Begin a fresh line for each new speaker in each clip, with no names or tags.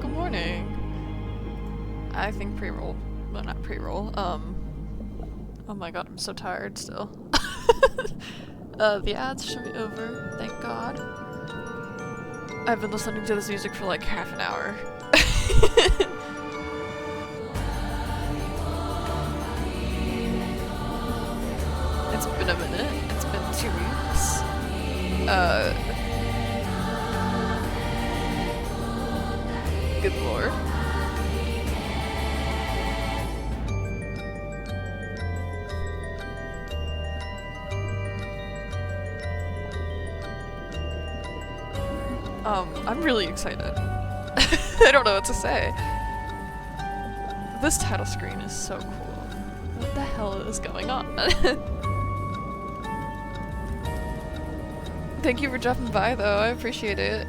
good morning. I think pre-roll. Well, not pre-roll. Oh my god, I'm so tired still. The ads should be over, thank god. I've been listening to this music for like half an hour. It's been a minute. It's been 2 weeks. Good lord. I'm really excited. I don't know what to say. This title screen is so cool. What the hell is going on? Thank you for dropping by though, I appreciate it.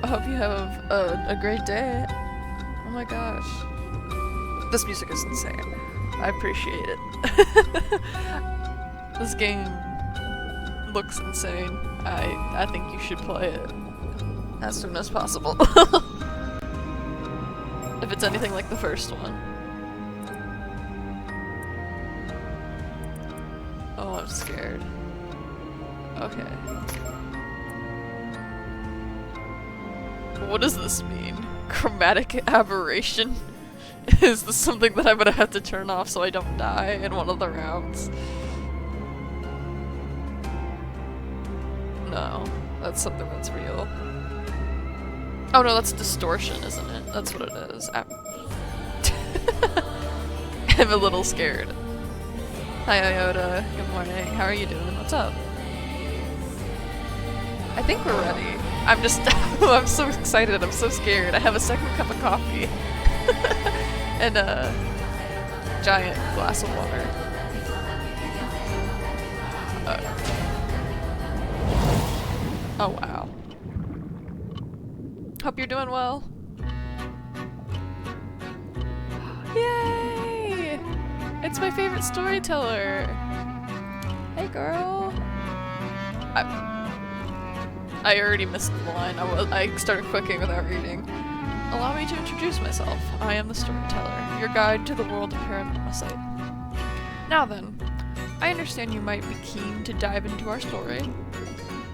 I hope you have a great day. Oh my gosh. This music is insane. I appreciate it. This game looks insane. I think you should play it as soon as possible. If it's anything like the first one. Oh, I'm scared. Okay. What does this mean? Chromatic aberration? Is this something that I'm gonna have to turn off so I don't die in one of the rounds? No, that's something that's real. Oh no, that's distortion, isn't it? That's what it is. I'm a little scared. Hi Iota, good morning. How are you doing? What's up? I think we're ready. I'm just, I'm so excited, I'm so scared. I have a second cup of coffee. And a giant glass of water. Oh wow. Hope you're doing well. Yay! It's my favorite storyteller. Hey girl. I already missed the line. I started clicking without reading. Allow me to introduce myself. I am the storyteller, your guide to the world of Paramecium. Now then, I understand you might be keen to dive into our story,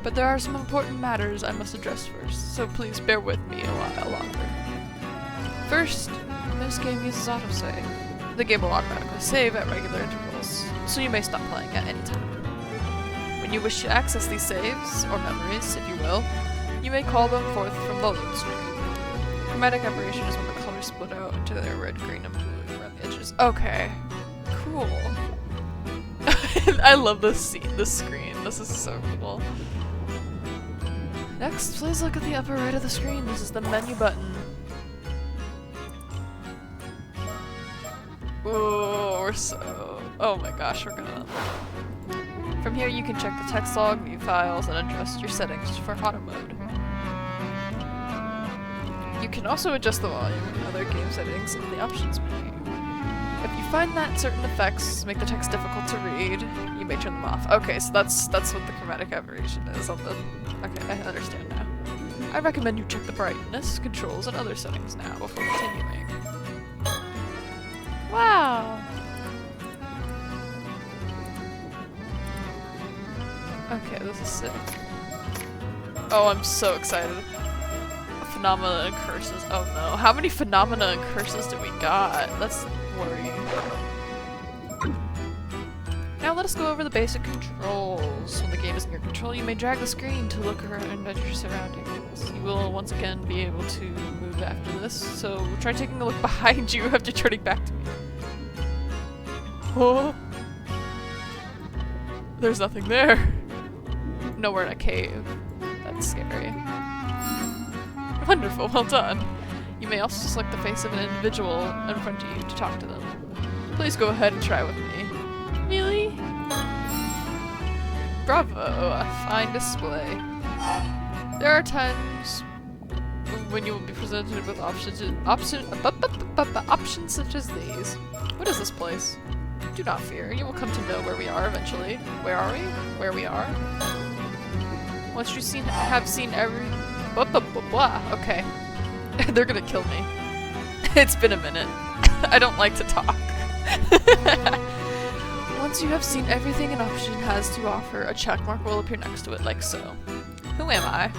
but there are some important matters I must address first, so please bear with me a while longer. First, this game uses autosave. The game will automatically save at regular intervals, so you may stop playing at any time. When you wish to access these saves, or memories, if you will, you may call them forth from the load screen. Chromatic aberration is when the colors split out into their red, green, and blue around the edges. Okay, cool. I love this screen. This is so cool. Next, please look at the upper right of the screen. This is the menu button. Ooh, we're so... Oh my gosh, we're gonna... From here you can check the text log, view files, and adjust your settings for auto mode. You can also adjust the volume and other game settings in the options menu. If you find that certain effects make the text difficult to read, you may turn them off. Okay, so that's what the chromatic aberration is on the... Okay, I understand now. I recommend you check the brightness, controls, and other settings now before continuing. Wow! Okay, this is sick. Oh, I'm so excited. Phenomena and curses. Oh no. How many phenomena and curses do we got? That's worrying. Now let us go over the basic controls. When the game is in your control, you may drag the screen to look around at your surroundings. You will once again be able to move after this, so try taking a look behind you after turning back to me. Oh! There's nothing there. No, we're in a cave. That's scary. Wonderful, well done. You may also select the face of an individual in front of you to talk to them. Please go ahead and try with me. Really? Bravo, a fine display. There are times when you will be presented with options such as these. What is this place? Do not fear, you will come to know where we are eventually. Where are we? Where we are? Once you have seen every... Blah, blah, blah, blah. Okay. They're gonna kill me. It's been a minute. I don't like to talk. Once you have seen everything an option has to offer, a checkmark will appear next to it, like so. Who am I?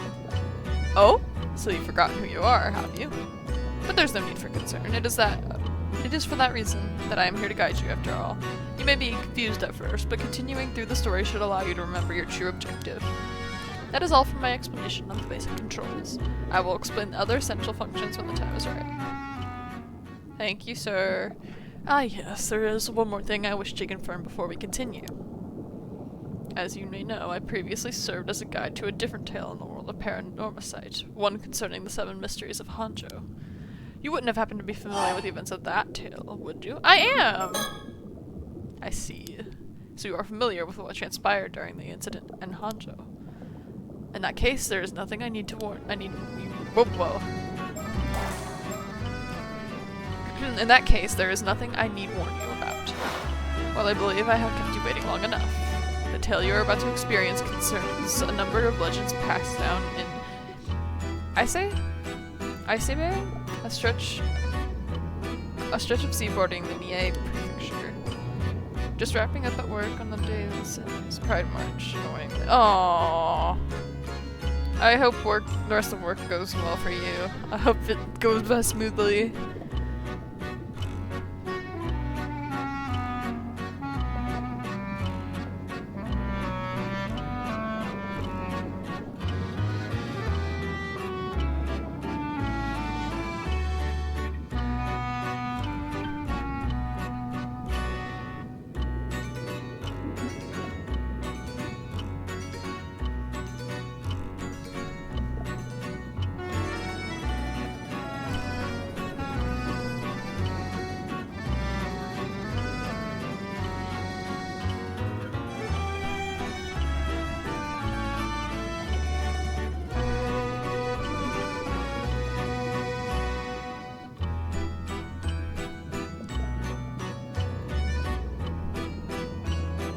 Oh? So you've forgotten who you are, have you? But there's no need for concern. It is for that reason that I am here to guide you, after all. You may be confused at first, but continuing through the story should allow you to remember your true objective. That is all for my explanation on the basic controls. I will explain the other essential functions when the time is right. Thank you, sir. Ah yes, there is one more thing I wish to confirm before we continue. As you may know, I previously served as a guide to a different tale in the world of Paranormasight, one concerning the 7 mysteries of Hanzhou. You wouldn't have happened to be familiar with the events of that tale, would you? I am! I see. So you are familiar with what transpired during the incident in Hanzhou. In that case, there is nothing I need to warn- Whoa. In that case, there is nothing I need warn you about. Well, I believe I have kept you waiting long enough. The tale you are about to experience concerns a number of legends passed down in Aisei, a stretch of seaboarding in Mie Prefecture. Just wrapping up at work on the day since Pride March. Annoyingly. Aww. I hope the rest of work goes well for you. I hope it goes by smoothly.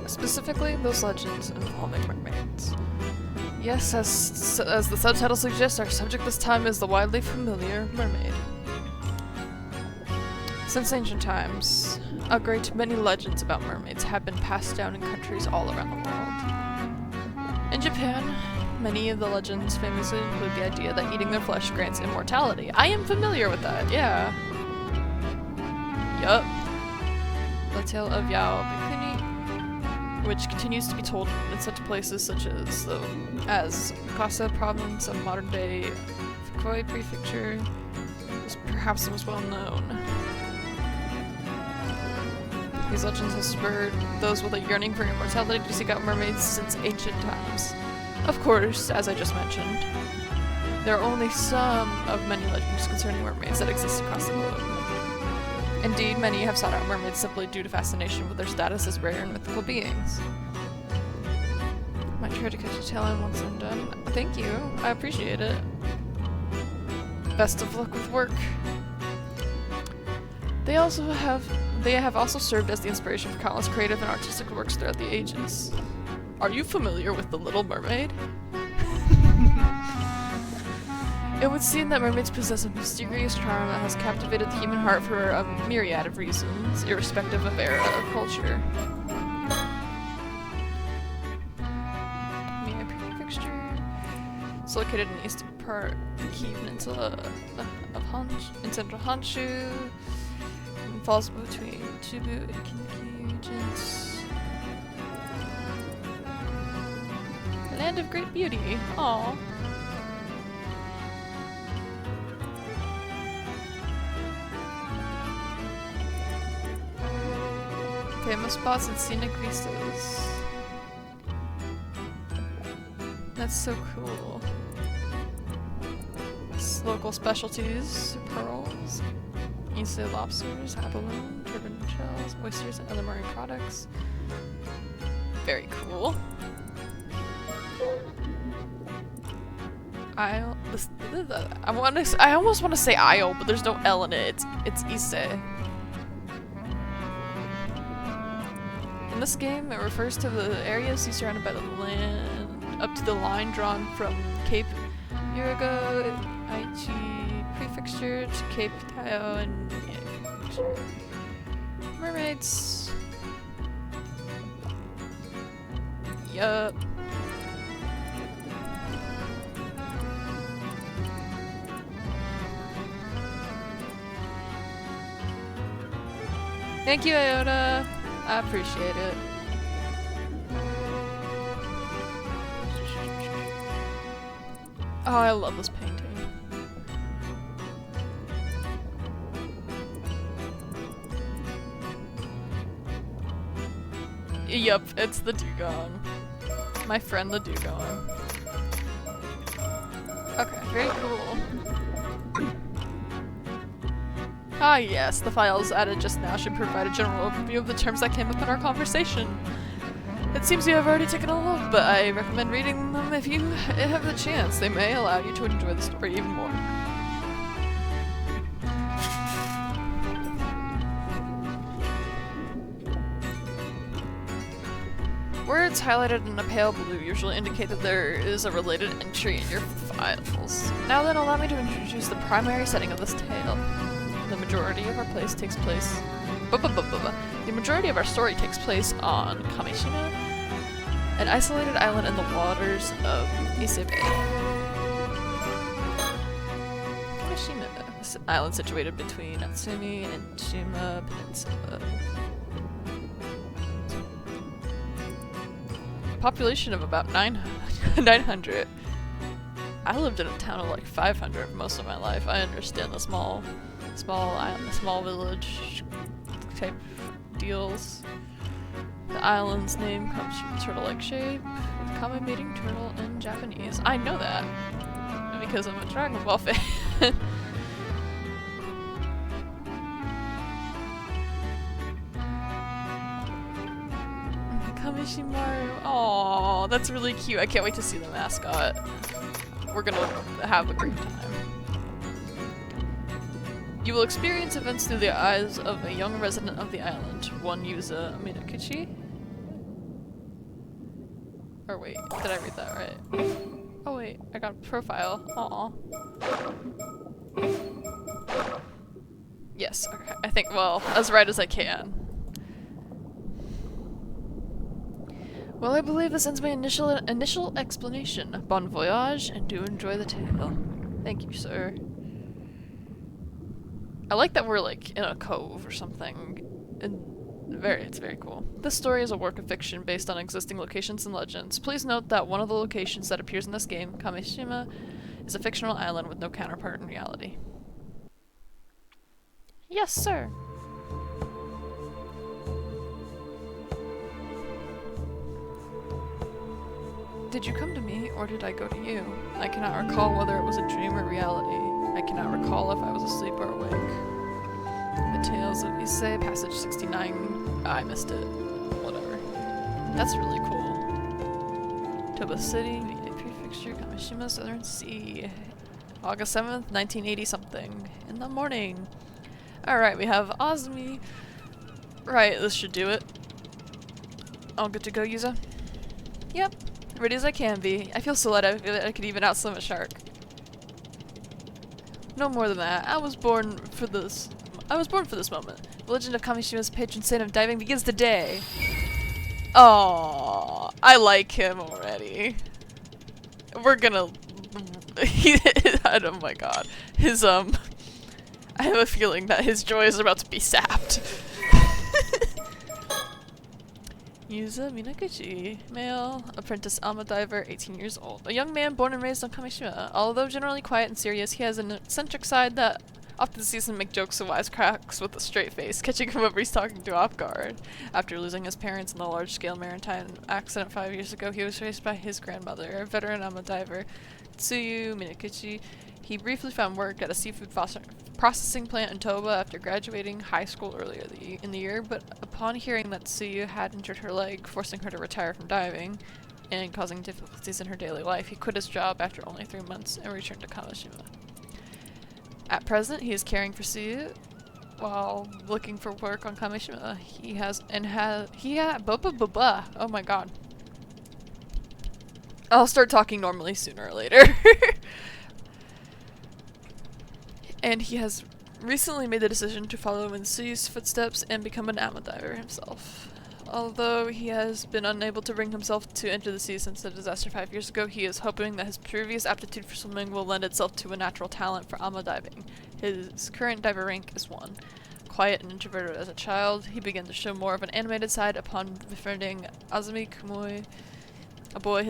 Specifically, those legends involving mermaids. Yes, as the subtitle suggests, our subject this time is the widely familiar mermaid. Since ancient times, a great many legends about mermaids have been passed down in countries all around the world. In Japan, many of the legends famously include the idea that eating their flesh grants immortality. I am familiar with that, yeah. Yup. The tale of Yao Bikuni, which continues to be told in such places such as Mikasa province of modern-day Fukui Prefecture, is perhaps the most well-known. These legends have spurred those with a yearning for immortality to seek out mermaids since ancient times. Of course, as I just mentioned, there are only some of many legends concerning mermaids that exist across the globe. Indeed, many have sought out mermaids simply due to fascination with their status as rare and mythical beings. Might try to catch a tail end once I'm done. Thank you. I appreciate it. Best of luck with work. They have also served as the inspiration for countless creative and artistic works throughout the ages. Are you familiar with The Little Mermaid? It would seem that mermaids possess a mysterious charm that has captivated the human heart for a myriad of reasons, irrespective of era or culture. Mie Prefecture. It's located in the eastern part of the Kii Peninsula in central Honshu, and falls between Chubu and Kinki regions. The land of great beauty. Aww. Famous spots and scenic vistas. That's so cool. Local specialties, pearls, Issei lobsters, abalone, turban shells, oysters, and other marine products. Very cool. I almost want to say Isle, but there's no L in it. It's Issei. In this game, it refers to the area surrounded by the land up to the line drawn from Cape Urigo Aichi Prefecture to Cape Tayo and Mie Prefecture. Mermaids. Yup. Thank you, Iota. I appreciate it. Oh, I love this painting. Yup, it's the dugong. My friend the dugong. Okay, very cool. Ah yes, the files added just now should provide a general overview of the terms that came up in our conversation. It seems you have already taken a look, but I recommend reading them if you have the chance. They may allow you to enjoy the story even more. Words highlighted in a pale blue usually indicate that there is a related entry in your files. Now then, allow me to introduce the primary setting of this tale. The majority of our place takes place... The majority of our story takes place on Kamishima, an isolated island in the waters of Ise Bay. Kamishima, an island situated between Natsumi and Shima Peninsula. Population of about 900. I lived in a town of like 500 most of my life. I understand the small island, small village type deals. The island's name comes from the turtle-like shape, with common mating turtle in Japanese. I know that because I'm a Dragon Ball fan. Kamishimaru. Aww, that's really cute. I can't wait to see the mascot. We're gonna have a great time. You will experience events through the eyes of a young resident of the island, one Yuza Minakuchi. Or wait, did I read that right? Oh wait, I got a profile. Aww. Yes, okay. I think, well, as right as I can. Well, I believe this ends my initial explanation. Bon voyage, and do enjoy the tale. Thank you, sir. I like that we're like in a cove or something. It's very cool. This story is a work of fiction based on existing locations and legends. Please note that one of the locations that appears in this game, Kamishima, is a fictional island with no counterpart in reality. Yes, sir. Did you come to me, or did I go to you? I cannot recall whether it was a dream or reality. I cannot recall if I was asleep or awake. The Tales of Issei, passage 69. I missed it. Whatever. That's really cool. Toba City, Mie Prefecture, Kamishima, Southern Sea. August 7th, 1980 something. In the morning. Alright, we have Azumi. Right, this should do it. All good to go, Yuza? Yep. Ready as I can be. I feel so light I feel like I could even outswim a shark. No more than that. I was born for this moment. The legend of Kamishima's patron saint of diving begins today. Oh, I like him already. We're gonna... oh my god. His, I have a feeling that his joy is about to be sapped. Yuza Minakuchi, male, apprentice Alma diver, 18 years old. A young man born and raised on Kamishima. Although generally quiet and serious, he has an eccentric side that often sees him make jokes and wisecracks with a straight face, catching whoever he's talking to off guard. After losing his parents in the large-scale maritime accident 5 years ago, he was raised by his grandmother, a veteran Alma diver, Tsuyu Minakuchi. He briefly found work at a seafood processing plant in Toba after graduating high school earlier in the year, but upon hearing that Tsuyu had injured her leg, forcing her to retire from diving and causing difficulties in her daily life, he quit his job after only 3 months and returned to Kamishima. At present, he is caring for Tsuyu while looking for work on Kamishima. Oh my god. I'll start talking normally sooner or later. and he has recently made the decision to follow in Su's footsteps and become an AMA diver himself. Although he has been unable to bring himself to enter the sea since the disaster 5 years ago, he is hoping that his previous aptitude for swimming will lend itself to a natural talent for AMA diving. His current diver rank is 1. Quiet and introverted as a child, he began to show more of an animated side upon befriending Azumi Kumoi, a boy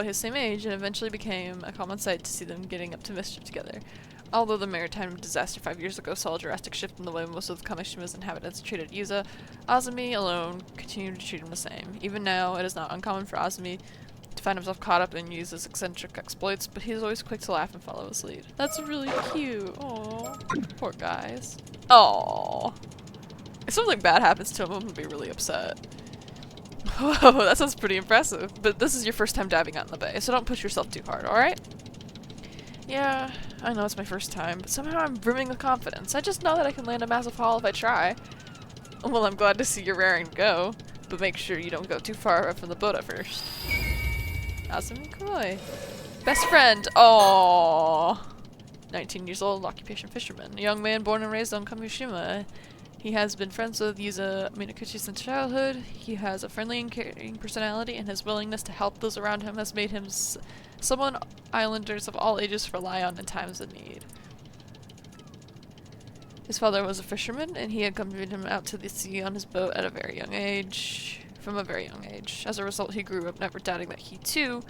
his same age, and eventually became a common sight to see them getting up to mischief together. Although the maritime disaster 5 years ago saw a drastic shift in the way most of Kameshima's inhabitants treated Yuza, Azumi alone continued to treat him the same. Even now, it is not uncommon for Azumi to find himself caught up in Yuza's eccentric exploits, but he is always quick to laugh and follow his lead. That's really cute. Aww. Poor guys. Aww. If something bad happens to him, I'm gonna be really upset. Whoa, that sounds pretty impressive. But this is your first time diving out in the bay, so don't push yourself too hard, alright? Yeah, I know it's my first time, but somehow I'm brimming with confidence. I just know that I can land a massive haul if I try. Well, I'm glad to see you're raring to go, but make sure you don't go too far up from the boat at first. Azumi Kumoi. Best friend! Aww. 19 years old, occupation fisherman. A young man born and raised on Kamishima. He has been friends with Yuza Minakuchi since childhood. He has a friendly and caring personality, and his willingness to help those around him has made him someone islanders of all ages rely on in times of need. His father was a fisherman, and he accompanied him out to the sea on his boat at a very young age. From a very young age. As a result, he grew up never doubting that he, too,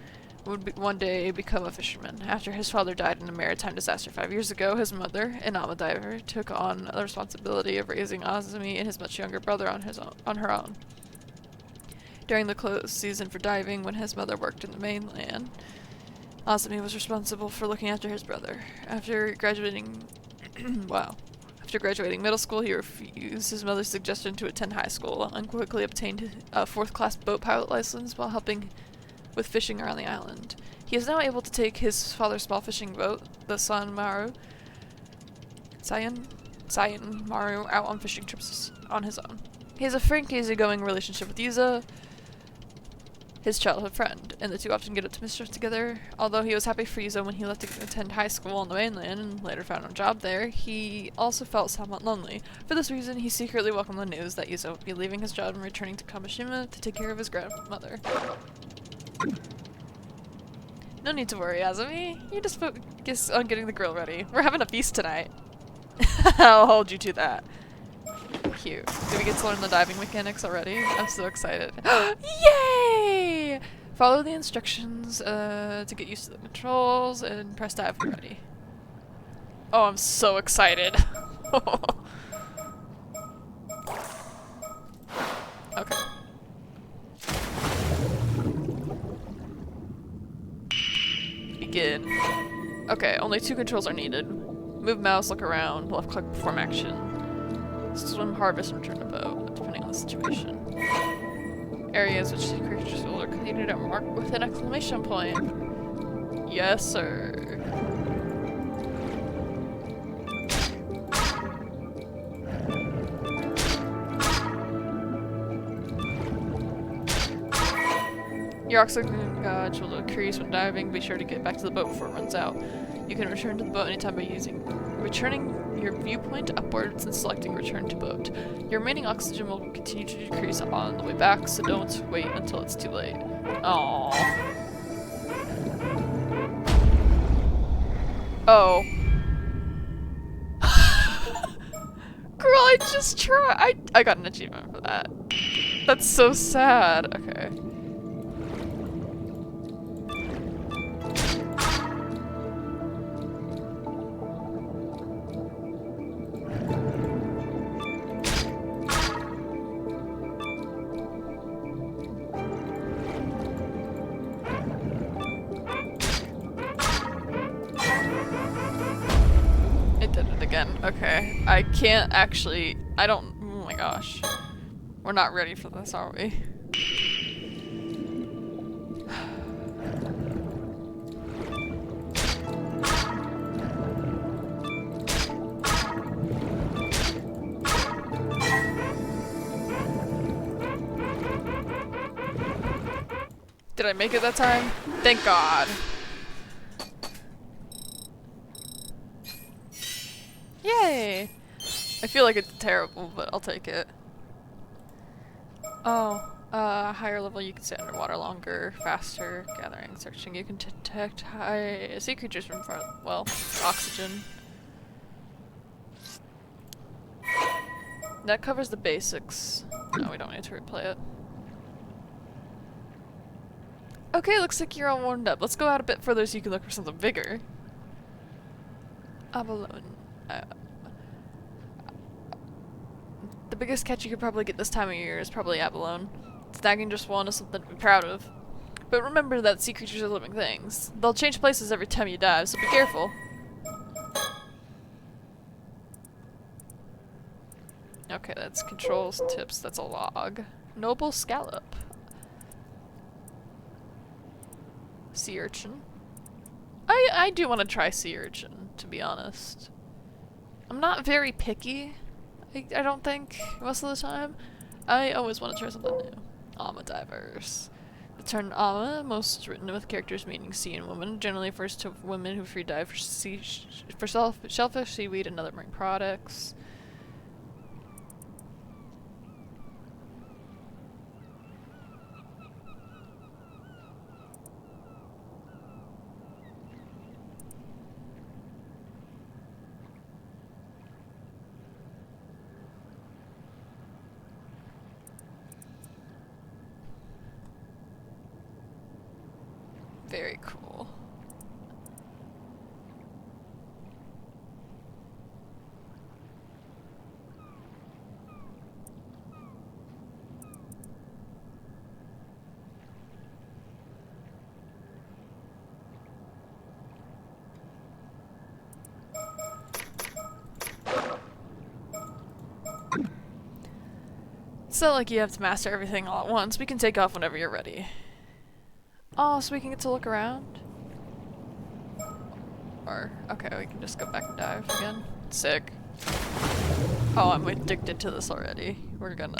would one day become a fisherman. After his father died in a maritime disaster 5 years ago, his mother, an AMA diver, took on the responsibility of raising Azumi and his much younger brother on her own. During the closed season for diving, when his mother worked in the mainland, Azumi was responsible for looking after his brother. After graduating middle school, he refused his mother's suggestion to attend high school and quickly obtained a 4th-class boat pilot license while helping with fishing around the island. He is now able to take his father's small fishing boat, the Saiyan Maru, out on fishing trips on his own. He has a frank, easygoing relationship with Yuza, his childhood friend, and the two often get up to mischief together. Although he was happy for Yuza when he left to attend high school on the mainland and later found a job there, he also felt somewhat lonely. For this reason, he secretly welcomed the news that Yuza would be leaving his job and returning to Kamishima to take care of his grandmother. No need to worry, Azumi. You just focus on getting the grill ready. We're having a feast tonight. I'll hold you to that. Cute. Did we get to learn the diving mechanics already? I'm so excited. Yay! Follow the instructions to get used to the controls and press dive when ready. Oh, I'm so excited. Okay. Begin. Okay, only 2 controls are needed. Move mouse, look around, left click, perform action. Swim, harvest, and return to boat, depending on the situation. Areas which creatures will are completed are marked with an exclamation point. Yes, sir. Your oxygen gauge will decrease when diving. Be sure to get back to the boat before it runs out. You can return to the boat anytime by returning your viewpoint upwards and selecting return to boat. Your remaining oxygen will continue to decrease on the way back, so don't wait until it's too late. Aww. Oh. Girl, I just tried. I got an achievement for that. That's so sad. Okay. Okay, I can't actually, oh my gosh. We're not ready for this, are we? Did I make it that time? Thank God. I feel like it's terrible, but I'll take it. Oh, higher level you can stay underwater longer, faster, gathering, searching. You can detect sea creatures from far, well, oxygen. That covers the basics. No, we don't need to replay it. Okay, looks like you're all warmed up. Let's go out a bit further so you can look for something bigger. Abalone. The biggest catch you could probably get this time of year is probably abalone. Snagging just one is something to be proud of. But remember that sea creatures are living things. They'll change places every time you dive, so be careful. Okay, that's controls, tips, that's a log. Noble scallop. Sea urchin. I do want to try sea urchin, to be honest. I'm not very picky, I don't think, most of the time. I always want to try something new. Ama divers. The term Ama, most written with characters meaning sea and woman, generally refers to women who free dive for shellfish, seaweed, and other marine products. Very cool. It's not like you have to master everything all at once. We can take off whenever you're ready. Oh, so we can get to look around? Or, okay, we can just go back and dive again. Sick. Oh, I'm addicted to this already. We're gonna...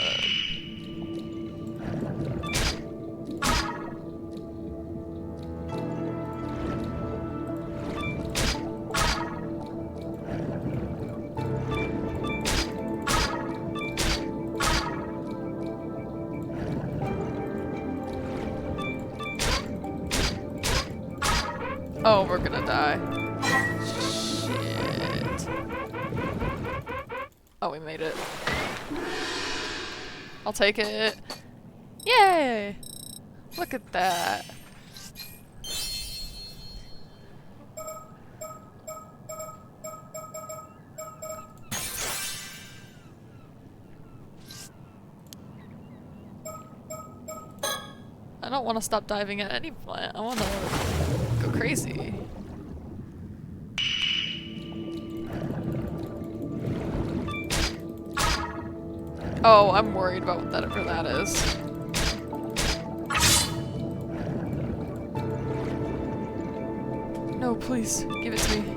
Oh, we're gonna die. Shit. Oh, we made it. I'll take it. Yay! Look at that. I don't want to stop diving at any point. I want to go crazy. Oh, I'm worried about whatever that is. No, please, give it to me.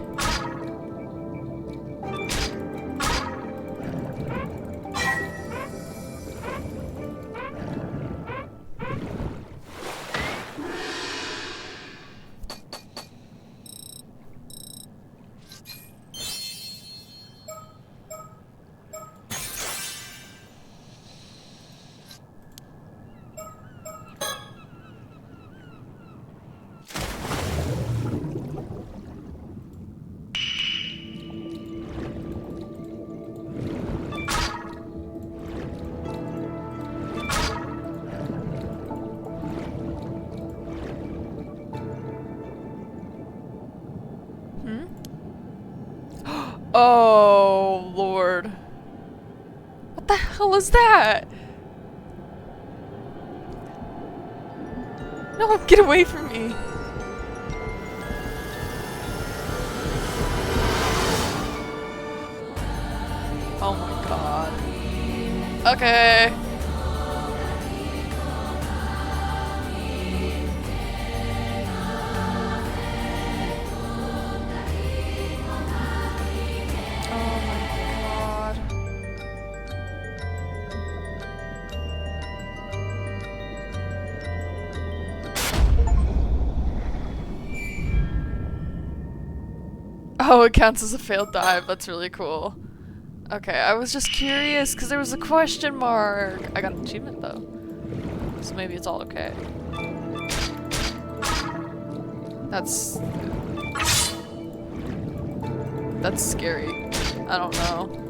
Oh, Lord. What the hell is that? No, get away from me. Oh my god. Okay. Oh, it counts as a failed dive. That's really cool. Okay, I was just curious because there was a question mark. I got an achievement though, so maybe it's all okay. That's scary. I don't know.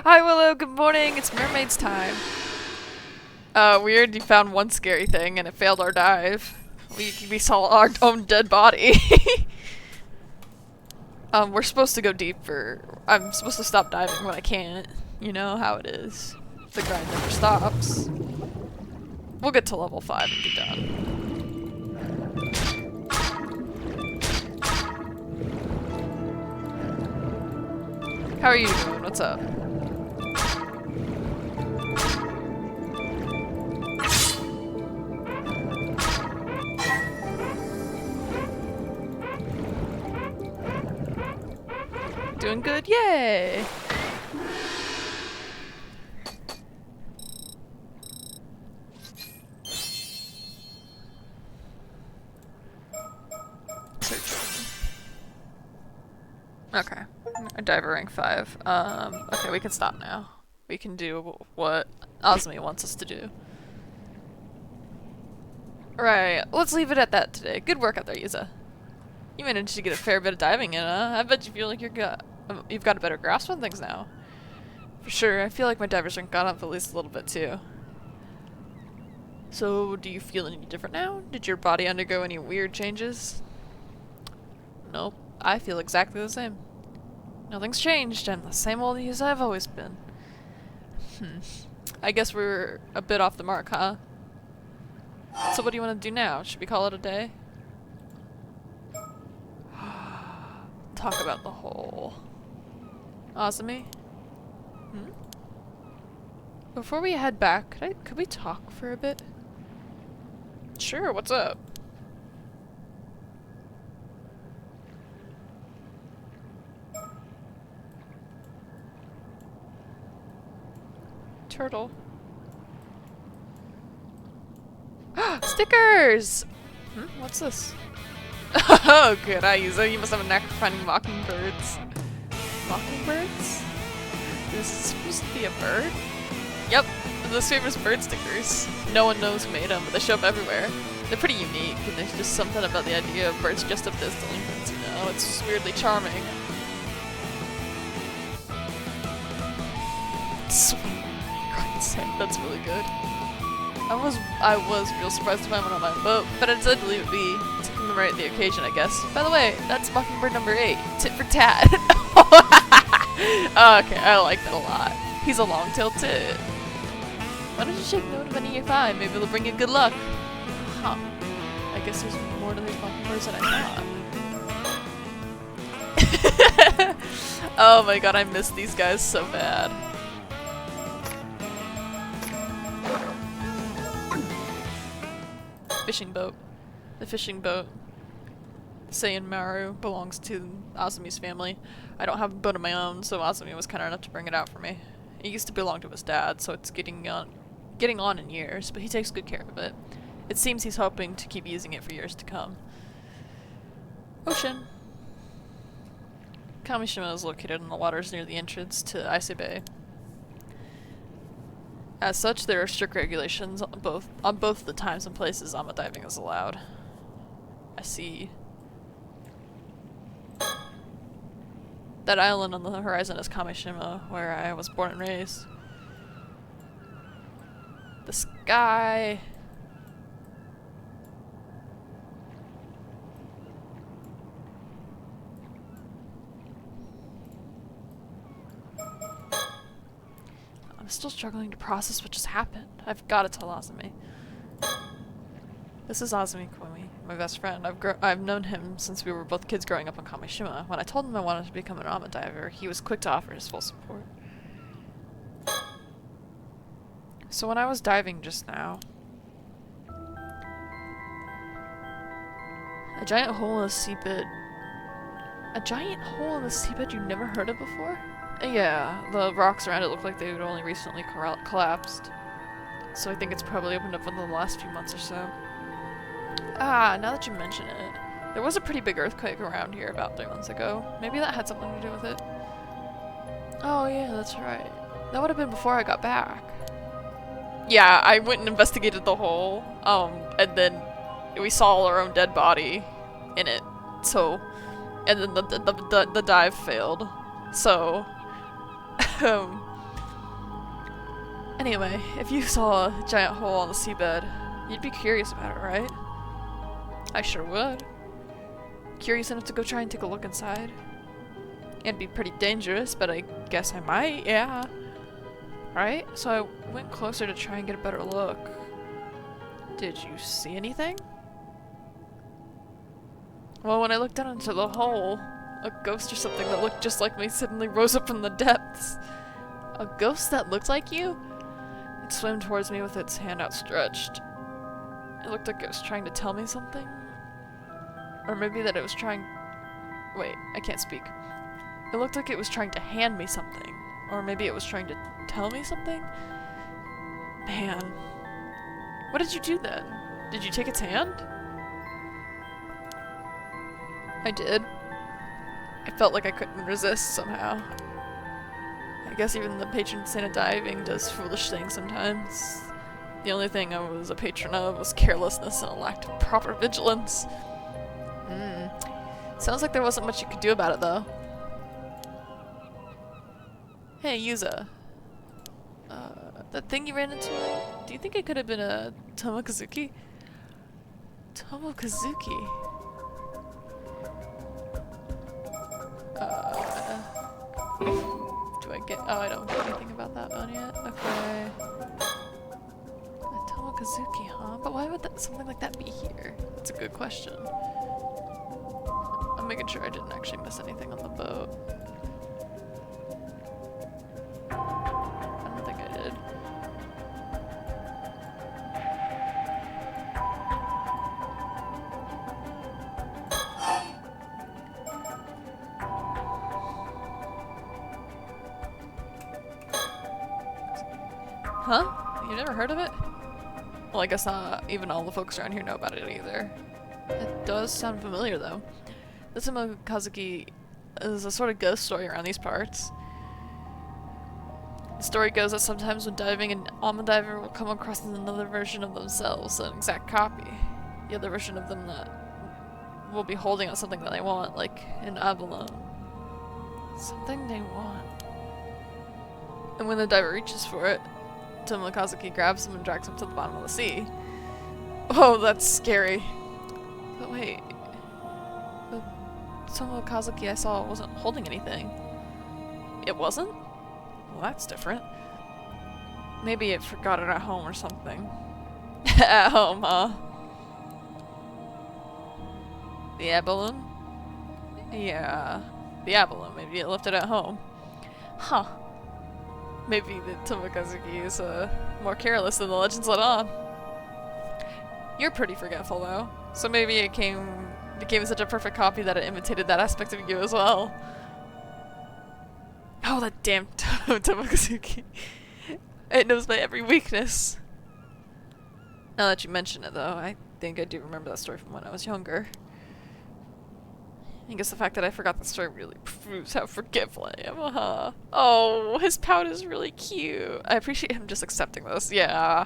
Hi Willow, good morning. It's mermaid's time. Weird, you found one scary thing and it failed our dive. We saw our own dead body. We're supposed to go deeper. I'm supposed to stop diving when I can't. You know how it is. The grind never stops. We'll get to level 5 and be done. How are you doing? What's up? Doing good? Yay! Okay. Diver rank 5. Okay, we can stop now. We can do what Azumi wants us to do. Right, let's leave it at that today. Good work out there, Yuza. You managed to get a fair bit of diving in, huh? I bet you feel like you've got a better grasp on things now. For sure, I feel like my diver's rank got up at least a little bit too. So, do you feel any different now? Did your body undergo any weird changes? Nope, I feel exactly the same. Nothing's changed, I'm the same old as I've always been. I guess we're a bit off the mark, huh? So what do you want to do now? Should we call it a day? Talk about the whole... Azumi? Before we head back, could we talk for a bit? Sure, what's up? Turtle. Stickers! What's this? Oh, good, Yuza. You must have a knack for finding mockingbirds. Mockingbirds? This is supposed to be a bird? Yep, those famous bird stickers. No one knows who made them, but they show up everywhere. They're pretty unique, and there's just something about the idea of birds dressed up as delinquents, you know? It's just weirdly charming. Sweet. That's really good. I was real surprised to find one on my boat, but I decided to leave it be to commemorate the occasion, I guess. By the way, that's Mockingbird number 8. Tit for tat. Okay, I like that a lot. He's a long-tailed tit. Why don't you take note of any you find? Maybe it'll bring you good luck. Huh. I guess there's more to these mockingbirds than I thought. Oh my god, I miss these guys so bad. Fishing boat. The fishing boat. Seiin Maru belongs to Azumi's family. I don't have a boat of my own, so Azumi was kind enough to bring it out for me. It used to belong to his dad, so it's getting on in years, but he takes good care of it. It seems he's hoping to keep using it for years to come. Ocean. Kamishima is located in the waters near the entrance to Ise Bay. As such, there are strict regulations on both the times and places Ama diving is allowed. I see. That island on the horizon is Kamishima, where I was born and raised. The sky... I'm still struggling to process what just happened. I've got to tell Azumi. This is Azumi Komi, my best friend. I've known him since we were both kids growing up in Kamishima. When I told him I wanted to become an Ama diver, he was quick to offer his full support. So when I was diving just now, a giant hole in the seabed. A giant hole in the seabed you've never heard of before? Yeah, the rocks around it look like they had only recently collapsed. So I think it's probably opened up within the last few months or so. Ah, now that you mention it, there was a pretty big earthquake around here about 3 months ago. Maybe that had something to do with it. Oh yeah, that's right. That would have been before I got back. Yeah, I went and investigated the hole, and then we saw our own dead body in it. So, and then the dive failed. So, anyway, if you saw a giant hole on the seabed, you'd be curious about it, right? I sure would. Curious enough to go try and take a look inside. It'd be pretty dangerous, but I guess I might, yeah. Right? So I went closer to try and get a better look. Did you see anything? Well, when I looked down into the hole, a ghost or something that looked just like me suddenly rose up from the depths. A ghost that looked like you? It swam towards me with its hand outstretched. It looked like it was trying to tell me something. Or maybe that it was trying... Wait, I can't speak. It looked like it was trying to hand me something. Or maybe it was trying to tell me something? Man. What did you do then? Did you take its hand? I did. I felt like I couldn't resist somehow. I guess even the patron saint of diving does foolish things sometimes. The only thing I was a patron of was carelessness and a lack of proper vigilance. Sounds like there wasn't much you could do about it, though. Hey, Yuza. That thing you ran into, do you think it could have been a Tomokazuki? Tomokazuki? Do I get... Oh, I don't know anything about that one yet. Okay. A Tomokazuki, huh? But why would that, something like that be here? That's a good question. I'm making sure I didn't actually miss anything on the boat. I don't think I did. Huh? You never heard of it? Well, I guess not even all the folks around here know about it either. It does sound familiar, though. The Tomokazuki is a sort of ghost story around these parts. The story goes that sometimes when diving, an alma diver will come across another version of themselves, an exact copy. The other version of them that will be holding on something that they want, like an abalone. Something they want. And when the diver reaches for it, Tomokazuki grabs him and drags him to the bottom of the sea. Oh, that's scary. But wait. The Tomokazuki I saw wasn't holding anything. It wasn't? Well, that's different. Maybe it forgot it at home or something. At home, huh? The abalone? Yeah. The abalone. Maybe it left it at home. Huh. Maybe the Tomokazuki is more careless than the legends let on. You're pretty forgetful, though. So maybe it became such a perfect copy that it imitated that aspect of you as well. Oh, that damn Tomokazuki. It knows my every weakness. Now that you mention it, though, I think I do remember that story from when I was younger. I guess the fact that I forgot the story really proves how forgetful I am, huh? Oh, his pout is really cute. I appreciate him just accepting this. Yeah.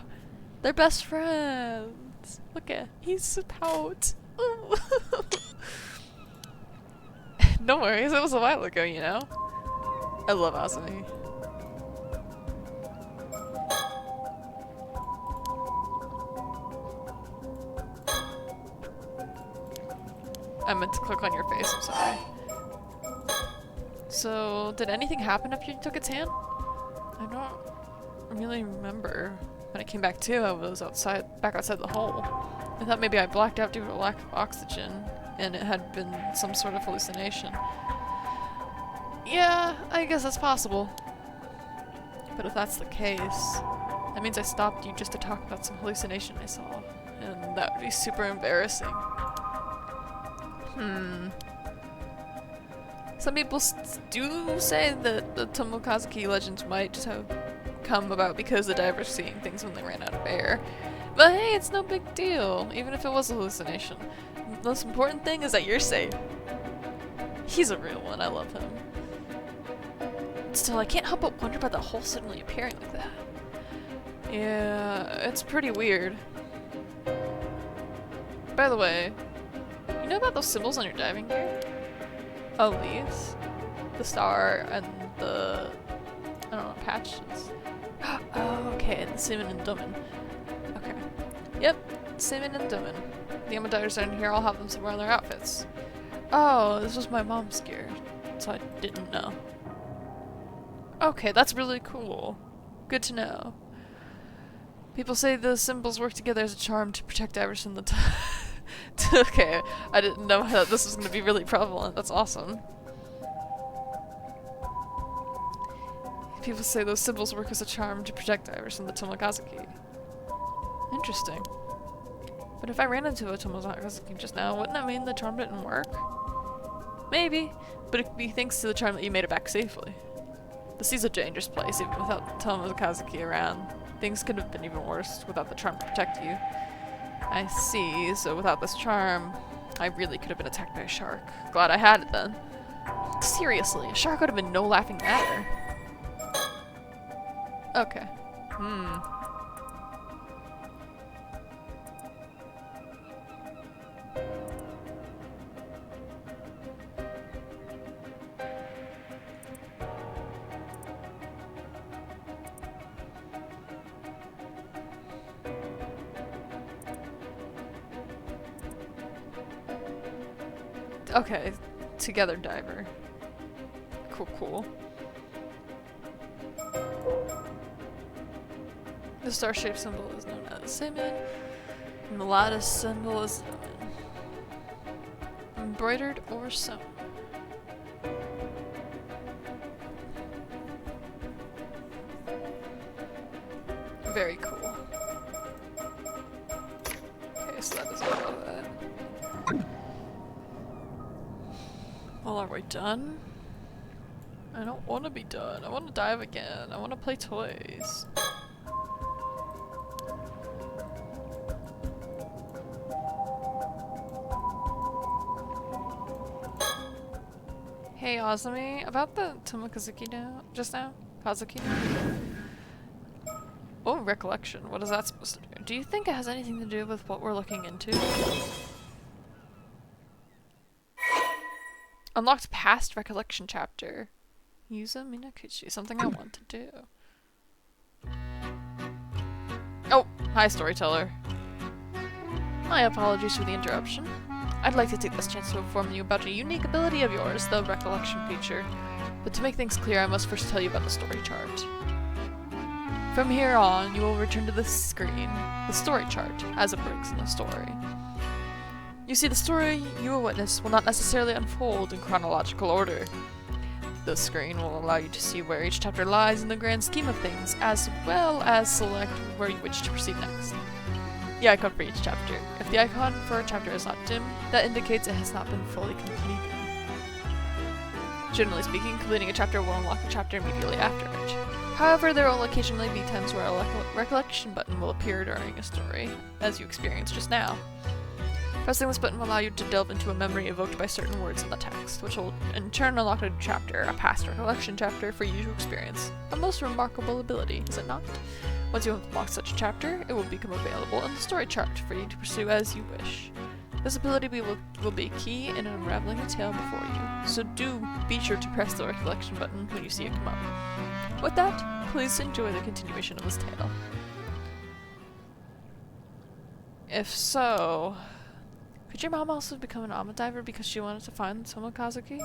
They're best friends. Look at, he's a pout. No worries, it was a while ago, you know? I love Azumi. I meant to click on your face, I'm sorry. So, did anything happen after you took its hand? I don't really remember. When I came back to, I was back outside the hole. I thought maybe I blacked out due to a lack of oxygen, and it had been some sort of hallucination. Yeah, I guess that's possible. But if that's the case, that means I stopped you just to talk about some hallucination I saw, and that would be super embarrassing. Some people do say that the Tomokazuki legends might just have come about because the divers seeing things when they ran out of air. But hey, it's no big deal, even if it was a hallucination. The most important thing is that you're safe. He's a real one, I love him. Still, I can't help but wonder about the hole suddenly appearing like that. Yeah, it's pretty weird. By the way, you know about those symbols on your diving gear? Oh, these? The star and the, I don't know, patches. Oh, okay, the Simon and Dumen. Okay. Yep, Simon and Dumen. The Emma divers are in here, I'll have them somewhere on their outfits. Oh, this was my mom's gear, so I didn't know. Okay, that's really cool. Good to know. People say the symbols work together as a charm to protect divers from the okay, I didn't know that this was going to be really prevalent. That's awesome. People say those symbols work as a charm to protect divers from the Tomokazuki. Interesting. But if I ran into a Tomokazuki just now, wouldn't that mean the charm didn't work? Maybe, but it could be thanks to the charm that you made it back safely. The sea's a dangerous place, even without Tomokazuki around. Things could have been even worse without the charm to protect you. I see, so without this charm, I really could have been attacked by a shark. Glad I had it then. Seriously, a shark would have been no laughing matter. Okay. Okay, together diver. Cool, cool. The star-shaped symbol is known as Simon, and the lattice symbol is embroidered or sewn. Very cool. Okay, so that doesn't go to that. Well, are we done? I don't want to be done. I want to dive again. I want to play toys. Hey Azumi, about the Tomokazuki now, just now? Kazuki? Oh, recollection. What is that supposed to do? Do you think it has anything to do with what we're looking into? Unlocked past recollection chapter. Yuza Minakuchi, something I want to do. Oh, hi storyteller. My apologies for the interruption. I'd like to take this chance to inform you about a unique ability of yours, the recollection feature. But to make things clear, I must first tell you about the story chart. From here on, you will return to this screen, the story chart, as it works in the story. You see, the story you will witness will not necessarily unfold in chronological order. The screen will allow you to see where each chapter lies in the grand scheme of things, as well as select where you wish to proceed next. The icon for each chapter. If the icon for a chapter is not dim, that indicates it has not been fully completed. Generally speaking, completing a chapter will unlock the chapter immediately after it. However, there will occasionally be times where a recollection button will appear during a story, as you experienced just now. Pressing this button will allow you to delve into a memory evoked by certain words in the text, which will in turn unlock a chapter, a past recollection chapter, for you to experience. A most remarkable ability, is it not? Once you have unlocked such a chapter, it will become available in the story chart for you to pursue as you wish. This ability will be key in unraveling the tale before you, so do be sure to press the recollection button when you see it come up. With that, please enjoy the continuation of this tale. If so... Could your mom also become an Amma diver because she wanted to find Tomokazuki?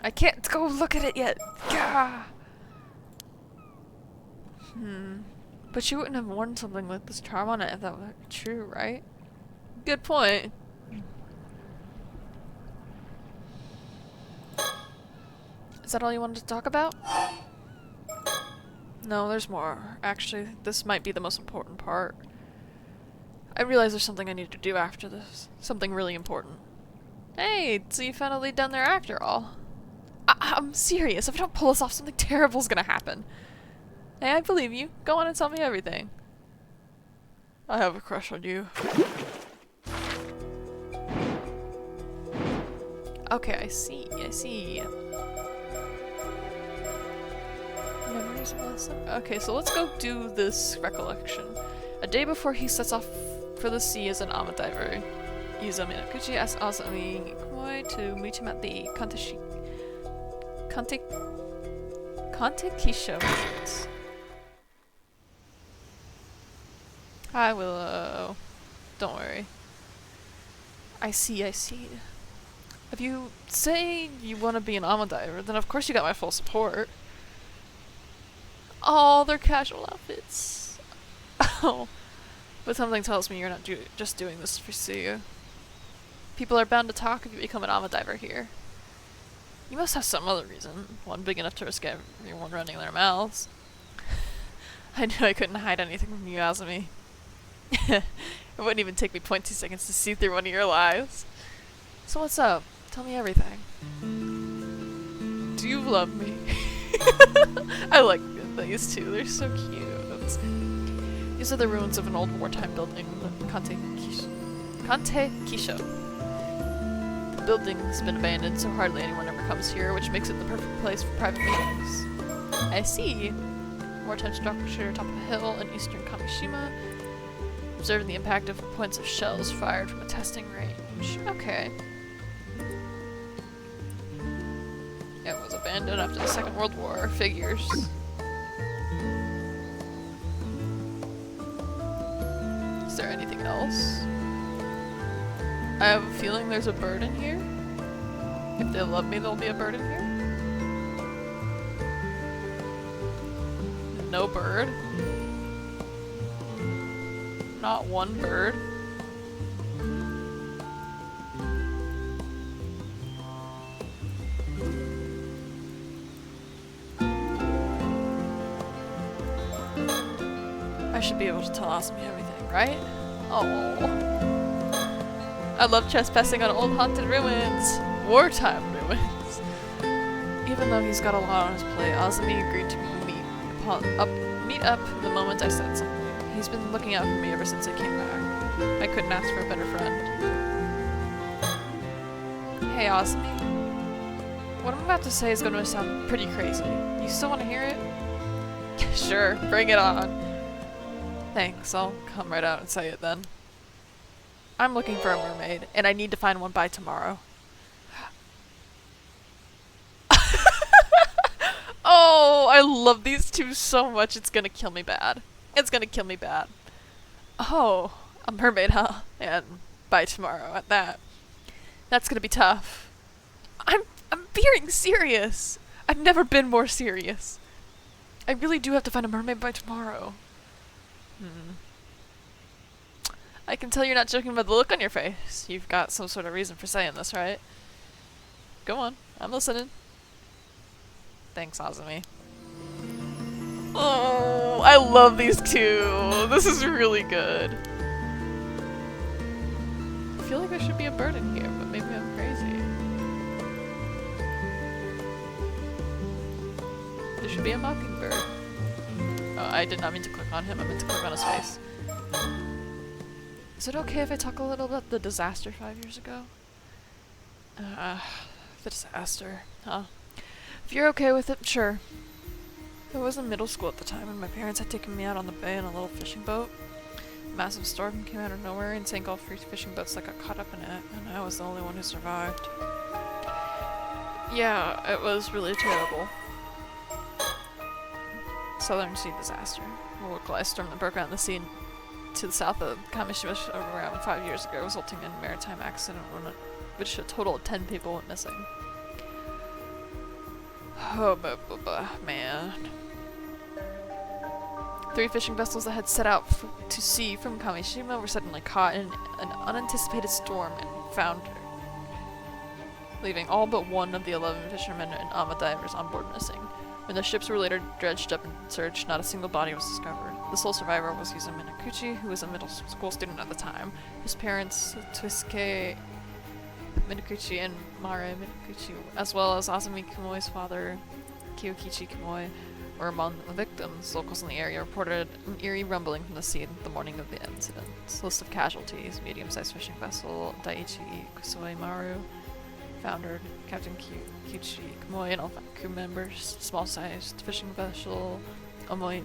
I can't go look at it yet! Gah! But she wouldn't have worn something with this charm on it if that were true, right? Good point. Is that all you wanted to talk about? No, there's more. Actually, this might be the most important part. I realize there's something I need to do after this. Something really important. Hey, so you found a lead down there after all. I'm serious. If I don't pull this off, something terrible's gonna happen. Hey, I believe you. Go on and tell me everything. I have a crush on you. Okay, I see. Memories of last summer. Okay, so let's go do this recollection. A day before he sets off for the sea as an ama diver, Yuzo Minakuchi asks Azumi Koi to meet him at the Kantekisho Mountains. Hi, Willow. Don't worry. I see. If you say you want to be an ama diver, then of course you got my full support. Oh, they're casual outfits. Oh. But something tells me you're not just doing this for Suyu. People are bound to talk if you become an ama diver here. You must have some other reason, one big enough to risk everyone running their mouths. I knew I couldn't hide anything from you, Azumi. It wouldn't even take me 0.2 seconds to see through one of your lies. So what's up? Tell me everything. Do you love me? I like these two, they're so cute. These are the ruins of an old wartime building, the Kantekisho. The building's been abandoned, so hardly anyone ever comes here, which makes it the perfect place for private meetings. I see. Wartime structure atop a hill in eastern Kamishima. Observing the impact of points of shells fired from a testing range. Okay. It was abandoned after the Second World War. Figures. Is there anything else? I have a feeling there's a bird in here. If they love me, there'll be a bird in here. No bird. Not one bird. I should be able to tell Azumi everything, right? Oh. I love trespassing on old haunted ruins. Wartime ruins. Even though he's got a lot on his plate, Azumi agreed to meet up the moment I said something. He's been looking out for me ever since I came back. I couldn't ask for a better friend. Hey, Azumi. What I'm about to say is going to sound pretty crazy. You still want to hear it? Sure, bring it on. Thanks, I'll come right out and say it then. I'm looking for a mermaid, and I need to find one by tomorrow. Oh, I love these two so much, it's gonna kill me bad. It's gonna kill me bad. Oh, a mermaid, huh? And by tomorrow at that. That's gonna be tough. I'm being serious. I've never been more serious. I really do have to find a mermaid by tomorrow. I can tell you're not joking about the look on your face. You've got some sort of reason for saying this, right? Go on, I'm listening. Thanks, Azumi. Oh, I love these two. This is really good. I feel like there should be a bird in here, but maybe I'm crazy. There should be a mockingbird. Oh, I did not mean to click on him, I meant to click on his face. Is it okay if I talk a little about the disaster 5 years ago? The disaster, huh? If you're okay with it, sure. I was in middle school at the time, and my parents had taken me out on the bay in a little fishing boat. A massive storm came out of nowhere and sank all 3 fishing boats that got caught up in it, and I was the only one who survived. Yeah, it was really terrible. Southern Sea disaster. A localized storm that broke out in the sea to the south of Kamishima around 5 years ago, resulting in a maritime accident which a total of 10 people went missing. Oh, man. 3 fishing vessels that had set out to sea from Kamishima were suddenly caught in an unanticipated storm and foundered, leaving all but 1 of the 11 fishermen and ama divers on board missing. When the ships were later dredged up and searched, not a single body was discovered. The sole survivor was Yuzo Minakuchi, who was a middle school student at the time. His parents, Tsuisuke Minakuchi and Mare Minakuchi, as well as Azumi Kumoi's father, Kyokichi Kumoi, were among the victims. Locals in the area reported an eerie rumbling from the sea the morning of the incident. List of casualties: medium-sized fishing vessel Daiichi Kusoi Maru, foundered. Captain Kyuchi Kumoi and all 5 crew members. Small-sized fishing vessel Ome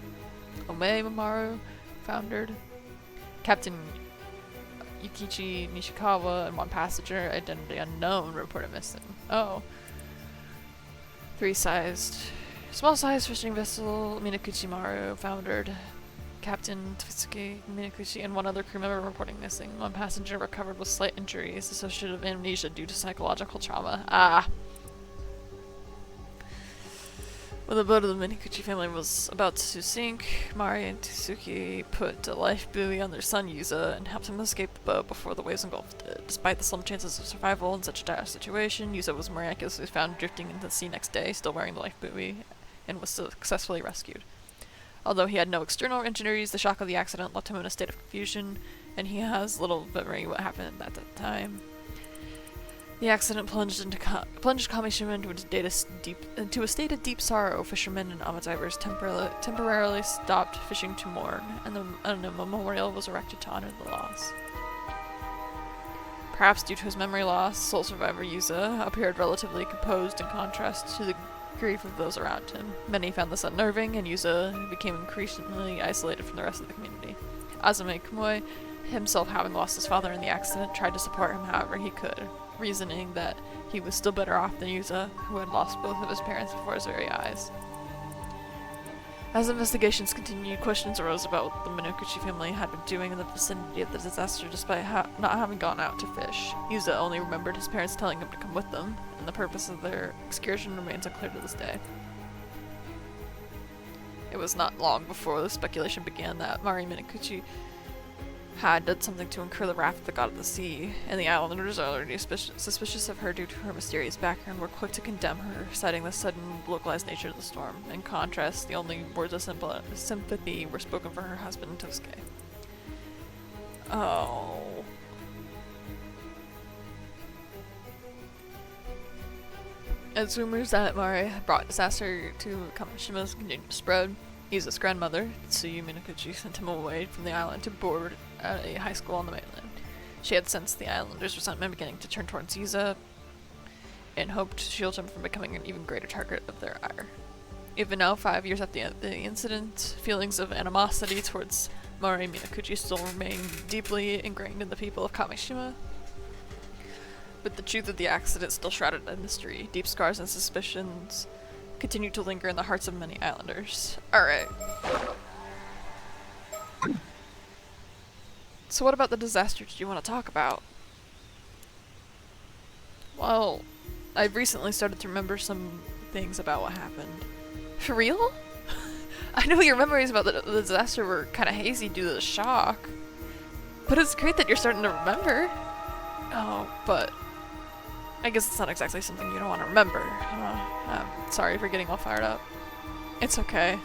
Maru, foundered. Captain Yukichi Nishikawa and 1 passenger, identity unknown, reported missing. Oh. Small-sized fishing vessel Minakuchi Maru, foundered. Captain Tsuki Minakuchi and 1 other crew member reporting missing. 1 passenger recovered with slight injuries associated with amnesia due to psychological trauma. Ah. When the boat of the Minakuchi family was about to sink, Mari and Tsuki put a life buoy on their son Yuza and helped him escape the boat before the waves engulfed it. Despite the slim chances of survival in such a dire situation, Yuza was miraculously found drifting into the sea next day, still wearing the life buoy, and was successfully rescued. Although he had no external injuries, the shock of the accident left him in a state of confusion, and he has little memory of what happened at that time. The accident plunged Kamishima into a state of deep sorrow. Fishermen and divers temporarily stopped fishing to mourn, and a memorial was erected to honor the loss. Perhaps due to his memory loss, sole survivor Yuza appeared relatively composed in contrast to the grief of those around him. Many found this unnerving, and Yuza became increasingly isolated from the rest of the community. Azumi Kumoi, himself having lost his father in the accident, tried to support him however he could, reasoning that he was still better off than Yuza, who had lost both of his parents before his very eyes. As investigations continued, questions arose about what the Minakuchi family had been doing in the vicinity of the disaster despite not having gone out to fish. Yuza only remembered his parents telling him to come with them, and the purpose of their excursion remains unclear to this day. It was not long before the speculation began that Mari Minakuchi had done something to incur the wrath of the god of the sea, and the islanders, already suspicious of her due to her mysterious background, were quick to condemn her, citing the sudden, localized nature of the storm. In contrast, the only words of sympathy were spoken for her husband, Tosuke. Oh. As rumors that Mari had brought disaster to Kamishima continued to spread, Yuza's grandmother, Tsuyu Minakuchi, sent him away from the island to board at a high school on the mainland. She had sensed the islanders' resentment beginning to turn towards Yuza and hoped to shield him from becoming an even greater target of their ire. Even now, 5 years after the incident, feelings of animosity towards Mari Minakuchi still remain deeply ingrained in the people of Kamishima. But the truth of the accident still shrouded in mystery. Deep scars and suspicions continue to linger in the hearts of many islanders. Alright. So what about the disaster did you want to talk about? Well, I've recently started to remember some things about what happened. For real? I know your memories about the disaster were kind of hazy due to the shock. But it's great that you're starting to remember. Oh, but I guess it's not exactly something you don't want to remember. Sorry for getting all fired up. It's okay.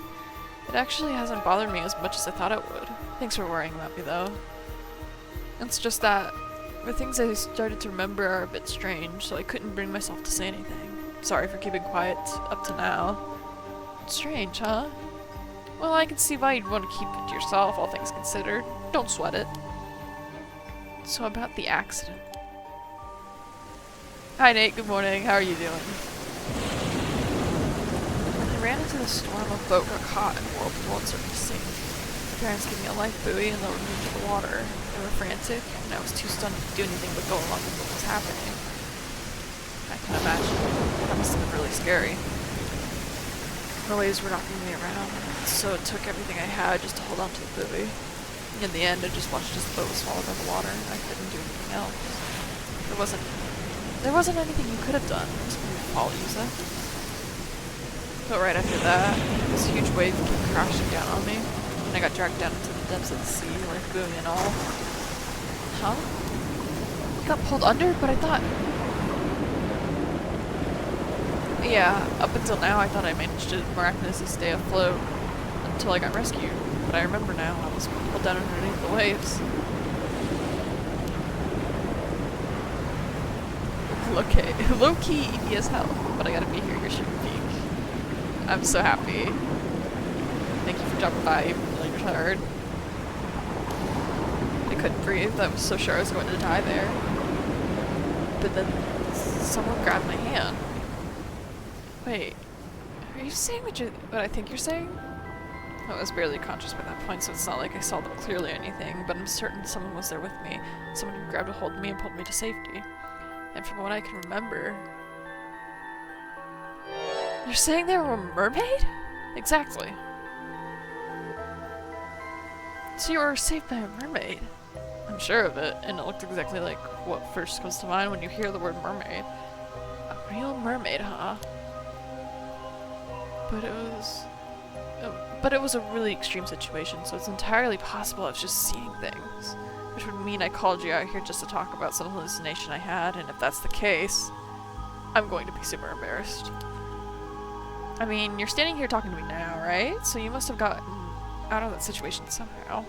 It actually hasn't bothered me as much as I thought it would. Thanks for worrying about me, though. It's just that the things I started to remember are a bit strange, so I couldn't bring myself to say anything. Sorry for keeping quiet up to now. Strange, huh? Well, I can see why you'd want to keep it to yourself, all things considered. Don't sweat it. So about the accident. Hi Nate, good morning. How are you doing? I ran into the storm, a boat got caught and whirlpool and started to sink. My parents gave me a life buoy and lowered me into the water. They were frantic, and I was too stunned to do anything but go along with what was happening. I can imagine. That must have been really scary. The waves were knocking me around, so it took everything I had just to hold on to the buoy. In the end, I just watched as the boat was swallowed by the water, and I couldn't do anything else. There wasn't anything you could have done to follow Yuza. But right after that, this huge wave came crashing down on me, and I got dragged down into the depths of the sea, life buoy and all. Huh? You got pulled under? But I thought... Yeah, up until now I thought I managed to miraculously stay afloat until I got rescued. But I remember now, I was pulled down underneath the waves. Low-key easy as hell, but I gotta be here, you're super peak. I'm so happy. Thank you for dropping by, even though you're tired. I couldn't breathe, I was so sure I was going to die there. But then someone grabbed my hand. Wait, are you saying what I think you're saying? I was barely conscious by that point, so it's not like I saw them clearly or anything, but I'm certain someone was there with me. Someone who grabbed a hold of me and pulled me to safety. And from what I can remember... You're saying they were a mermaid? Exactly. So you were saved by a mermaid? I'm sure of it, and it looked exactly like what first comes to mind when you hear the word mermaid. A real mermaid, huh? But it was a really extreme situation, so it's entirely possible I was just seeing things. Which would mean I called you out here just to talk about some hallucination I had, and if that's the case, I'm going to be super embarrassed. I mean, you're standing here talking to me now, right? So you must have gotten out of that situation somehow.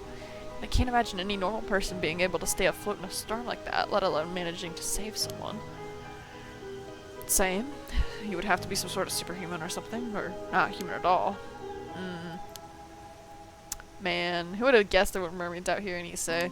I can't imagine any normal person being able to stay afloat in a storm like that, let alone managing to save someone. Same. You would have to be some sort of superhuman or something, or not human at all. Man, who would have guessed there were mermaids out here in Issei?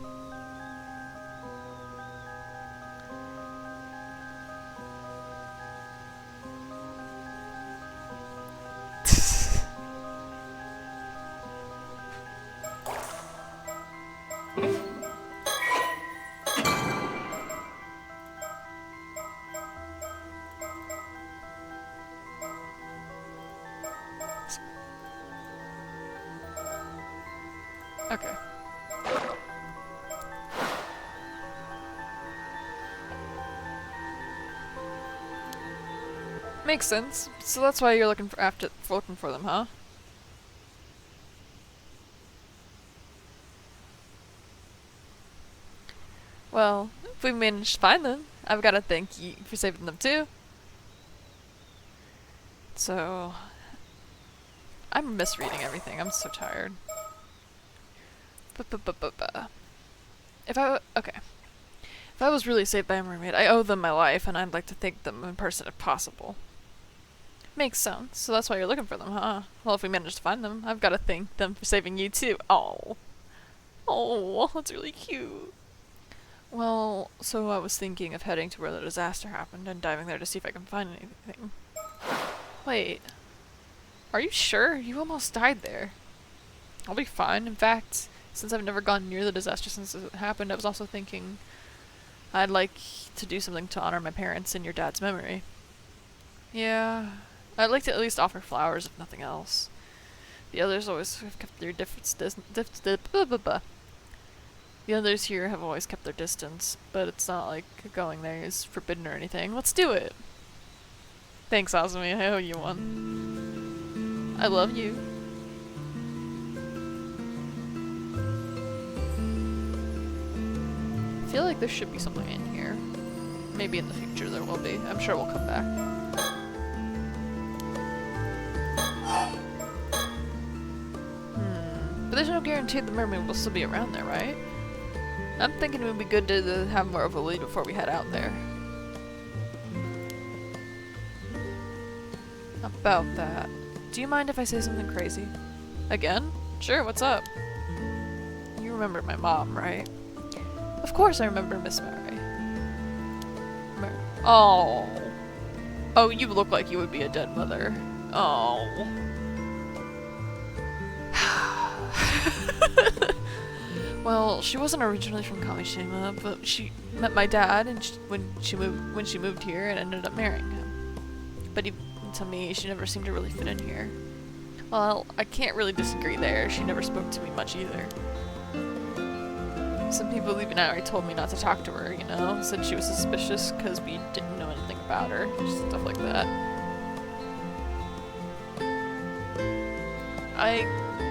Okay. Makes sense. So that's why you're looking for them, huh? Well, if we managed to find them, I've got to thank you for saving them too. So, I'm misreading everything. I'm so tired. If I was really saved by a mermaid, I owe them my life, and I'd like to thank them in person if possible. Makes sense. So that's why you're looking for them, huh? Well, if we manage to find them, I've got to thank them for saving you too. Oh, that's really cute. Well, so I was thinking of heading to where the disaster happened and diving there to see if I can find anything. Wait, are you sure? You almost died there. I'll be fine. In fact, since I've never gone near the disaster since it happened, I was also thinking I'd like to do something to honor my parents in your dad's memory. Yeah, I'd like to at least offer flowers if nothing else. The others always have kept their The others here have always kept their distance, but it's not like going there is forbidden or anything. Let's do it! Thanks, Azumi. I owe you one. I love you. I feel like there should be something in here. Maybe in the future there will be. I'm sure we'll come back. But there's no guarantee the mermaid will still be around there, right? I'm thinking it would be good to have more of a lead before we head out there. About that. Do you mind if I say something crazy? Again? Sure, what's up? You remember my mom, right? Of course I remember Miss Mary. Oh. Oh, you look like you would be a dead mother. Oh. Well, she wasn't originally from Kamishima, but she met my dad and when she moved here and ended up marrying him. But to me, she never seemed to really fit in here. Well, I can't really disagree there. She never spoke to me much either. Some people even already told me not to talk to her, you know? Said she was suspicious because we didn't know anything about her. Just stuff like that. I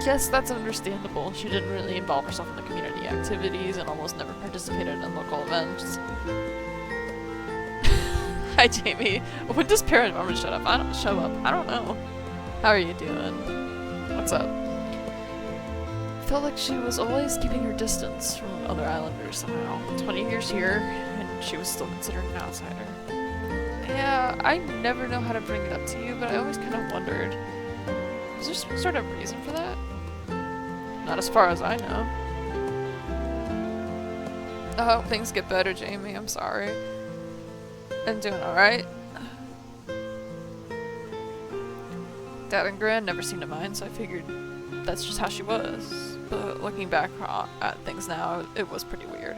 guess that's understandable. She didn't really involve herself in the community activities and almost never participated in local events. Hi, Jamie. When does Parent Norman show up? I don't know. How are you doing? What's up? Felt like she was always keeping her distance from other islanders somehow. 20 years here, and she was still considered an outsider. Yeah, I never know how to bring it up to you, but I always kind of wondered, is there some sort of reason for that? Not as far as I know. I hope things get better, Jamie. I'm sorry. I'm doing alright. Dad and Gran never seemed to mind, so I figured that's just how she was. But looking back at things now, it was pretty weird.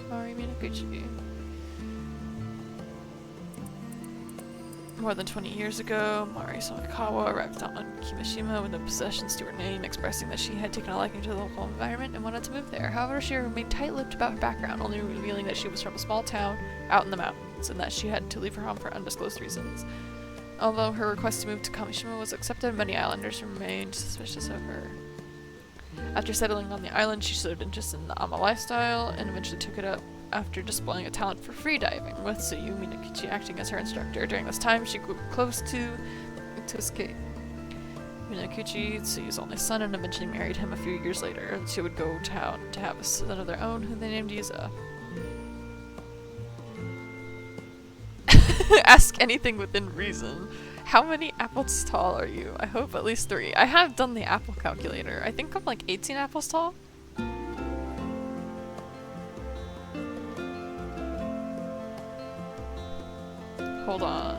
Mari Minakuchi. More than 20 years ago, Mari Sonakawa arrived on Kimishima with no possessions to her name, expressing that she had taken a liking to the local environment and wanted to move there. However, she remained tight-lipped about her background, only revealing that she was from a small town out in the mountains and that she had to leave her home for undisclosed reasons. Although her request to move to Kamishima was accepted, many islanders remained suspicious of her. After settling on the island, she showed interest in the Ama lifestyle and eventually took it up after displaying a talent for freediving, with Tsuyu Minakuchi acting as her instructor. During this time, she grew close to Itosuke Minakuchi, Tsuyu's only son, and eventually married him a few years later. She would go to town to have a son of their own, who they named Yuza. Ask anything within reason. How many apples tall are you? I hope at least 3. I have done the apple calculator. I think I'm like 18 apples tall. Hold on.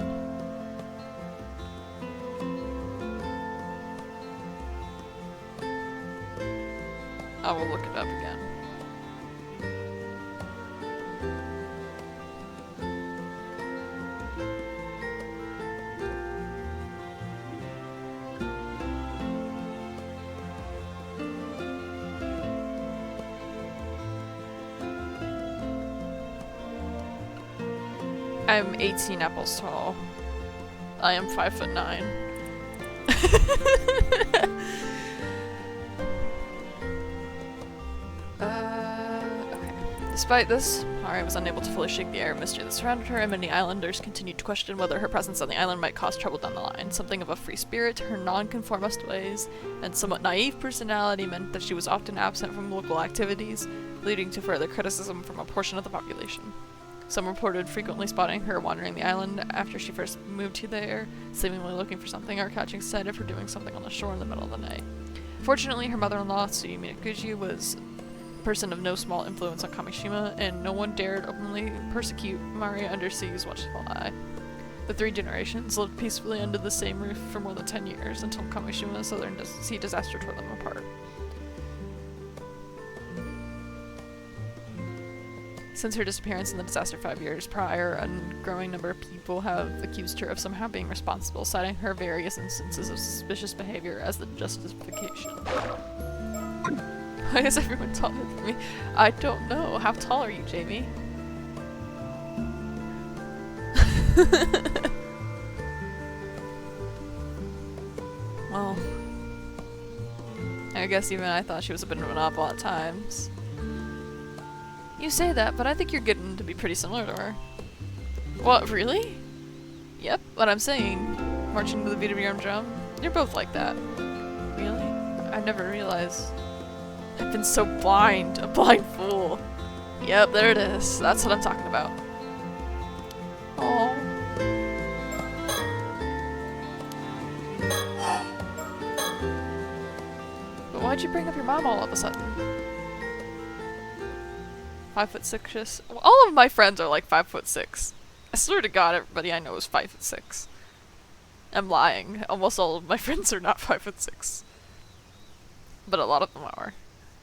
I will look it up again. I'm 18 apples tall. I am 5'9". Okay. Despite this, Mari was unable to fully shake the air of mystery that surrounded her, and many islanders continued to question whether her presence on the island might cause trouble down the line. Something of a free spirit, her non-conformist ways, and somewhat naive personality meant that she was often absent from local activities, leading to further criticism from a portion of the population. Some reported frequently spotting her wandering the island after she first moved to there, seemingly looking for something or catching sight of her doing something on the shore in the middle of the night. Fortunately, her mother-in-law, Tsuyu Minakuchi, was a person of no small influence on Kamishima, and no one dared openly persecute Mari under Tsuyu's watchful eye. The 3 generations lived peacefully under the same roof for more than 10 years, until Kamishima's southern sea disaster tore them apart. Since her disappearance in the disaster 5 years prior, a growing number of people have accused her of somehow being responsible, citing her various instances of suspicious behavior as the justification. Why is everyone taller than me? I don't know. How tall are you, Jamie? Well, I guess even I thought she was a bit of an oddball at times. You say that, but I think you're getting to be pretty similar to her. What, really? Yep, what I'm saying. Marching to the beat of your own drum. You're both like that. Really? I never realized. I've been so blind. A blind fool. Yep, there it is. That's what I'm talking about. Oh. But why'd you bring up your mom all of a sudden? 5'6". All of my friends are like 5'6". I swear to God, everybody I know is 5'6". I'm lying. Almost all of my friends are not 5'6". But a lot of them are.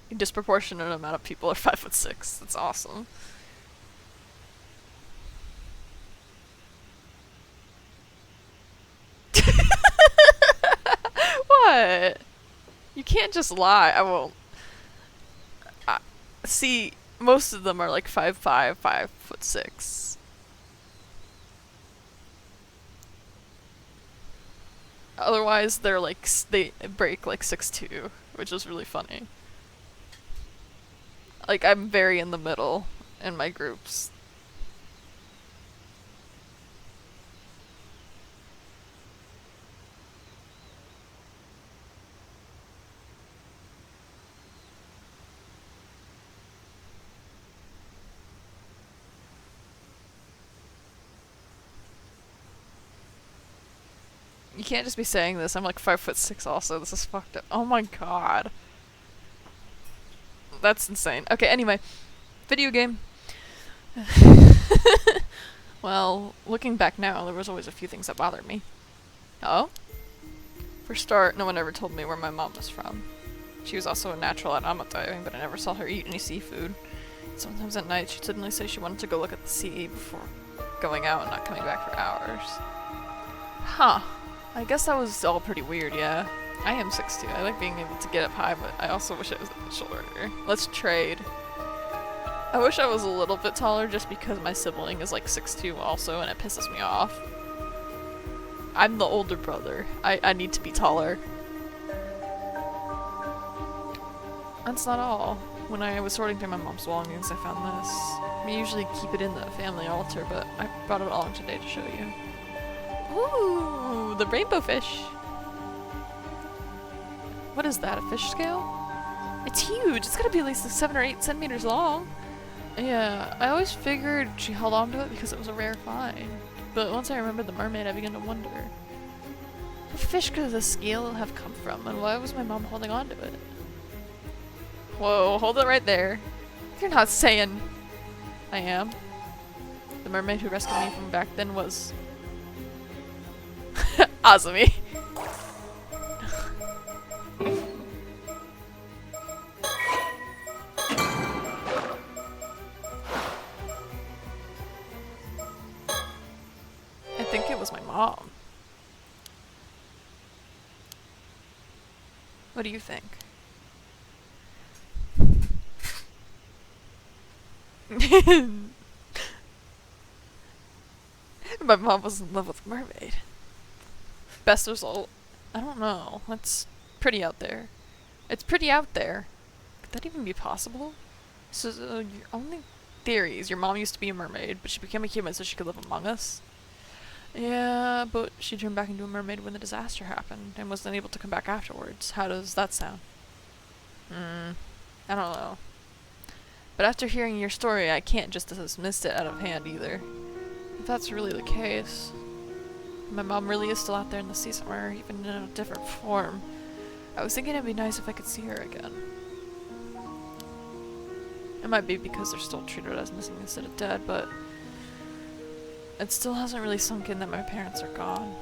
A disproportionate amount of people are 5'6". That's awesome. What? You can't just lie. I won't. See, most of them are like 5'5", 5'6". Otherwise, they're like they break like 6'2", which is really funny. Like, I'm very in the middle in my groups. You can't just be saying this. I'm like 5'6" also. This is fucked up. Oh my god. That's insane. Okay, anyway. Video game. Well, looking back now, there was always a few things that bothered me. Oh? For start, no one ever told me where my mom was from. She was also a natural at Ama diving, but I never saw her eat any seafood. Sometimes at night, she'd suddenly say she wanted to go look at the sea before going out and not coming back for hours. Huh. I guess that was all pretty weird, yeah. I am 6'2". I like being able to get up high, but I also wish I was a bit shorter. Let's trade. I wish I was a little bit taller just because my sibling is like 6'2" also, and it pisses me off. I'm the older brother. I need to be taller. That's not all. When I was sorting through my mom's belongings, I found this. We usually keep it in the family altar, but I brought it along today to show you. Ooh, the rainbow fish. What is that, a fish scale? It's huge. It's gotta be at least 7 or 8 centimeters long. Yeah, I always figured she held on to it because it was a rare find. But once I remembered the mermaid, I began to wonder. What fish could the scale have come from, and why was my mom holding on to it? Whoa, hold it right there. You're not saying I am. The mermaid who rescued me from back then was Azumi. I think it was my mom. What do you think? My mom was in love with a mermaid. Best result? I don't know. That's pretty out there. It's pretty out there. Could that even be possible? So your only theory is your mom used to be a mermaid, but she became a human so she could live among us? Yeah, but she turned back into a mermaid when the disaster happened and wasn't able to come back afterwards. How does that sound? I don't know. But after hearing your story, I can't just dismiss it out of hand either. If that's really the case, my mom really is still out there in the sea somewhere, even in a different form. I was thinking it'd be nice if I could see her again. It might be because they're still treated as missing instead of dead, but it still hasn't really sunk in that my parents are gone.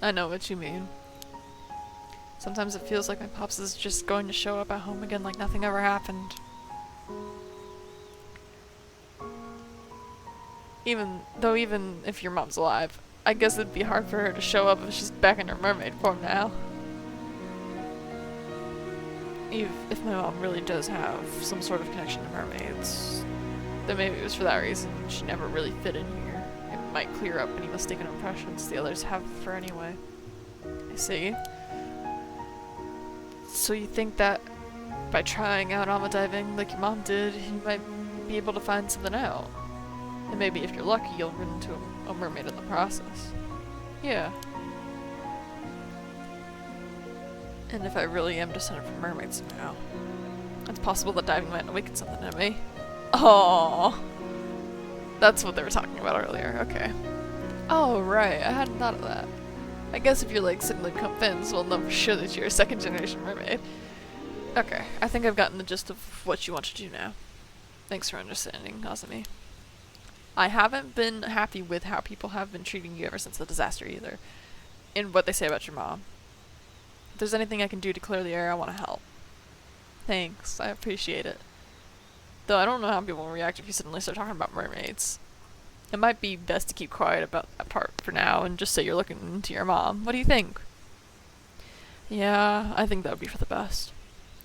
I know what you mean. Sometimes it feels like my pops is just going to show up at home again like nothing ever happened. Even if your mom's alive, I guess it'd be hard for her to show up if she's back in her mermaid form now. If my mom really does have some sort of connection to mermaids, then maybe it was for that reason she never really fit in here. It might clear up any mistaken impressions the others have of her anyway. I see. So you think that by trying out Ama diving like your mom did, you might be able to find something out? And maybe if you're lucky, you'll run into a mermaid in the process. Yeah. And if I really am descended from mermaids somehow, it's possible that diving might awaken something in me. Oh, that's what they were talking about earlier. Okay. Oh, right. I hadn't thought of that. I guess if you're like sibling convinced, we'll know for sure that you're a second generation mermaid. Okay, I think I've gotten the gist of what you want to do now. Thanks for understanding, Azumi. I haven't been happy with how people have been treating you ever since the disaster either, and what they say about your mom. If there's anything I can do to clear the air, I want to help. Thanks, I appreciate it. Though I don't know how people will react if you suddenly start talking about mermaids. It might be best to keep quiet about that part for now and just say you're looking into your mom. What do you think? Yeah, I think that would be for the best.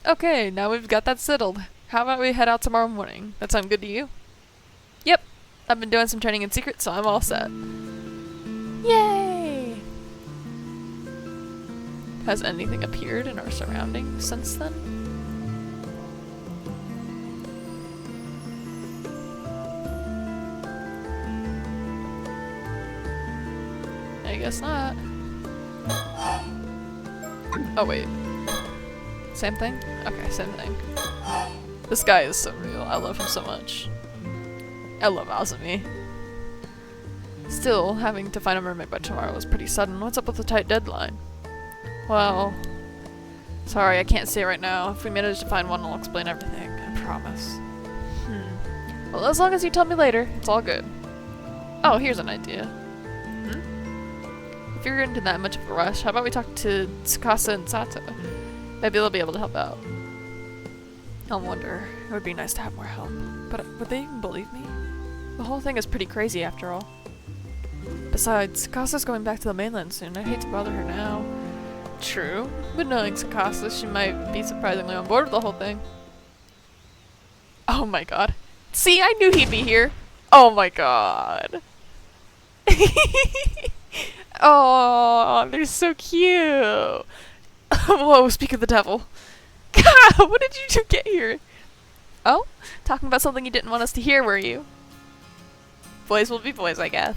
Okay, now we've got that settled. How about we head out tomorrow morning? That sound good to you? Yep. I've been doing some training in secret, so I'm all set. Yay! Has anything appeared in our surroundings since then? I guess not. Oh wait. Same thing? Okay, same thing. This guy is so real. I love him so much. I love Azumi. Still, having to find a mermaid by tomorrow was pretty sudden. What's up with the tight deadline? Well, sorry, I can't say right now. If we manage to find one, I'll explain everything. I promise. Well, as long as you tell me later, it's all good. Oh, here's an idea. If you're into that much of a rush, how about we talk to Tsukasa and Sato? Maybe they'll be able to help out. I wonder. It would be nice to have more help. But would they even believe me? The whole thing is pretty crazy after all. Besides, Tsukasa's going back to the mainland soon. I'd hate to bother her now. True. But knowing Tsukasa, she might be surprisingly on board with the whole thing. Oh my god. See, I knew he'd be here. Oh my god. Oh, they're so cute. Whoa, speak of the devil. God, what did you two get here? Oh? Talking about something you didn't want us to hear, were you? Boys will be boys, I guess.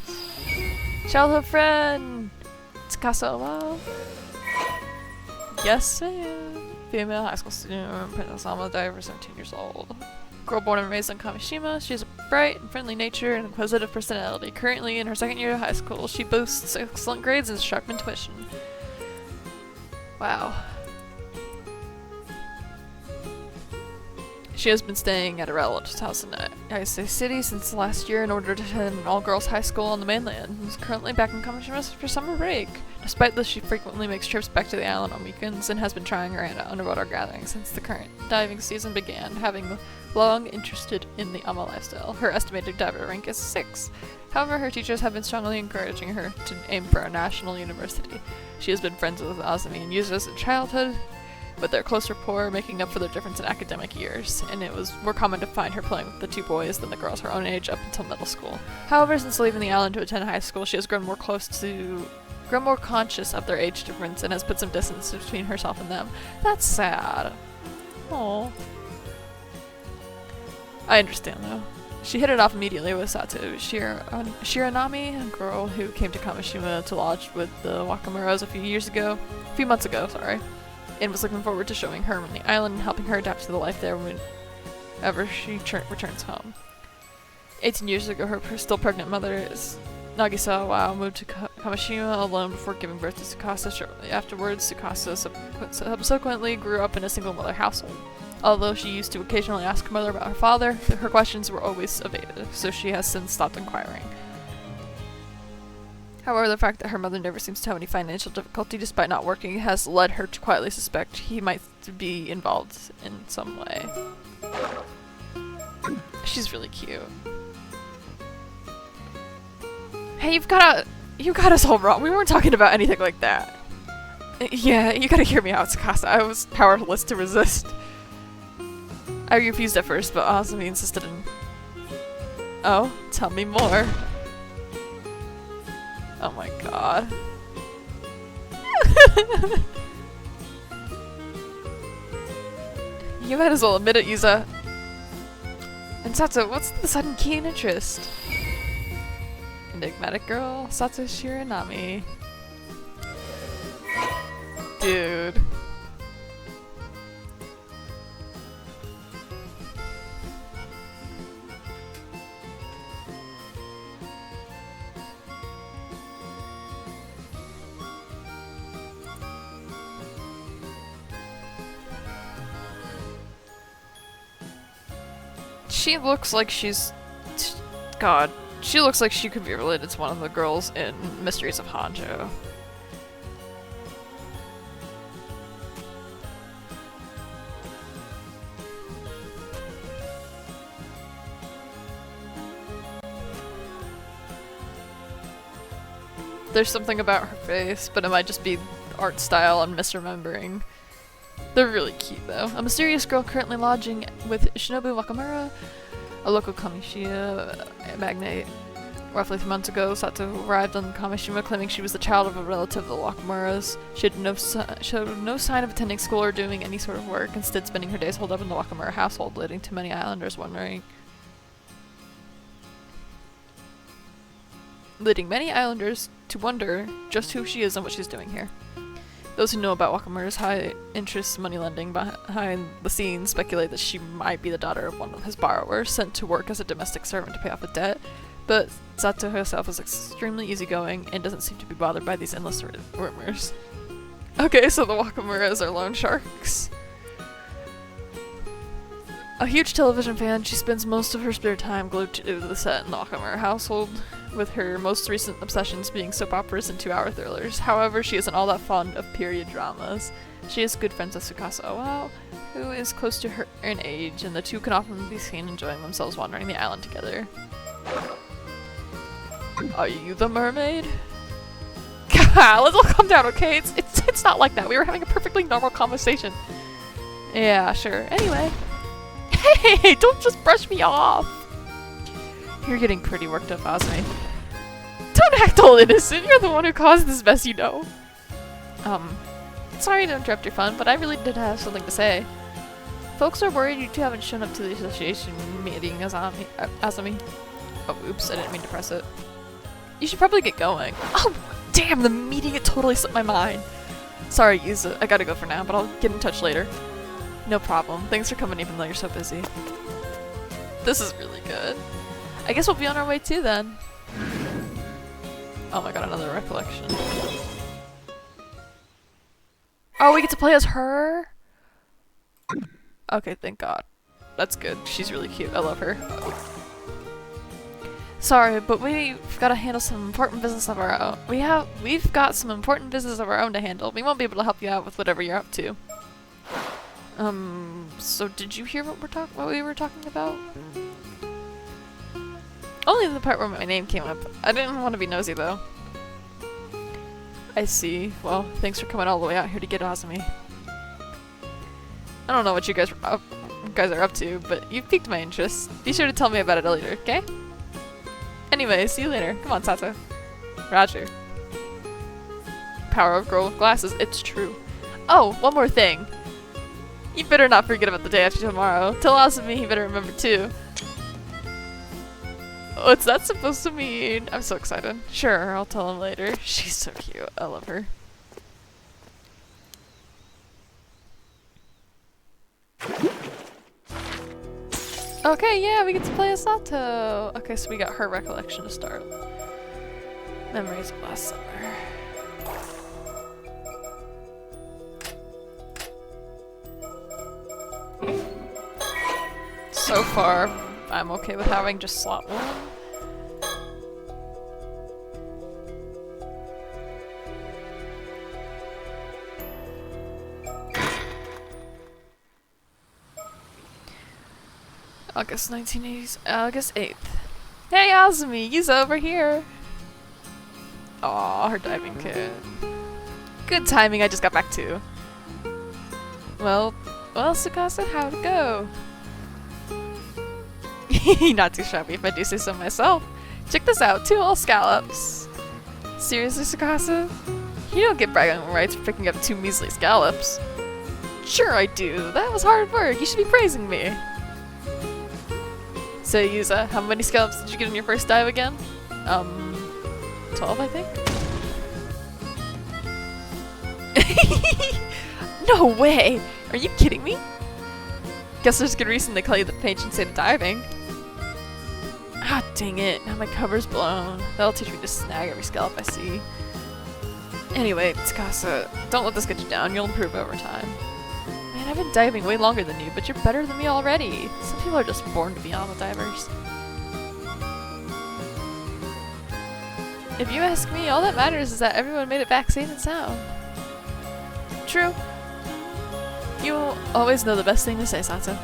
Childhood friend! Tsukasa Owa? Yes, I am. Female high school student, Princess Alma, diver, 17 years old. Girl born and raised in Kamishima, she has a bright and friendly nature and inquisitive personality. Currently in her second year of high school, she boasts excellent grades and sharp intuition. Wow. She has been staying at a relative's house in Ayase City since last year in order to attend an all-girls high school on the mainland, and is currently back in Kamishima for summer break. Despite this, she frequently makes trips back to the island on weekends and has been trying her hand at underwater gathering since the current diving season began, having long interested in the Ama lifestyle. Her estimated diver rank is 6. However, her teachers have been strongly encouraging her to aim for a national university. She has been friends with Azumi and Yuzu in childhood, with their close rapport making up for their difference in academic years, and it was more common to find her playing with the two boys than the girls her own age up until middle school. However, since leaving the island to attend high school, she has grown more conscious of their age difference and has put some distance between herself and them. That's sad. Aww. I understand though. She hit it off immediately with Sato Shiranami, a girl who came to Kamishima to lodge with the Wakamuras a few months ago, and was looking forward to showing her on the island and helping her adapt to the life there whenever she returns home. 18 years ago, her still pregnant mother, Nagisa Owa, moved to Kamishima alone before giving birth to Tsukasa. Shortly afterwards, Tsukasa subsequently grew up in a single-mother household. Although she used to occasionally ask her mother about her father, her questions were always evasive, so she has since stopped inquiring. However, the fact that her mother never seems to have any financial difficulty despite not working has led her to quietly suspect he might be involved in some way. She's really cute. Hey, you've got us all wrong. We weren't talking about anything like that. Yeah, you gotta hear me out, Tsukasa. I was powerless to resist. I refused at first, but Azumi insisted in... Oh, tell me more. Oh my god. You might as well admit it, Yuza. And Sato, what's the sudden keen interest? Enigmatic girl, Sato Shiranami. Dude. She looks like she's... God. She looks like she could be related to one of the girls in Mysteries of Hanjo. There's something about her face, but it might just be art style I'm misremembering. They're really cute though. A mysterious girl currently lodging with Shinobu Wakamura, a local Kamishima magnate. Roughly 3 months ago, Sato arrived on Kamishima claiming she was the child of a relative of the Wakamuras. She had showed no sign of attending school or doing any sort of work, instead spending her days holed up in the Wakamura household, leading to many islanders to wonder just who she is and what she's doing here. Those who know about Wakamura's high interest moneylending behind the scenes speculate that she might be the daughter of one of his borrowers, sent to work as a domestic servant to pay off a debt. But Sato herself is extremely easygoing and doesn't seem to be bothered by these endless rumors. Okay, so the Wakamuras are loan sharks. A huge television fan, she spends most of her spare time glued to the set in the Wakamura household, with her most recent obsessions being soap operas and 2-hour thrillers. However, she isn't all that fond of period dramas. She is good friends with Tsukasa Oao, who is close to her in age, and the two can often be seen enjoying themselves wandering the island together. Are you the mermaid? God, let's all calm down, okay? It's not like that. We were having a perfectly normal conversation. Yeah, sure. Anyway. Hey, don't just brush me off! You're getting pretty worked up, Azumi. Don't act all innocent, you're the one who caused this mess, you know. Sorry to interrupt your fun, but I really did have something to say. Folks are worried you two haven't shown up to the association meeting, Azumi. Oh, oops, I didn't mean to press it. You should probably get going. Oh, damn, the meeting, it totally slipped my mind. Sorry, Yuza, I gotta go for now, but I'll get in touch later. No problem. Thanks for coming even though you're so busy. This is really good. I guess we'll be on our way too then. Oh my god, another recollection. Oh, we get to play as her? Okay, thank god. That's good. She's really cute. I love her. Sorry, but we've got to handle some important business of our own. We've got some important business of our own to handle. We won't be able to help you out with whatever you're up to. So did you hear what we were talking about? Only the part where my name came up. I didn't want to be nosy though. I see. Well, thanks for coming all the way out here to get Azumi. I don't know what you guys are up to, but you've piqued my interest. Be sure to tell me about it later, okay? Anyway, see you later. Come on, Sato. Roger. Power of girl with glasses. It's true. Oh, one more thing. You better not forget about the day after tomorrow. Tell Azumi he better remember too. What's that supposed to mean? I'm so excited. Sure, I'll tell him later. She's so cute. I love her. Okay, yeah, we get to play as Sato. Okay, so we got her recollection to start. Memories of last summer. So far, I'm okay with having just slot 1. August 1980s, August 8th. Hey Azumi, Yuza over here! Aw, her diving kit. Good timing, I just got back too. Well, Tsukasa, how'd it go? Not too shabby if I do say so myself. Check this out, 2 whole scallops. Seriously, Tsukasa? You don't get bragging rights for picking up 2 measly scallops. Sure I do, that was hard work, you should be praising me. So Yuza, how many scallops did you get in your first dive again? 12 I think? No way! Are you kidding me? Guess there's a good reason they call you the patron saint of diving. Ah, dang it. Now my cover's blown. That'll teach me to snag every scallop I see. Anyway, Tsukasa, don't let this get you down. You'll improve over time. Man, I've been diving way longer than you, but you're better than me already. Some people are just born to be on the divers. If you ask me, all that matters is that everyone made it back safe and sound. True. You always know the best thing to say, Sato.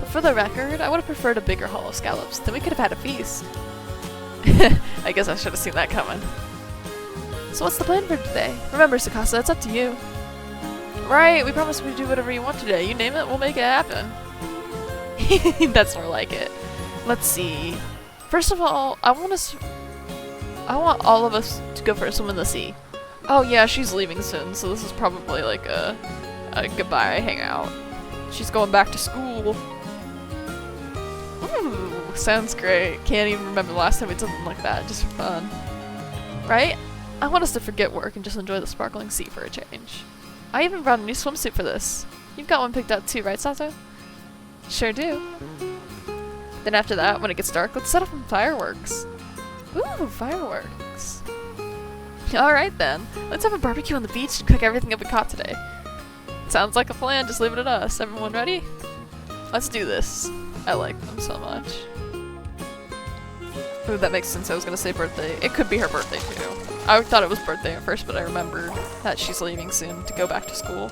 But for the record, I would have preferred a bigger haul of scallops. Then we could have had a feast. I guess I should have seen that coming. So what's the plan for today? Remember, Tsukasa, it's up to you. Right, we promised we'd do whatever you want today. You name it, we'll make it happen. That's more like it. Let's see. First of all, I want all of us to go for a swim in the sea. Oh yeah, she's leaving soon, so this is probably like a goodbye hangout. She's going back to school. Ooh, sounds great. Can't even remember the last time we did something like that, just for fun. Right? I want us to forget work and just enjoy the sparkling sea for a change. I even brought a new swimsuit for this. You've got one picked out too, right, Sato? Sure do. Then after that, when it gets dark, let's set up some fireworks. Ooh, fireworks. Alright then, let's have a barbecue on the beach and cook everything that we caught today. Sounds like a plan, just leave it at us. Everyone ready? Let's do this. I like them so much. Ooh, that makes sense. I was gonna say birthday. It could be her birthday too. I thought it was birthday at first, but I remembered that she's leaving soon to go back to school.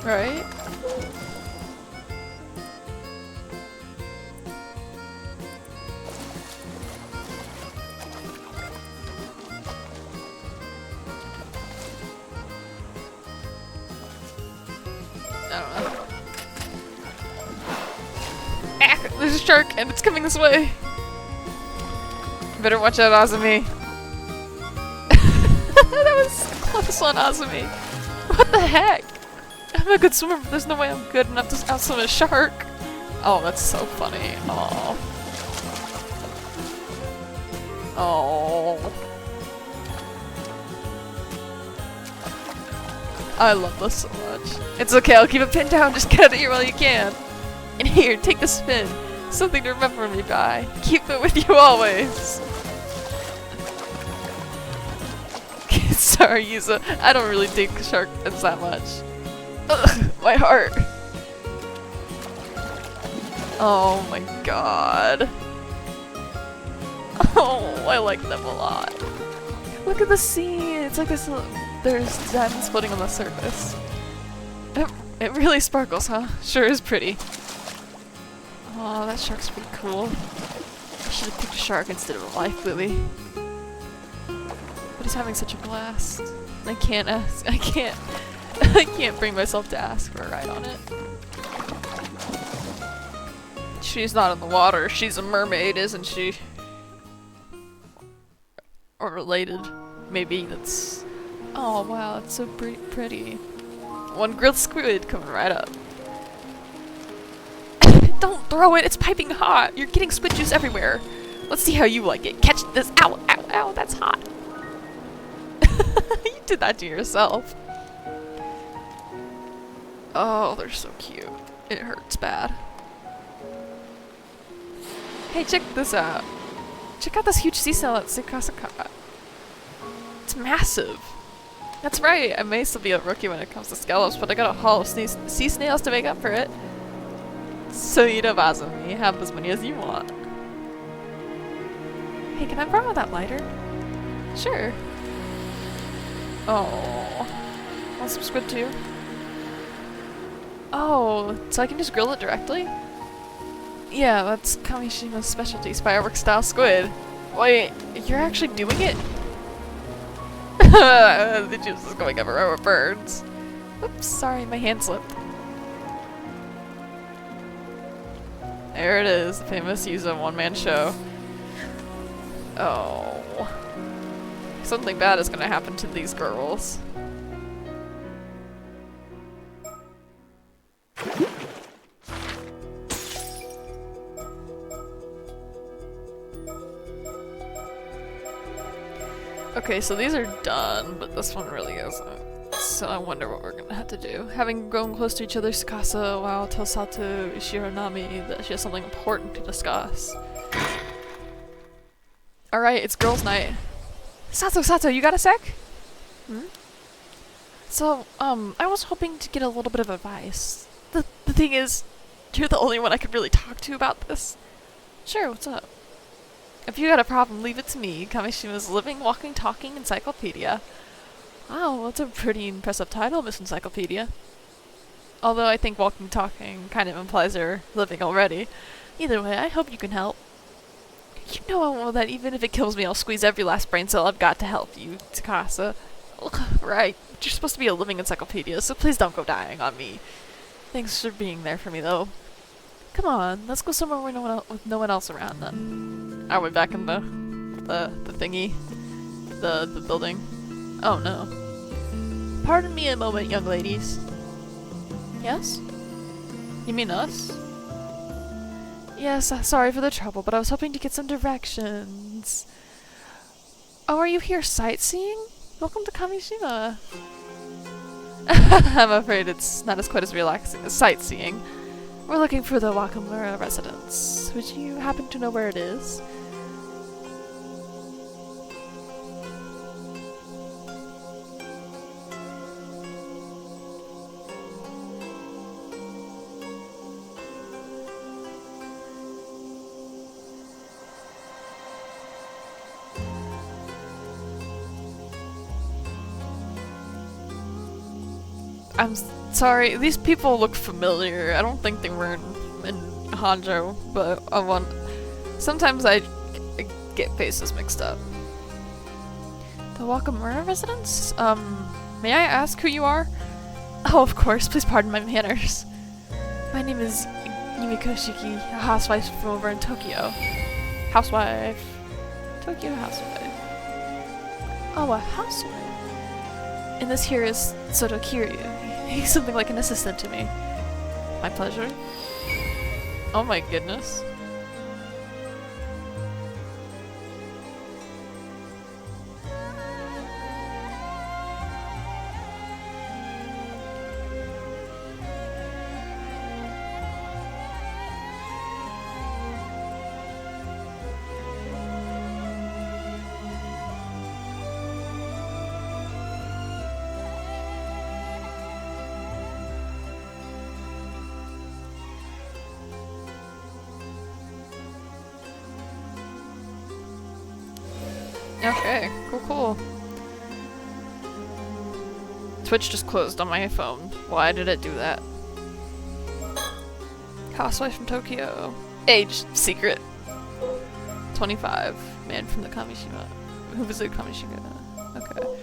Right? I don't know. Ah, there's a shark and it's coming this way. Better watch out, Azumi. That was close on Azumi. What the heck? I'm a good swimmer, but there's no way I'm good enough to outswim a shark. Oh, that's so funny. Oh. Oh. I love this so much. It's okay, I'll keep it pinned down. Just get out of here while you can. And here, take the spin. Something to remember me by. Keep it with you always. Sorry, Yuza. I don't really dig shark fins that much. Ugh, my heart. Oh my god. Oh, I like them a lot. Look at the sea. It's like this. There's diamonds floating on the surface. It really sparkles, huh? Sure is pretty. Oh, that shark's pretty cool. I should have picked a shark instead of a life buoy. But he's having such a blast. I can't ask. I can't bring myself to ask for a ride on it. She's not in the water. She's a mermaid, isn't she? Or related. Maybe that's... Oh wow, it's so pretty. One grilled squid coming right up. Don't throw it, it's piping hot. You're getting squid juice everywhere. Let's see how you like it. Catch this. Ow, ow, ow, that's hot. You did that to yourself. Oh, they're so cute. It hurts bad. Hey, check this out. Check out this huge sea snail at Tsukasa caught. It's massive. That's right, I may still be a rookie when it comes to scallops, but I got a haul of sea snails to make up for it. So you know, Azumi, have as many as you want. Hey, can I borrow that lighter? Sure. Oh. Want some squid too? Oh, so I can just grill it directly? Yeah, that's Kamishima's specialty, fireworks style squid. Wait, you're actually doing it? The juice is going everywhere where it burns. Oops, sorry, my hand slipped. There it is, the famous Yuza one-man show. Oh. Something bad is gonna happen to these girls. Okay, so these are done, but this one really isn't. So I wonder what we're gonna have to do. Having grown close to each other, Tsukasa wow tells Sato Shiranami that she has something important to discuss. Alright, it's girls' night. Sato, you got a sec? Hmm? So, I was hoping to get a little bit of advice. The thing is, you're the only one I could really talk to about this. Sure, what's up? If you got a problem, leave it to me, Kamishima's living, walking, talking encyclopedia. Wow, that's a pretty impressive title, Miss Encyclopedia. Although I think walking, talking kind of implies her living already. Either way, I hope you can help. You know that even if it kills me, I'll squeeze every last brain cell I've got to help you, Tsukasa. Right, you're supposed to be a living encyclopedia, so please don't go dying on me. Thanks for being there for me, though. Come on, let's go somewhere where with no one else around, then. Are we back in the thingy? The building? Oh, no. Pardon me a moment, young ladies. Yes? You mean us? Yes, sorry for the trouble, but I was hoping to get some directions. Oh, are you here sightseeing? Welcome to Kamishima. I'm afraid it's not as quite as relaxing as sightseeing. We're looking for the Wakamura residence. Would you happen to know where it is? I'm sorry, these people look familiar. I don't think they were in Hanjo, but sometimes I get faces mixed up. The Wakamura residence? May I ask who you are? Oh, of course, please pardon my manners. My name is Yumiko Shiki, a housewife from over in Tokyo. Housewife. Tokyo housewife. Oh, a housewife. And this here is Soto Kiryu. He's something like an assistant to me. My pleasure. Oh my goodness. Okay, cool. Twitch just closed on my phone. Why did it do that? Housewife from Tokyo. Age secret. 25. Man from the Kamishima. Who visited Kamishima? Okay.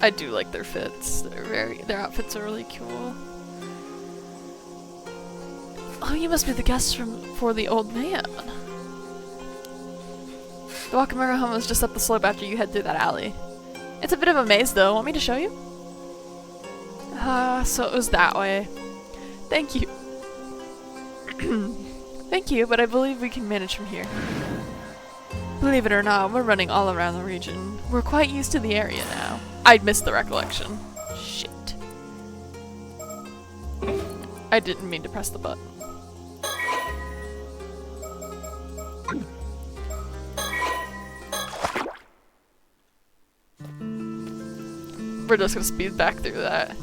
I do like their fits. Their outfits are really cool. Oh, you must be the guest for the old man. The Wakamura home is just up the slope after you head through that alley. It's a bit of a maze though. Want me to show you? So it was that way. Thank you. Thank you, but I believe we can manage from here. Believe it or not, we're running all around the region. We're quite used to the area now. I'd missed the recollection. Shit. I didn't mean to press the button. We're just gonna speed back through that.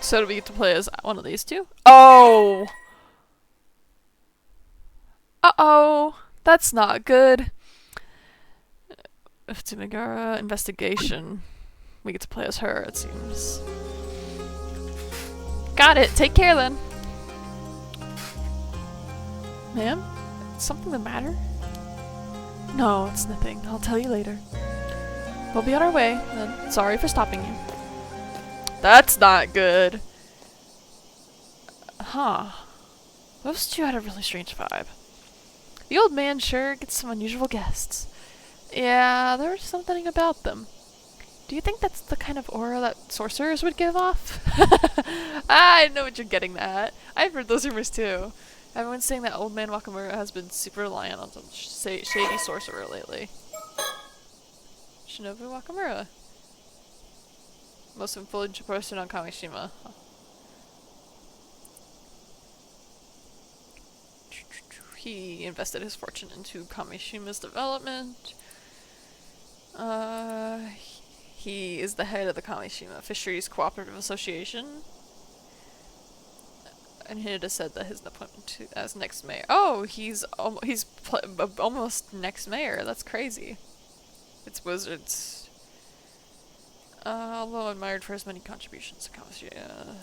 So do we get to play as one of these two? Oh! Uh-oh! That's not good. Tsumigara investigation. We get to play as her, it seems. Got it! Take care then! Ma'am? Is something the matter? No, it's nothing. I'll tell you later. We'll be on our way, then. Sorry for stopping you. That's not good. Huh. Those two had a really strange vibe. The old man sure gets some unusual guests. Yeah, there's something about them. Do you think that's the kind of aura that sorcerers would give off? I know what you're getting at. I've heard those rumors too. Everyone's saying that old man Wakamura has been super reliant on some shady sorcerer lately. Shinobu Wakamura. Most influential person on Kamishima. He invested his fortune into Kamishima's development. He is the head of the Kamishima Fisheries Cooperative Association. And it has said that his appointment as next mayor. Oh, he's almost next mayor. That's crazy. It's wizards. Although admired for his many contributions to Kamishima.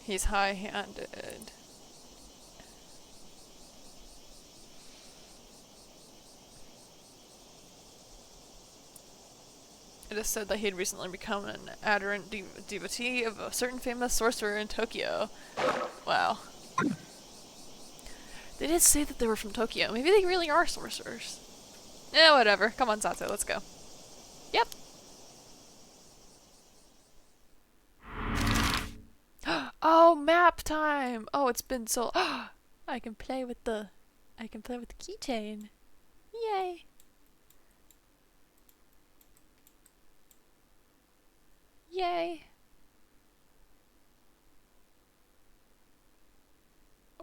He's high-handed. It is said that he had recently become an adherent devotee of a certain famous sorcerer in Tokyo. Wow. They did say that they were from Tokyo. Maybe they really are sorcerers. Yeah, whatever. Come on, Sato, let's go. Yep. Oh, map time! Oh, it's been so... I can play with the keychain. Yay! Yay!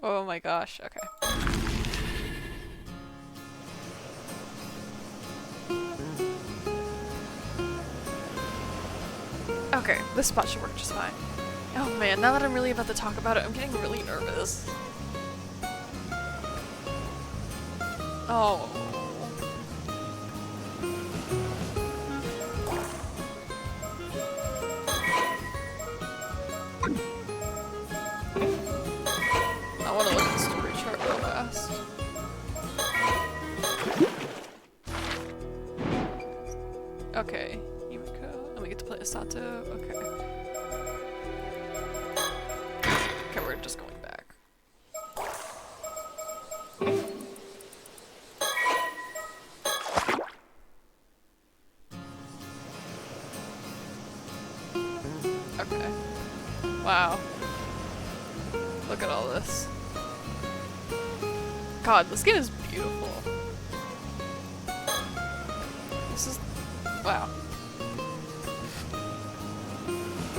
Oh my gosh, okay. Okay, this spot should work just fine. Oh man, now that I'm really about to talk about it, I'm getting really nervous. Oh. I want to look at the story chart real fast. Okay, Yumiko. And we get to play as Sato. Okay. Okay, we're just going back. Okay. Wow. Look at all this. God, this game is beautiful. This is... wow.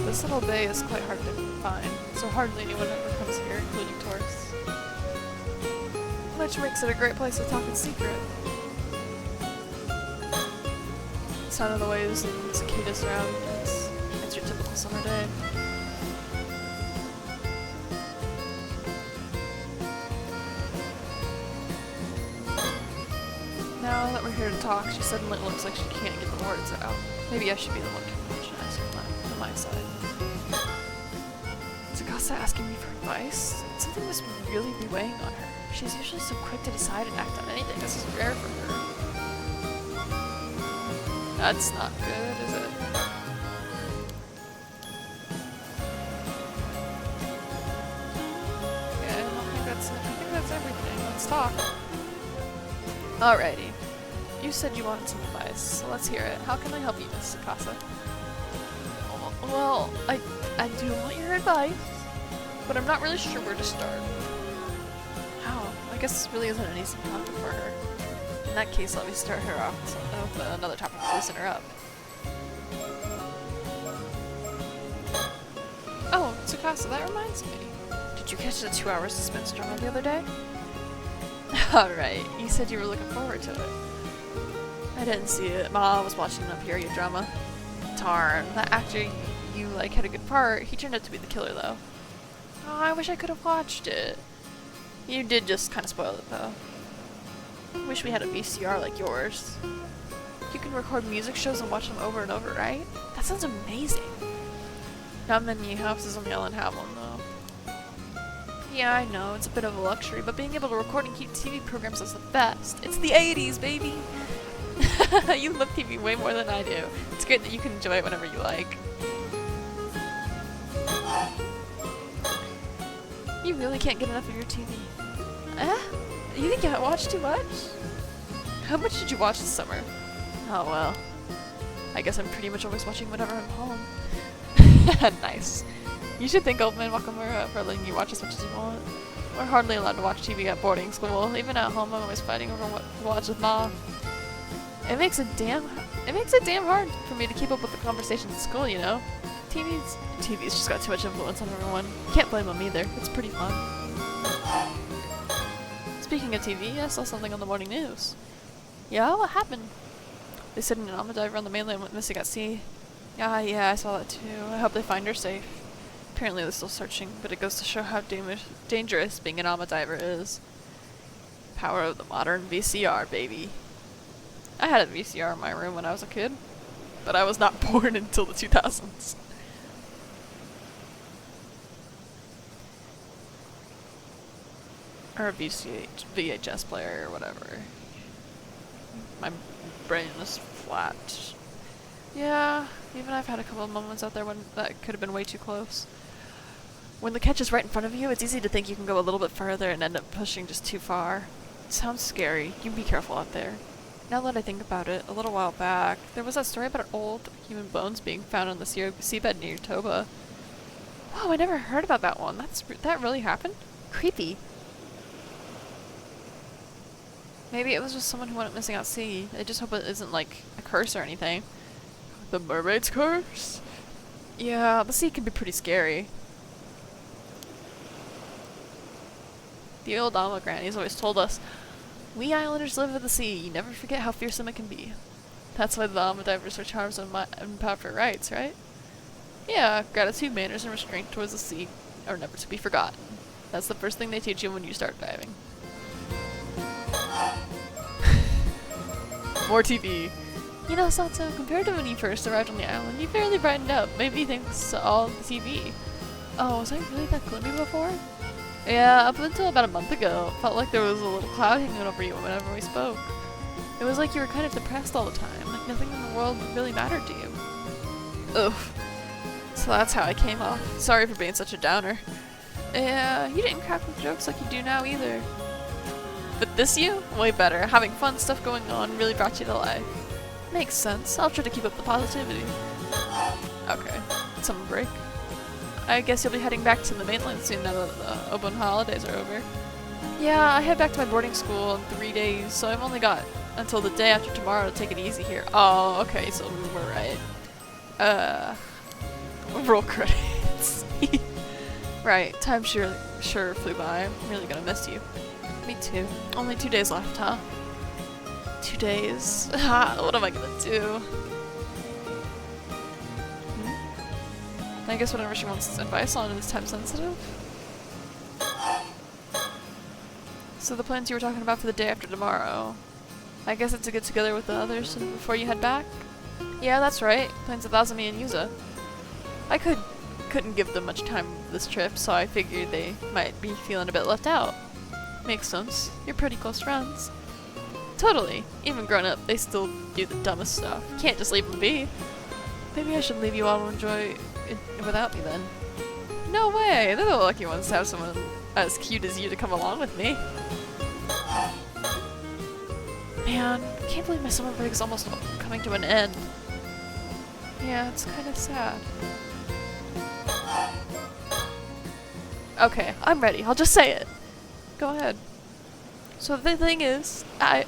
This little bay is quite hard to find, so hardly anyone ever comes here, including tourists. Which makes it a great place to talk in secret. Sound of the waves and cicadas around, it's your typical summer day. Now that we're here to talk, she suddenly looks like she can't get the words out. Maybe I should be the one to ask her from my side. Tsukasa asking me for advice? Something must really be weighing on her. She's usually so quick to decide and act on anything. This is rare for her. That's not good, is it? Yeah, I think that's everything. Let's talk. Alrighty. You said you wanted some advice, so let's hear it. How can I help you, Miss Tsukasa? Well, I do want your advice, but I'm not really sure where to start. How? I guess this really isn't an easy topic for her. In that case, let me start her off with another topic to loosen her up. Oh, Tsukasa, that reminds me. Did you catch the 2 hours suspense drama the other day? Alright, you said you were looking forward to it. I didn't see it. Ma was watching a period drama. Darn, that actor you like had a good part. He turned out to be the killer though. Oh, I wish I could have watched it. You did just kind of spoil it though. I wish we had a VCR like yours. You can record music shows and watch them over and over, right? That sounds amazing. Not many houses on the island have one though. Yeah, I know, it's a bit of a luxury, but being able to record and keep TV programs is the best. It's the 80s, baby! You love TV way more than I do. It's great that you can enjoy it whenever you like. You really can't get enough of your TV. You think I watch too much? How much did you watch this summer? Oh well. I guess I'm pretty much always watching whenever I'm home. Nice. You should thank Old Man Wakamura for letting you watch as much as you want. We're hardly allowed to watch TV at boarding school. Even at home, I'm always fighting over what to watch with Mom. It makes it damn hard for me to keep up with the conversations at school, you know? TV's just got too much influence on everyone. Can't blame them either. It's pretty fun. Speaking of TV, I saw something on the morning news. Yeah, what happened? They said an Anama diver on the mainland went missing at sea. Yeah, I saw that too. I hope they find her safe. Apparently they're still searching, but it goes to show how dangerous being an Anama diver is. Power of the modern VCR, baby. I had a VCR in my room when I was a kid, but I was not born until the 2000s. Or a VHS player or whatever. My brain is flat. Yeah, even I've had a couple of moments out there when that could have been way too close. When the catch is right in front of you, it's easy to think you can go a little bit further and end up pushing just too far. It sounds scary. You be careful out there. Now that I think about it, a little while back, there was that story about old human bones being found on the seabed near Toba. Whoa, I never heard about that one. That really happened? Creepy. Maybe it was just someone who went missing at sea. I just hope it isn't like a curse or anything. The mermaid's curse? Yeah, the sea can be pretty scary. The old Alma grannies always told us, we islanders live at the sea, you never forget how fearsome it can be. That's why the Alma divers are charms and proper rights, right? Yeah, gratitude, manners, and restraint towards the sea are never to be forgotten. That's the first thing they teach you when you start diving. More TV. You know, Sato, compared to when you first arrived on the island, you barely brightened up. Maybe thanks to all the TV. Oh, was I really that gloomy before? Yeah, up until about a month ago, it felt like there was a little cloud hanging over you whenever we spoke. It was like you were kind of depressed all the time, like nothing in the world really mattered to you. Ugh. So that's how I came off. Sorry for being such a downer. Yeah, you didn't crack with jokes like you do now either. But this you? Way better. Having fun stuff going on really brought you to life. Makes sense. I'll try to keep up the positivity. Okay. Summer break. I guess you'll be heading back to the mainland soon now that the Obon holidays are over. Yeah, I head back to my boarding school in 3 days, so I've only got until the day after tomorrow to take it easy here. Oh, okay, so we're right. Roll credits. Right, time sure flew by. I'm really gonna miss you. Me too. Only 2 days left, huh? 2 days. What am I gonna do? I guess whatever she wants advice on is time sensitive. So the plans you were talking about for the day after tomorrow. I guess it's to get together with the others before you head back? Yeah, that's right. Plans with Azumi and Yuza. I couldn't give them much time this trip, so I figured they might be feeling a bit left out. Makes sense. You're pretty close friends. Totally. Even grown up, they still do the dumbest stuff. Can't just leave them be. Maybe I should leave you all to enjoy it without me then. No way! They're the lucky ones to have someone as cute as you to come along with me. Man, I can't believe my summer break is almost coming to an end. Yeah, it's kind of sad. Okay, I'm ready. I'll just say it. Go ahead. So the thing is, I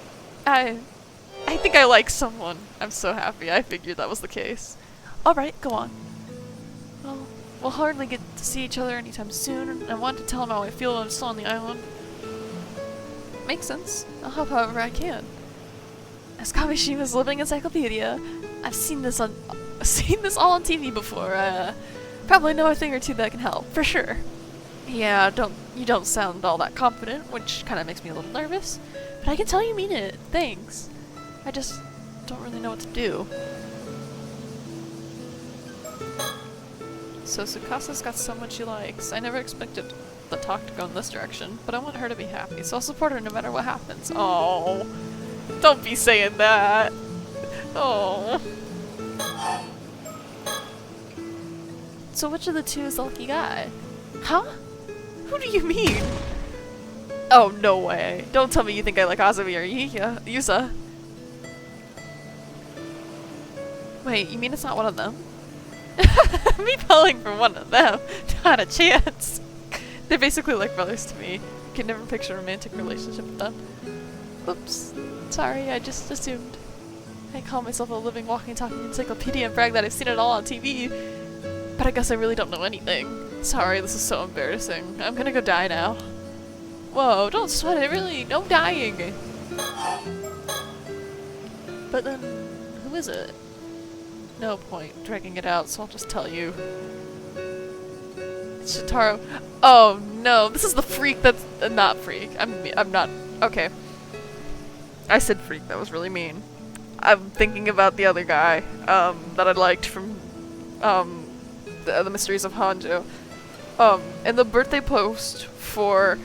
think I like someone. I'm so happy. I figured that was the case. Alright, go on. Well, we'll hardly get to see each other anytime soon, and I want to tell him how I feel when I'm still on the island. Makes sense. I'll help however I can. As Kamishima's living encyclopedia, I've seen this all on TV before. Probably know a thing or two that can help, for sure. Yeah, you don't sound all that confident, which kind of makes me a little nervous. But I can tell you mean it. Thanks. I just don't really know what to do. So Tsukasa's got someone she likes. I never expected the talk to go in this direction, but I want her to be happy, so I'll support her no matter what happens. Oh, don't be saying that. Oh. So which of the two is the lucky guy? Huh? Who do you mean? Oh, no way. Don't tell me you think I like Azumi or Yusa. Wait, you mean it's not one of them? Me falling for one of them? Not a chance. They're basically like brothers to me. I can never picture a romantic relationship with them. Oops. Sorry, I just assumed. I call myself a living, walking, talking encyclopedia and brag that I've seen it all on TV. But I guess I really don't know anything. Sorry, this is so embarrassing. I'm gonna go die now. Whoa, don't sweat it, really. No dying. But then, who is it? No point dragging it out, so I'll just tell you. It's Shitaro. Oh no, this is the freak that's not freak. I'm not. Okay. I said freak, that was really mean. I'm thinking about the other guy, that I liked from, the Mysteries of Hanjo. And the birthday post for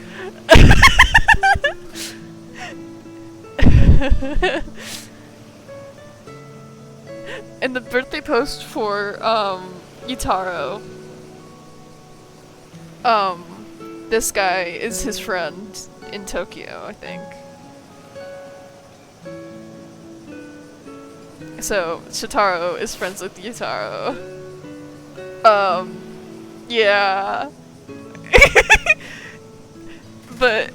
And the birthday post for Yutaro, this guy is his friend in Tokyo, I think. So Shotaro is friends with Yutaro. Yeah. But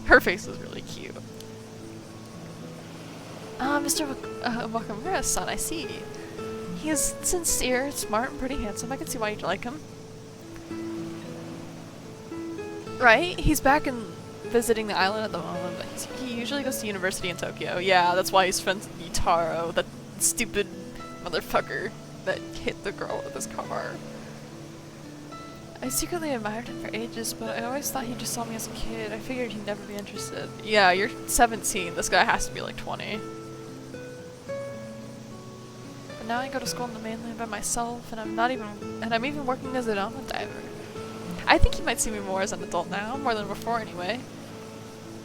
her face is really cute. Mr. Wakamura's son, I see. He is sincere, smart, and pretty handsome. I can see why you'd like him. Right? He's back in visiting the island at the moment, but he usually goes to university in Tokyo. Yeah, that's why he's friends with Yutaro, that stupid motherfucker that hit the girl with his car. I secretly admired him for ages, but I always thought he just saw me as a kid. I figured he'd never be interested. Yeah, you're 17. This guy has to be like 20. But now I go to school in the mainland by myself, and I'm even working as a diamond diver. I think he might see me more as an adult now, more than before anyway.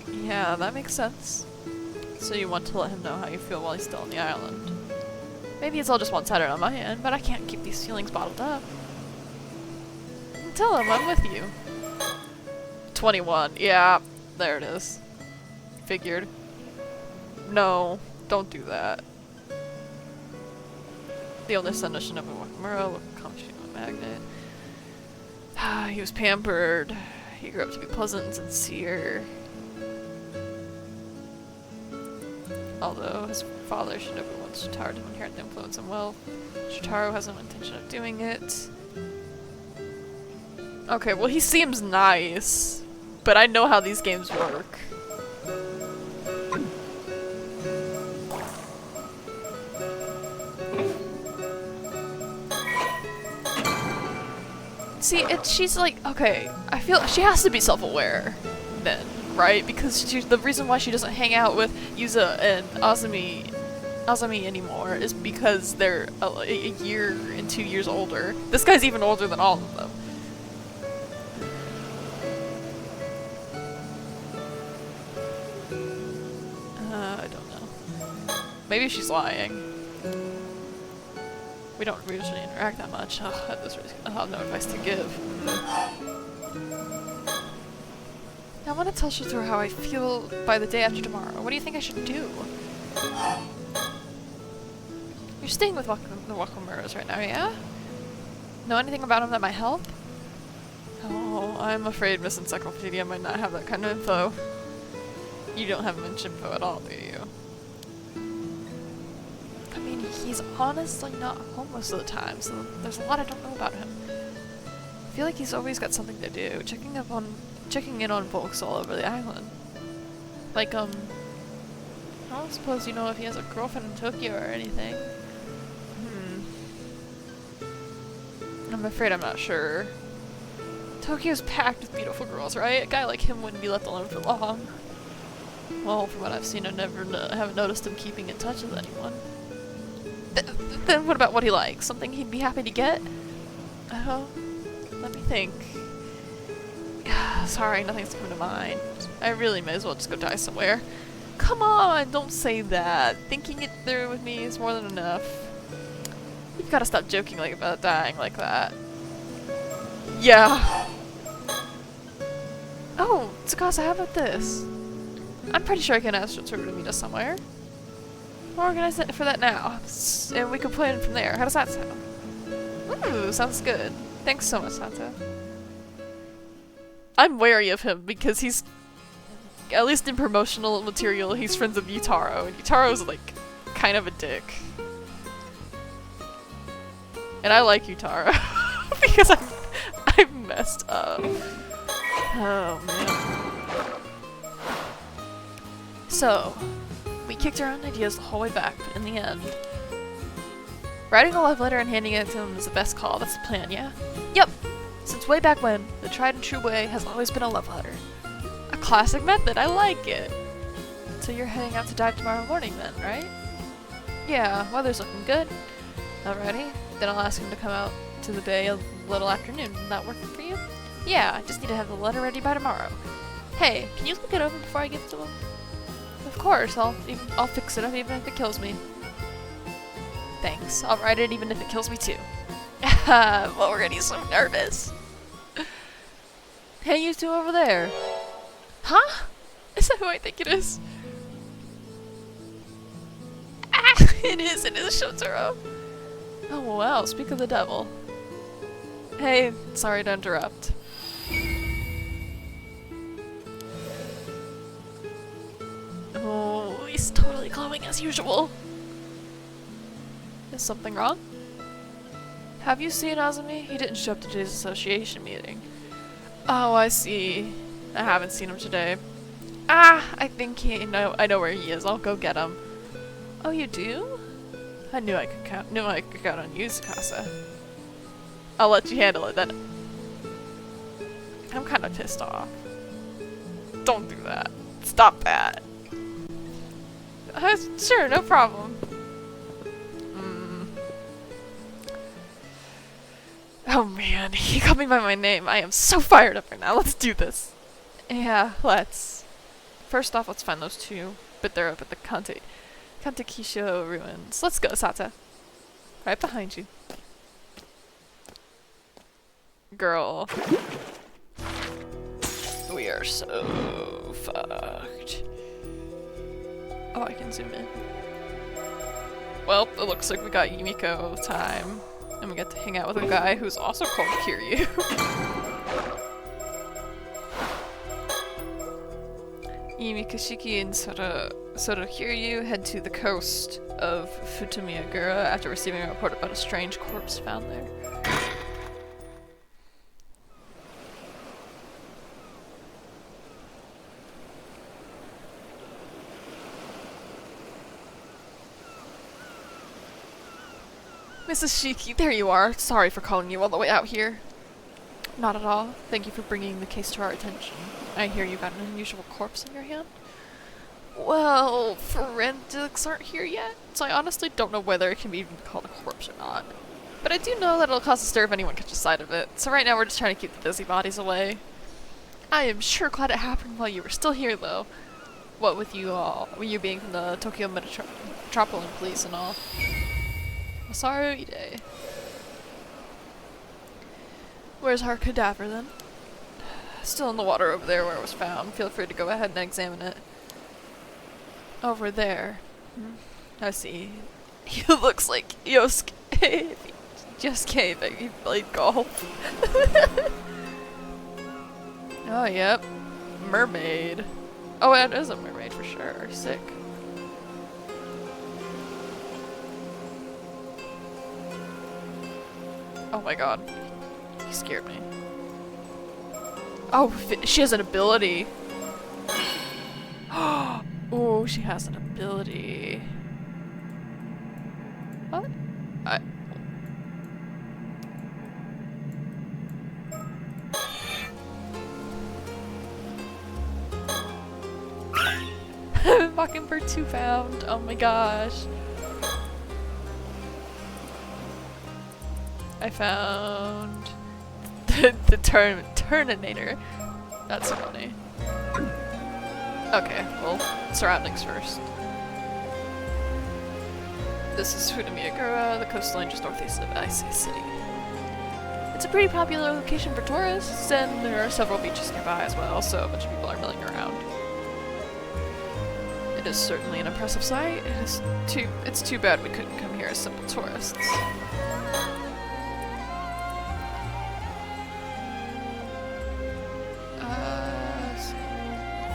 Yeah, that makes sense. So you want to let him know how you feel while he's still on the island. Maybe it's all just one-sided on my end, but I can't keep these feelings bottled up. Tell him I'm with you. 21. Yeah, there it is. Figured. No, don't do that. The older son of Shinobu Wakamura will become Shinobu Magnet. He was pampered. He grew up to be pleasant and sincere. Although his father, Shinobu, wants Shotaro to inherit the influence and wealth, Shotaro has no intention of doing it. Okay, well he seems nice, but I know how these games work. See, she's like, okay, I feel she has to be self-aware then, right? Because the reason why she doesn't hang out with Yuza and Azumi anymore is because they're a year and 2 years older. This guy's even older than all of them. I don't know. Maybe she's lying. We don't usually interact that much. I have no advice to give. I want to tell Shotaro how I feel by the day after tomorrow. What do you think I should do? You're staying with the Wakamuras right now, yeah? Know anything about him that might help? Oh, I'm afraid Miss Encyclopedia might not have that kind of info. You don't have much info at all, do you? I mean, he's honestly not home most of the time, so there's a lot I don't know about him. I feel like he's always got something to do, checking in on folks all over the island. Like, I don't suppose you know if he has a girlfriend in Tokyo or anything. I'm afraid I'm not sure. Tokyo's packed with beautiful girls, right? A guy like him wouldn't be left alone for long. Well, from what I've seen, I haven't noticed him keeping in touch with anyone. Then what about what he likes? Something he'd be happy to get? Oh, let me think. Sorry, nothing's coming to mind. I really may as well just go die somewhere. Come on, don't say that. Thinking it through with me is more than enough. You've got to stop joking about dying like that. Yeah. Oh, Tsukasa, how about this? I'm pretty sure I can ask Shotaro to meet us somewhere. We'll organize it for that now, and we can plan from there. How does that sound? Ooh, sounds good. Thanks so much, Santa. I'm wary of him because he's, at least in promotional material, he's friends with Yutaro, and Yutaro's like kind of a dick. And I like Yutaro because I'm messed up. Oh man. So, we kicked around ideas the whole way back, but in the end, writing a love letter and handing it to him is the best call. That's the plan, yeah? Yep! Since way back when, the tried and true way has always been a love letter. A classic method, I like it! So you're heading out to dive tomorrow morning then, right? Yeah, weather's looking good. Alrighty, then I'll ask him to come out to the bay a little afternoon. Is that working for you? Yeah, I just need to have the letter ready by tomorrow. Hey, can you look it over before I give it to him? Of course, I'll fix it up even if it kills me. Thanks. I'll ride it even if it kills me too. I'm already so nervous. Hey, you two over there. Huh? Is that who I think it is? Ah, it is Shotaro. Oh well, speak of the devil. Hey, sorry to interrupt. Oh, he's totally glowing as usual. Is something wrong? Have you seen Azumi? He didn't show up to today's association meeting. Oh, I see. I haven't seen him today. Ah, I think I know where he is. I'll go get him. Oh, you do? I knew I could count on you, Tsukasa. I'll let you handle it then. I'm kind of pissed off. Don't do that. Stop that. Sure, no problem. Oh man, he called me by my name. I am so fired up right now. Let's do this. Yeah, let's. First off, let's find those two. But they're up at the Kantekisho ruins. Let's go, Sata. Right behind you. Girl. We are so fucked. Oh, I can zoom in. Well, it looks like we got Yumiko time. And we get to hang out with a guy who's also called Kiryu. Yumikashiki and Sora Kiryu head to the coast of Futomiyagura after receiving a report about a strange corpse found there. Mrs. Shiki, there you are. Sorry for calling you all the way out here. Not at all. Thank you for bringing the case to our attention. I hear you got an unusual corpse in your hand. Well, forensics aren't here yet, so I honestly don't know whether it can be even called a corpse or not. But I do know that it'll cause a stir if anyone catches sight of it, so right now we're just trying to keep the busybodies away. I am sure glad it happened while you were still here, though. What with you all, you being from the Tokyo Metropolitan Police and all. Masaru Ide. Where's our cadaver then? Still in the water over there where it was found. Feel free to go ahead and examine it. Over there. I see. He looks like Yosuke. Yosuke that he played golf. Oh, yep. Mermaid. Oh, it is a mermaid for sure. Sick. Oh my god. He scared me. Oh, she has an ability. Oh, she has an ability. What? Mockingbird 2 found. Oh my gosh. I found the Turninator. That's funny. Okay, well, surroundings first. This is Futomiyagura, the coastline just northeast of Aisei City. It's a pretty popular location for tourists, and there are several beaches nearby as well, so a bunch of people are milling around. It is certainly an impressive sight. It's too bad we couldn't come here as simple tourists.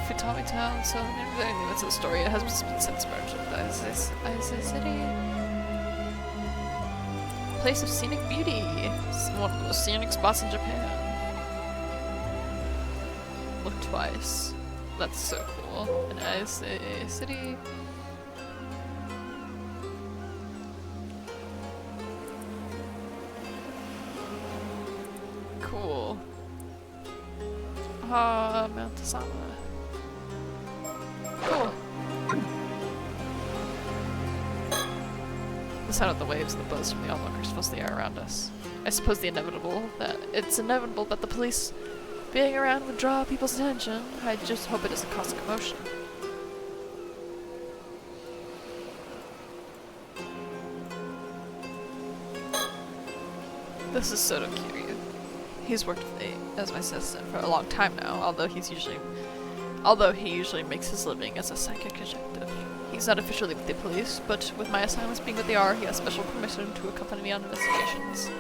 Futami Town, so that's the story. It has been since merged with Aisei City. Place of scenic beauty. It's one of the scenic spots in Japan. Look twice. That's so cool. And Aisei City. Cool. Mount Tasama. Cool. The sound of the waves and the buzz from the onlookers fills the air around us. I suppose it's inevitable that the police being around would draw people's attention. I just hope it doesn't cause a commotion. This is Soto Kiryu. He's worked with me as my assistant for a long time now, although he usually makes his living as a psychic detective. He's not officially with the police, but with my assignments being what they are, he has special permission to accompany me on investigations.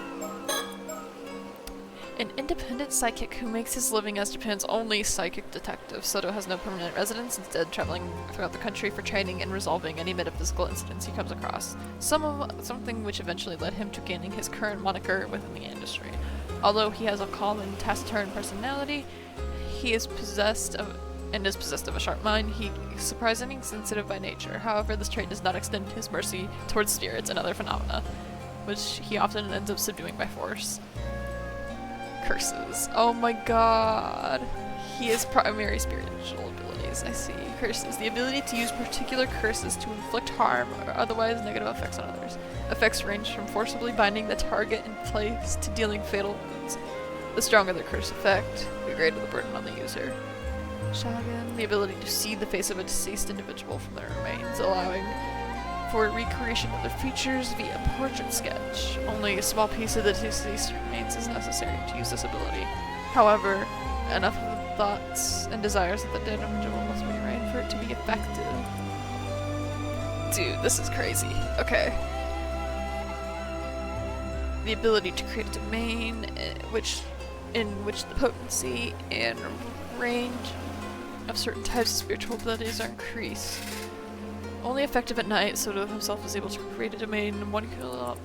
An independent psychic who makes his living as Japan's only psychic detective, Soto has no permanent residence, instead traveling throughout the country for training and resolving any metaphysical incidents he comes across. Something which eventually led him to gaining his current moniker within the industry. Although he has a calm and taciturn personality, he is possessed of a sharp mind. He is surprisingly sensitive by nature. However, this trait does not extend his mercy towards spirits and other phenomena, which he often ends up subduing by force. Curses. Oh my god. He has primary spiritual abilities. I see. Curses. The ability to use particular curses to inflict harm or otherwise negative effects on others. Effects range from forcibly binding the target in place to dealing fatal wounds. The stronger the curse effect, the greater the burden on the user. Shagan. The ability to see the face of a deceased individual from their remains, allowing for recreation of their features via portrait sketch. Only a small piece of the deceased remains is necessary to use this ability. However, enough of the thoughts and desires of the dead individual must be right for it to be effective. Dude, this is crazy. Okay. The ability to create a domain in which the potency and range of certain types of spiritual abilities are increased. Only effective at night, Soto himself is able to create a domain 1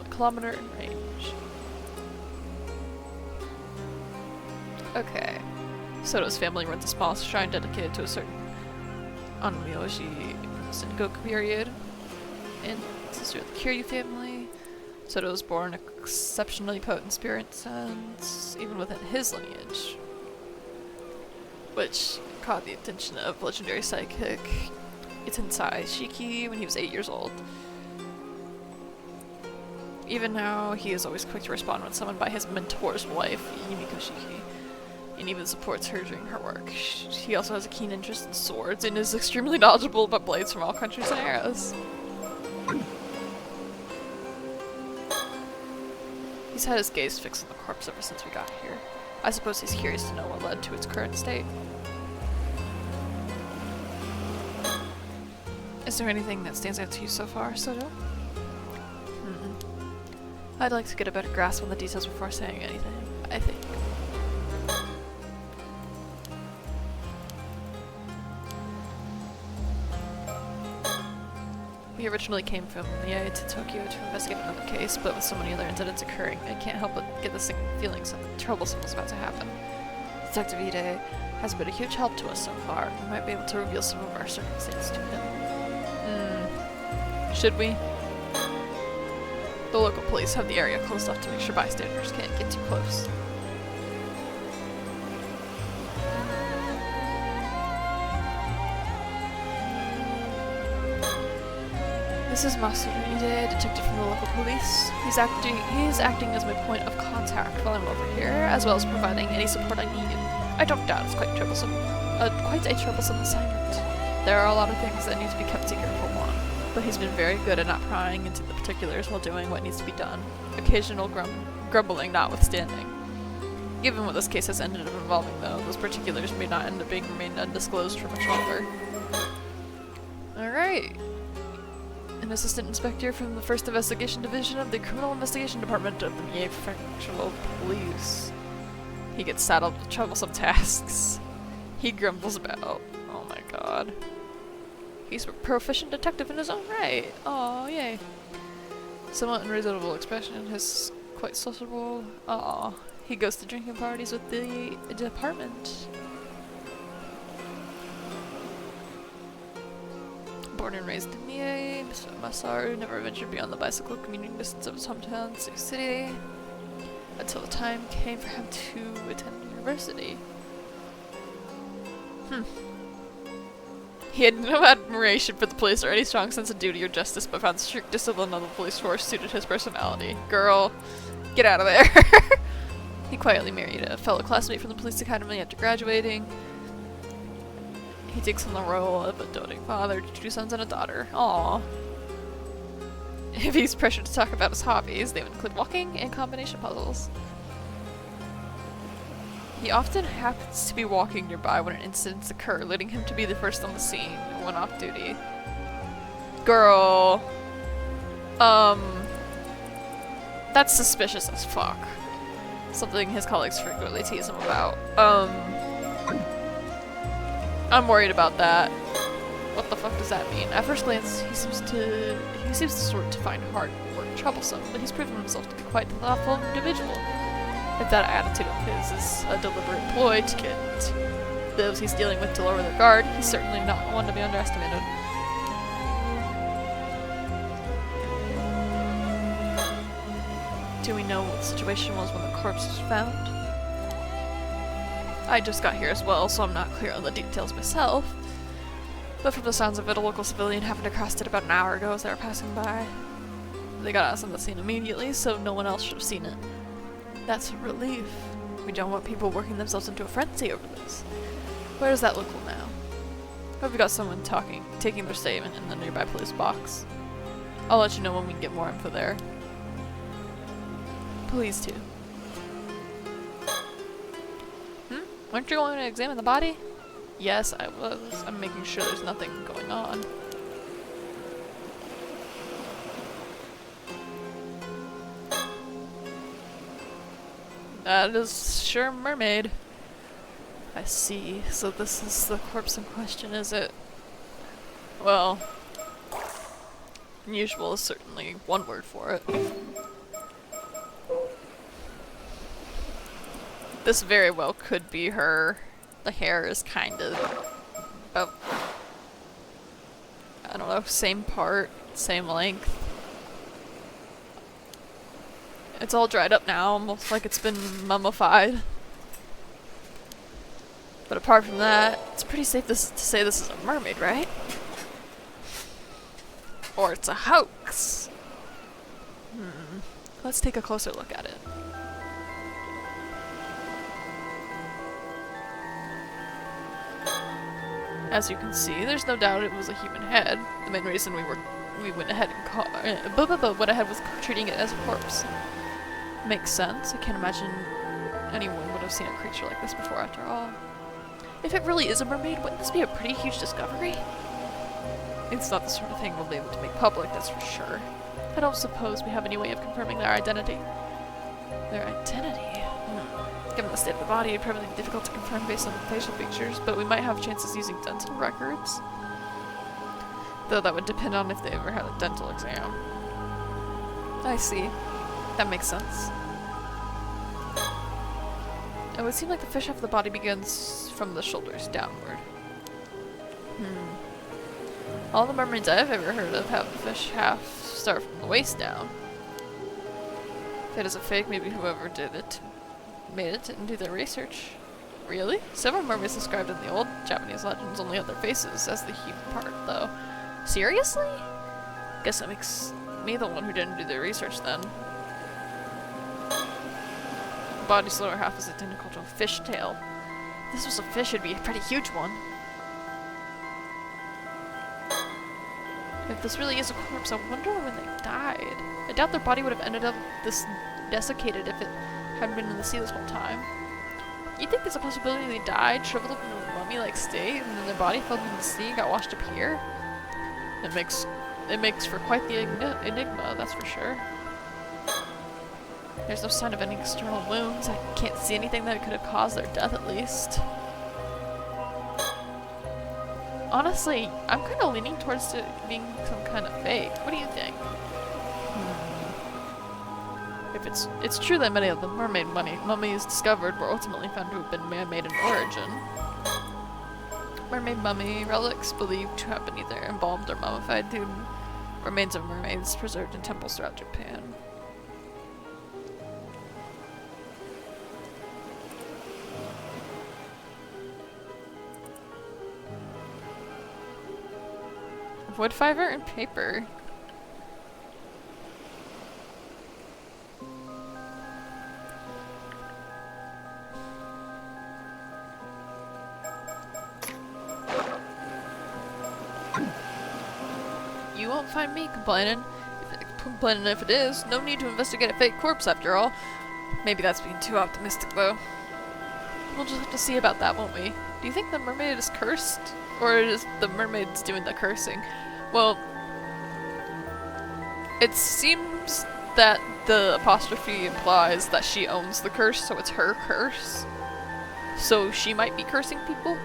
kilometer in range. Okay. Soto's family runs a small shrine dedicated to a certain Onmyoji Sengoku period. And sister of the Kiryu family. Soto was born an exceptionally potent spirit sense, even within his lineage, which caught the attention of legendary psychic Itensai Shiki when he was 8 years old. Even now, he is always quick to respond when summoned by his mentor's wife, Yumiko Shiki, and even supports her during her work. He also has a keen interest in swords and is extremely knowledgeable about blades from all countries and eras. He's had his gaze fixed on the corpse ever since we got here. I suppose he's curious to know what led to its current state. Is there anything that stands out to you so far, Soto? I'd like to get a better grasp on the details before saying anything, I think. We originally came from Mie to Tokyo to investigate another case, but with so many other incidents occurring, I can't help but get this feeling something troublesome is about to happen. Detective Ide has been a huge help to us so far. We might be able to reveal some of our circumstances to him. Should we? The local police have the area closed off to make sure bystanders can't get too close. This is Masaru Ide, detective from the local police. He is acting as my point of contact while I'm over here, as well as providing any support I need. I don't doubt it's quite a troublesome assignment. There are a lot of things that need to be kept secret for one, but he's been very good at not prying into the particulars while doing what needs to be done. Occasional grumbling notwithstanding. Given what this case has ended up involving, though, those particulars may not end up being remained undisclosed for much longer. Alright. An assistant inspector from the 1st Investigation Division of the Criminal Investigation Department of the Mie Prefectural Police. He gets saddled with troublesome tasks. He grumbles about. Oh my god. He's a proficient detective in his own right. Oh, yay. Somewhat unreasonable expression. He's quite sociable. Aw. He goes to drinking parties with the department. Born and raised in Mie, Mr. Masaru never ventured beyond the bicycle commuting distance of his hometown, Sioux City, until the time came for him to attend university. He had no admiration for the police or any strong sense of duty or justice, but found strict discipline of the police force suited his personality. Girl, get out of there. He quietly married a fellow classmate from the police academy after graduating. He takes on the role of a doting father to 2 sons and a daughter. Aww. If he's pressured to talk about his hobbies, they would include walking and combination puzzles. He often happens to be walking nearby when incidents occur, leading him to be the first on the scene when off duty. Girl. That's suspicious as fuck. Something his colleagues frequently tease him about. I'm worried about that. What the fuck does that mean? At first glance, he seems the sort to find hard work troublesome, but he's proven himself to be quite a thoughtful individual. If that attitude of his is a deliberate ploy to get those he's dealing with to lower their guard, he's certainly not one to be underestimated. Do we know what the situation was when the corpse was found? I just got here as well, so I'm not clear on the details myself. But from the sounds of it, a local civilian happened to cross it about an hour ago as they were passing by. They got us on the scene immediately, so no one else should have seen it. That's a relief. We don't want people working themselves into a frenzy over this. Where does that local now? Hope we got someone taking their statement in the nearby police box. I'll let you know when we can get more info there. Please do. Weren't you going to examine the body? Yes, I was. I'm making sure there's nothing going on. That is sure mermaid. I see. So this is the corpse in question, is it? Well, unusual is certainly one word for it. This very well could be her. The hair is kind of I don't know, same part, same length. It's all dried up now, almost like it's been mummified. But apart from that, it's pretty safe to say this is a mermaid, right? Or it's a hoax. Let's take a closer look at it. As you can see, there's no doubt it was a human head. The main reason we went ahead and went ahead with treating it as a corpse. Makes sense. I can't imagine anyone would have seen a creature like this before, after all. If it really is a mermaid, wouldn't this be a pretty huge discovery? It's not the sort of thing we'll be able to make public, that's for sure. I don't suppose we have any way of confirming their identity. Their identity? Given the state of the body, it'd probably be difficult to confirm based on the facial features, but we might have chances using dental records. Though that would depend on if they ever had a dental exam. I see. That makes sense. It would seem like the fish half of the body begins from the shoulders downward. All the mermaids I've ever heard of have the fish half start from the waist down. If it is a fake, maybe whoever made it didn't do their research. Really? Several mermaids described in the old Japanese legends only had their faces as the human part, though. Seriously? Guess that makes me the one who didn't do their research then. The body's lower half is identical to a fish tail. If this was a fish, it'd be a pretty huge one. If this really is a corpse, I wonder when they died. I doubt their body would have ended up this desiccated if it hadn't been in the sea this whole time. You think there's a possibility they died, shriveled up in a mummy-like state, and then their body fell into the sea and got washed up here? It makes for quite the enigma, that's for sure. There's no sign of any external wounds. I can't see anything that could have caused their death, at least. Honestly, I'm kind of leaning towards it being some kind of fake. What do you think? If it's true that many of the mermaid mummies discovered were ultimately found to have been man-made in origin. Mermaid mummy relics believed to have been either embalmed or mummified to remains of mermaids preserved in temples throughout Japan. Wood fiber and paper. You won't find me complaining. complaining if it is. No need to investigate a fake corpse after all. Maybe that's being too optimistic, though. We'll just have to see about that, won't we? Do you think the mermaid is cursed? Or is the mermaid's doing the cursing? Well, it seems that the apostrophe implies that she owns the curse, so it's her curse. So she might be cursing people?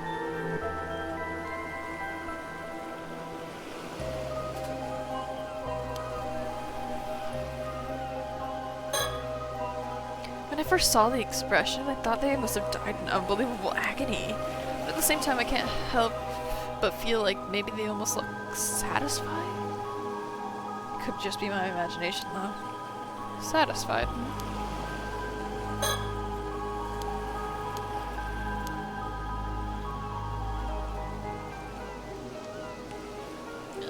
When I first saw the expression, I thought they must have died in unbelievable agony. But at the same time, I can't help but feel like maybe they almost look satisfied? Could just be my imagination, though. Satisfied.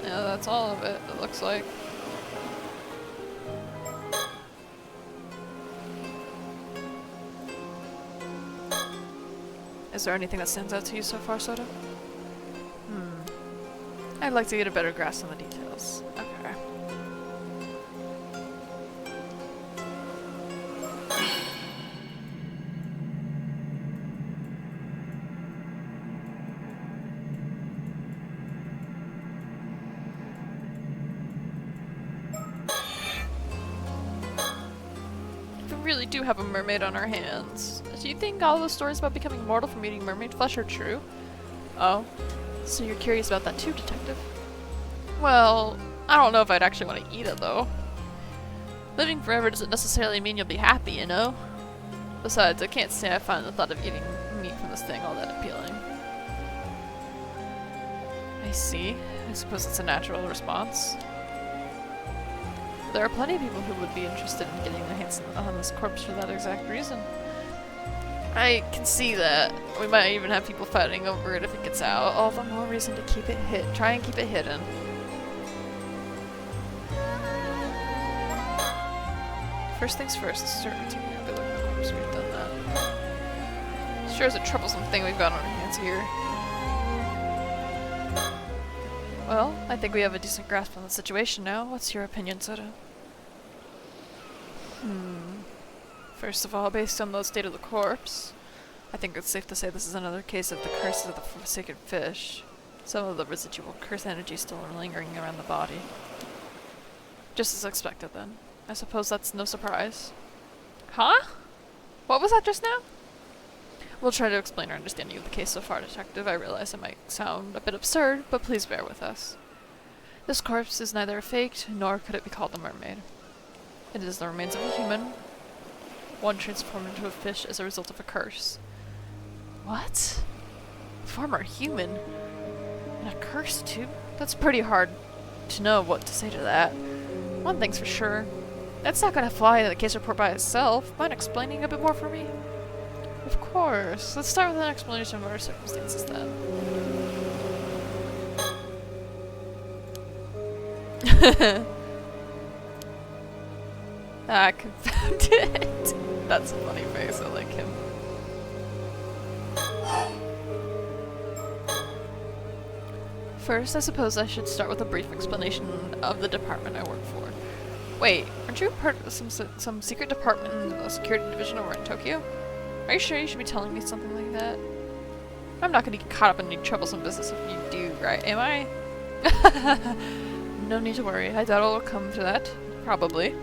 Yeah, that's all of it, it looks like. Is there anything that stands out to you so far, Soda? I'd like to get a better grasp on the details. Okay. We really do have a mermaid on our hands. Do you think all those stories about becoming immortal from eating mermaid flesh are true? Oh. So you're curious about that too, Detective? Well, I don't know if I'd actually want to eat it, though. Living forever doesn't necessarily mean you'll be happy, you know? Besides, I can't say I find the thought of eating meat from this thing all that appealing. I see. I suppose it's a natural response. There are plenty of people who would be interested in getting their hands on this corpse for that exact reason. I can see that. We might even have people fighting over it if it gets out. All the more reason to keep it try and keep it hidden. First things first, certainly taking a good look at the corpse. We've done that. Sure is a troublesome thing we've got on our hands here. Well, I think we have a decent grasp on the situation now. What's your opinion, Soda? First of all, based on the state of the corpse, I think it's safe to say this is another case of the curse of the forsaken fish. Some of the residual curse energy still lingering around the body. Just as expected, then. I suppose that's no surprise. Huh? What was that just now? We'll try to explain our understanding of the case so far, Detective. I realize it might sound a bit absurd, but please bear with us. This corpse is neither faked, nor could it be called a mermaid. It is the remains of a human, one transformed into a fish as a result of a curse. What? Former human? And a curse, too? That's pretty hard to know what to say to that. One thing's for sure. That's not gonna fly in the case report by itself. Mind explaining a bit more for me? Of course. Let's start with an explanation of our circumstances then. Ah, confound it. That's a funny face, I like him. First, I suppose I should start with a brief explanation of the department I work for. Wait, aren't you part of some secret department in the security division over in Tokyo? Are you sure you should be telling me something like that? I'm not gonna get caught up in any troublesome business if you do, right? Am I? No need to worry. I doubt it'll come to that. Probably.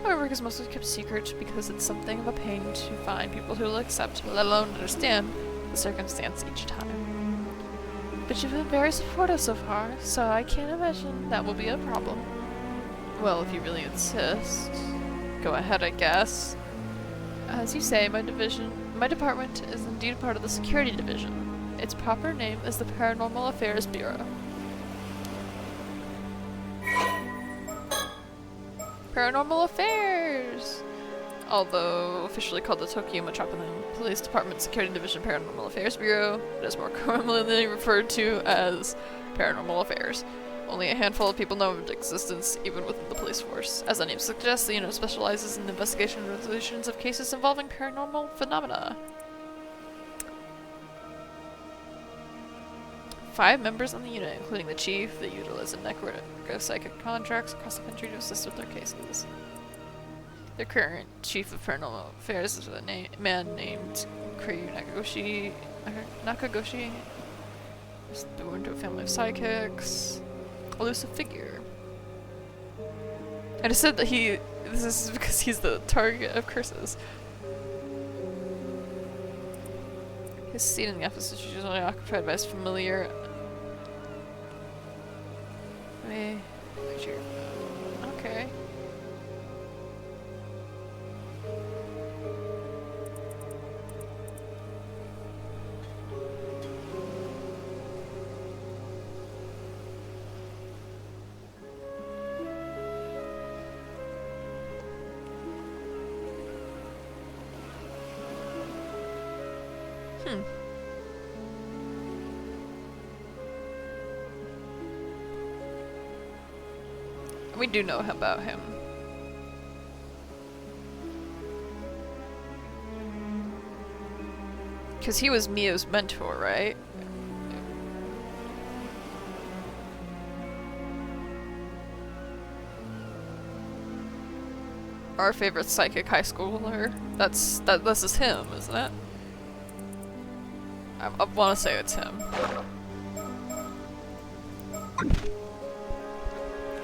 My work is mostly kept secret because it's something of a pain to find people who will accept, let alone understand, the circumstance each time. But you've been very supportive so far, so I can't imagine that will be a problem. Well, if you really insist. Go ahead, I guess. As you say, my department is indeed part of the security division. Its proper name is the Paranormal Affairs Bureau. Paranormal Affairs! Although officially called the Tokyo Metropolitan Police Department Security Division Paranormal Affairs Bureau, it is more commonly referred to as Paranormal Affairs. Only a handful of people know of its existence, even within the police force. As the name suggests, the unit specializes in the investigation and resolutions of cases involving paranormal phenomena. 5 members on the unit, including the chief. They utilize a network of psychic contracts across the country to assist with their cases. Their current chief of paranormal affairs is a man named Kiryu Nakagoshi. He's born to a family of psychics. Elusive figure. And it said that this is because he's the target of curses. His seat in the office is usually occupied by his familiar. Okay. We do know about him. Because he was Mio's mentor, right? Our favorite psychic high schooler. This is him, isn't it? I want to say it's him.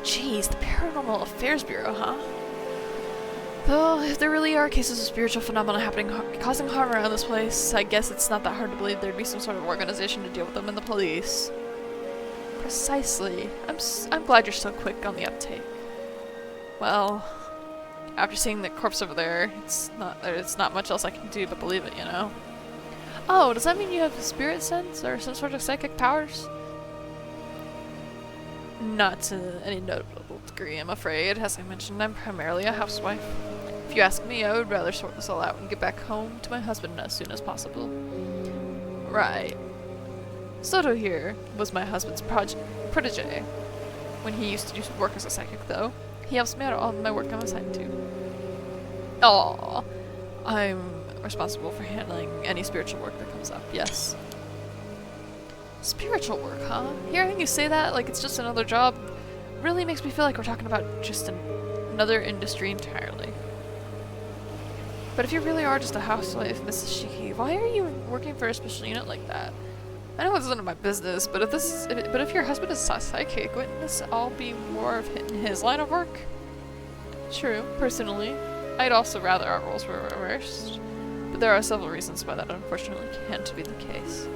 Jeez, the Paranormal Affairs Bureau, huh? Well, if there really are cases of spiritual phenomena happening, causing harm around this place, I guess it's not that hard to believe there'd be some sort of organization to deal with them in the police. Precisely. I'm glad you're so quick on the uptake. Well, after seeing the corpse over there, there's not much else I can do but believe it, you know? Oh, does that mean you have a spirit sense or some sort of psychic powers? Not to any notable degree, I'm afraid. As I mentioned, I'm primarily a housewife. If you ask me, I would rather sort this all out and get back home to my husband as soon as possible. Right. Soto here was my husband's protege. When he used to do work as a psychic, though, he helps me out on my work I'm assigned to. Aww. I'm responsible for handling any spiritual work that comes up, yes. Spiritual work, huh? Hearing you say that like it's just another job really makes me feel like we're talking about just another industry entirely. But if you really are just a housewife, Mrs. Shiki, why are you working for a special unit like that? I know it's none of my business, but if your husband is psychic, wouldn't this all be more of his line of work? True, personally, I'd also rather our roles were reversed, but there are several reasons why that unfortunately can't be the case.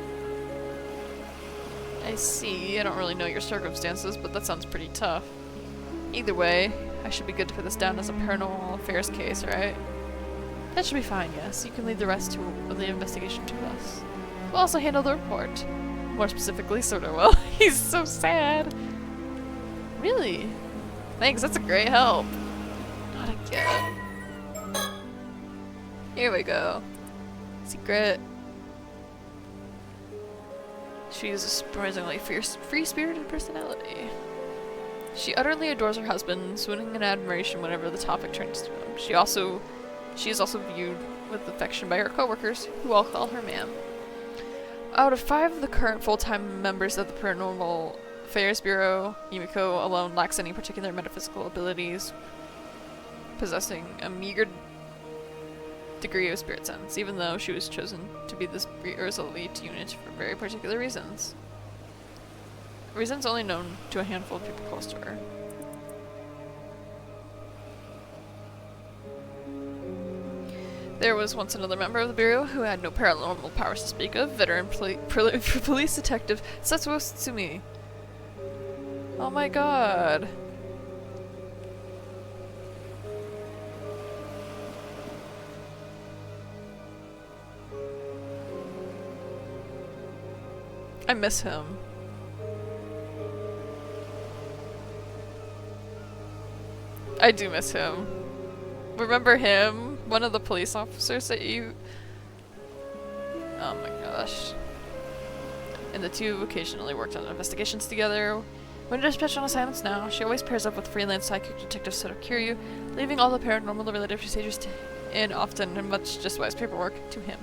I see. I don't really know your circumstances, but that sounds pretty tough. Either way, I should be good to put this down as a paranormal affairs case, right? That should be fine, yes. You can leave the rest of the investigation to us. We'll also handle the report. More specifically, Soto will. He's so sad. Really? Thanks, that's a great help. Not again. Here we go. Secret. She is a surprisingly fierce, free-spirited personality. She utterly adores her husband, swooning in admiration whenever the topic turns to him. She is also viewed with affection by her coworkers, who all call her ma'am. Out of 5 of the current full-time members of the Paranormal Affairs Bureau, Yumiko alone lacks any particular metaphysical abilities, possessing a meager degree of spirit sense, even though she was chosen to be this Bureau's elite unit for very particular reasons. Reasons only known to a handful of people close to her. There was once another member of the Bureau who had no paranormal powers to speak of, veteran police detective Setsuo Tsumi. Oh my god. I miss him. I do miss him. Remember him? One of the police officers that you... Oh my gosh. And the two occasionally worked on investigations together. When dispatched on assignments now, she always pairs up with freelance psychic detective Soto Kiryu, leaving all the paranormal related procedures and often much just wise paperwork to him.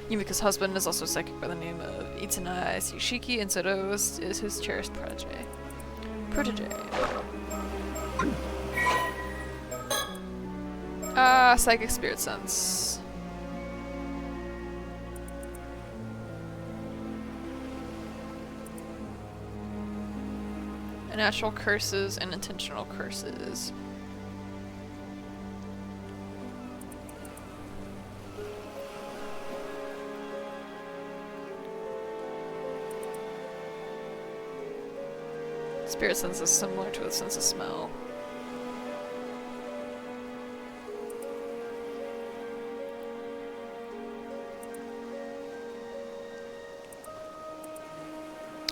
Yumiko's husband is also psychic by the name of Itsunai Shiki, and Soto is his cherished protege. Psychic spirit sense. Natural curses and intentional curses. Spirit sense is similar to a sense of smell.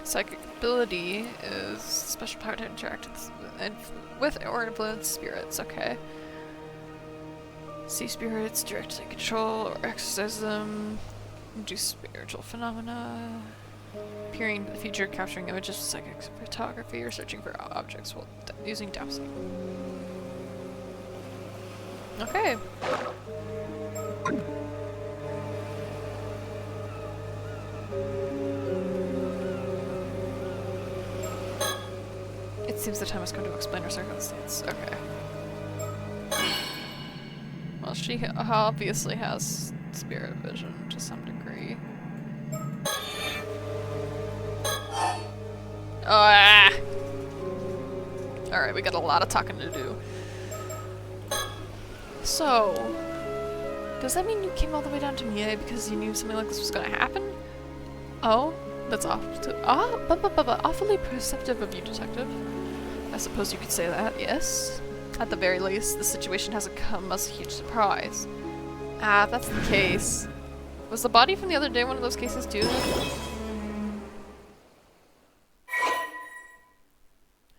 Psychic ability is special power to interact with or influence spirits, okay. See spirits, directly control or exorcise them, induce spiritual phenomena, peering into the future, capturing images with psychic photography, or searching for objects while using dowsing. Okay. It seems the time has come to explain her circumstance. Okay. Well, she obviously has spirit vision to some degree. Ah! Alright, we got a lot of talking to do. So, does that mean you came all the way down to Mie because you knew something like this was gonna happen? Oh, that's awfully perceptive of you, Detective. I suppose you could say that, yes. At the very least, the situation hasn't come as a huge surprise. Ah, if that's the case. Was the body from the other day one of those cases too?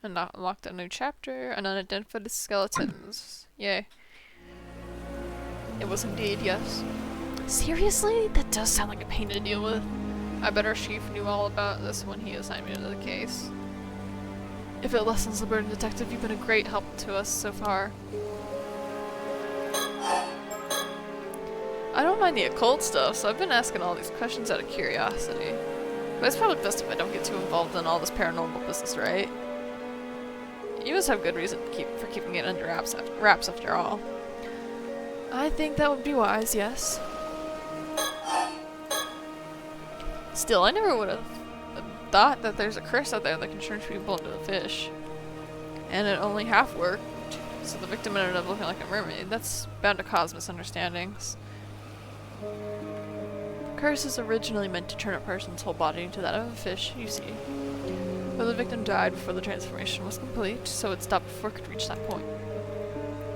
Unlocked a new chapter, and unidentified skeletons. Yay. It was indeed, yes. Seriously? That does sound like a pain to deal with. I bet our chief knew all about this when he assigned me to the case. If it lessens the burden, Detective, you've been a great help to us so far. I don't mind the occult stuff, so I've been asking all these questions out of curiosity. But it's probably best if I don't get too involved in all this paranormal business, right? You must have good reason for keeping it under wraps after all. I think that would be wise, yes. Still, I never would have thought that there's a curse out there that can turn people into a fish. And it only half worked, so the victim ended up looking like a mermaid. That's bound to cause misunderstandings. The curse is originally meant to turn a person's whole body into that of a fish, you see. But the victim died before the transformation was complete, so it stopped before it could reach that point.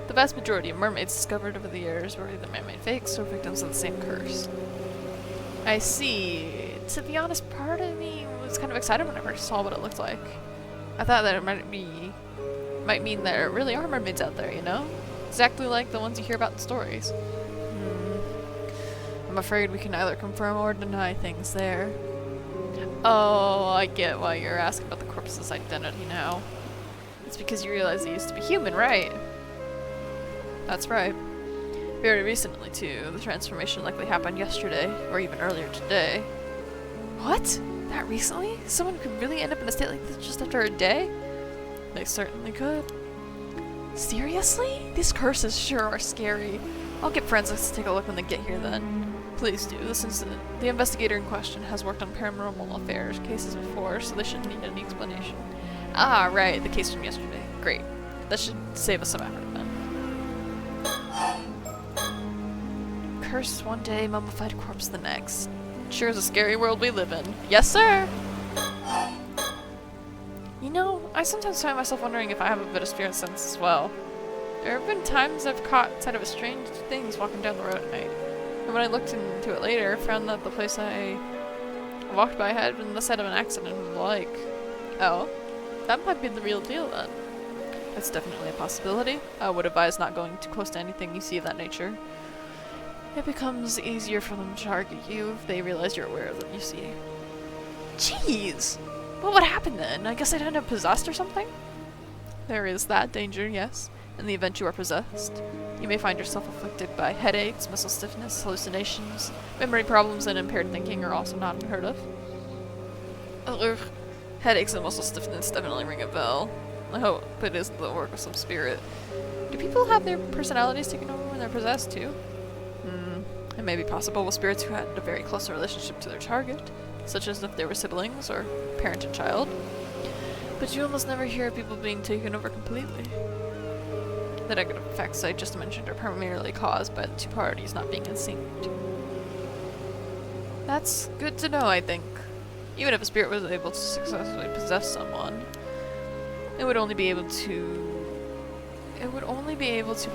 The vast majority of mermaids discovered over the years were either man-made fakes or victims of the same curse. I see. To be honest, part of me was kind of excited when I first saw what it looked like. I thought that it might mean there really are mermaids out there, you know? Exactly like the ones you hear about in stories. I'm afraid we can neither confirm or deny things there. Oh, I get why you're asking about the corpse's identity now. It's because you realize they used to be human, right? That's right. Very recently, too. The transformation likely happened yesterday, or even earlier today. What? That recently? Someone could really end up in a state like this just after a day? They certainly could. Seriously? These curses sure are scary. I'll get forensics to take a look when they get here then. Please do. This incident. The investigator in question has worked on paranormal affairs cases before, so they shouldn't need any explanation. Ah, right. The case from yesterday. Great. That should save us some effort then. Curse one day, mummified corpse the next. Sure is a scary world we live in. Yes, sir! You know, I sometimes find myself wondering if I have a bit of spirit sense as well. There have been times I've caught sight of strange things walking down the road at night. And when I looked into it later, I found that the place I walked by had been the site of an accident and the like. Oh, that might be the real deal then. That's definitely a possibility. I would advise not going too close to anything you see of that nature. It becomes easier for them to target you if they realize you're aware of what you see. Jeez! What would happen then? I guess I'd end up possessed or something? There is that danger, yes. In the event you are possessed, you may find yourself afflicted by headaches, muscle stiffness, hallucinations, memory problems, and impaired thinking are also not unheard of. Ugh. Headaches and muscle stiffness definitely ring a bell. I hope it isn't the work of some spirit. Do people have their personalities taken over when they're possessed too? It may be possible with spirits who had a very close relationship to their target, such as if they were siblings or parent and child. But you almost never hear of people being taken over completely. The negative effects I just mentioned are primarily caused by the two parties not being in sync. That's good to know, I think. Even if a spirit was able to successfully possess someone, it would only be able to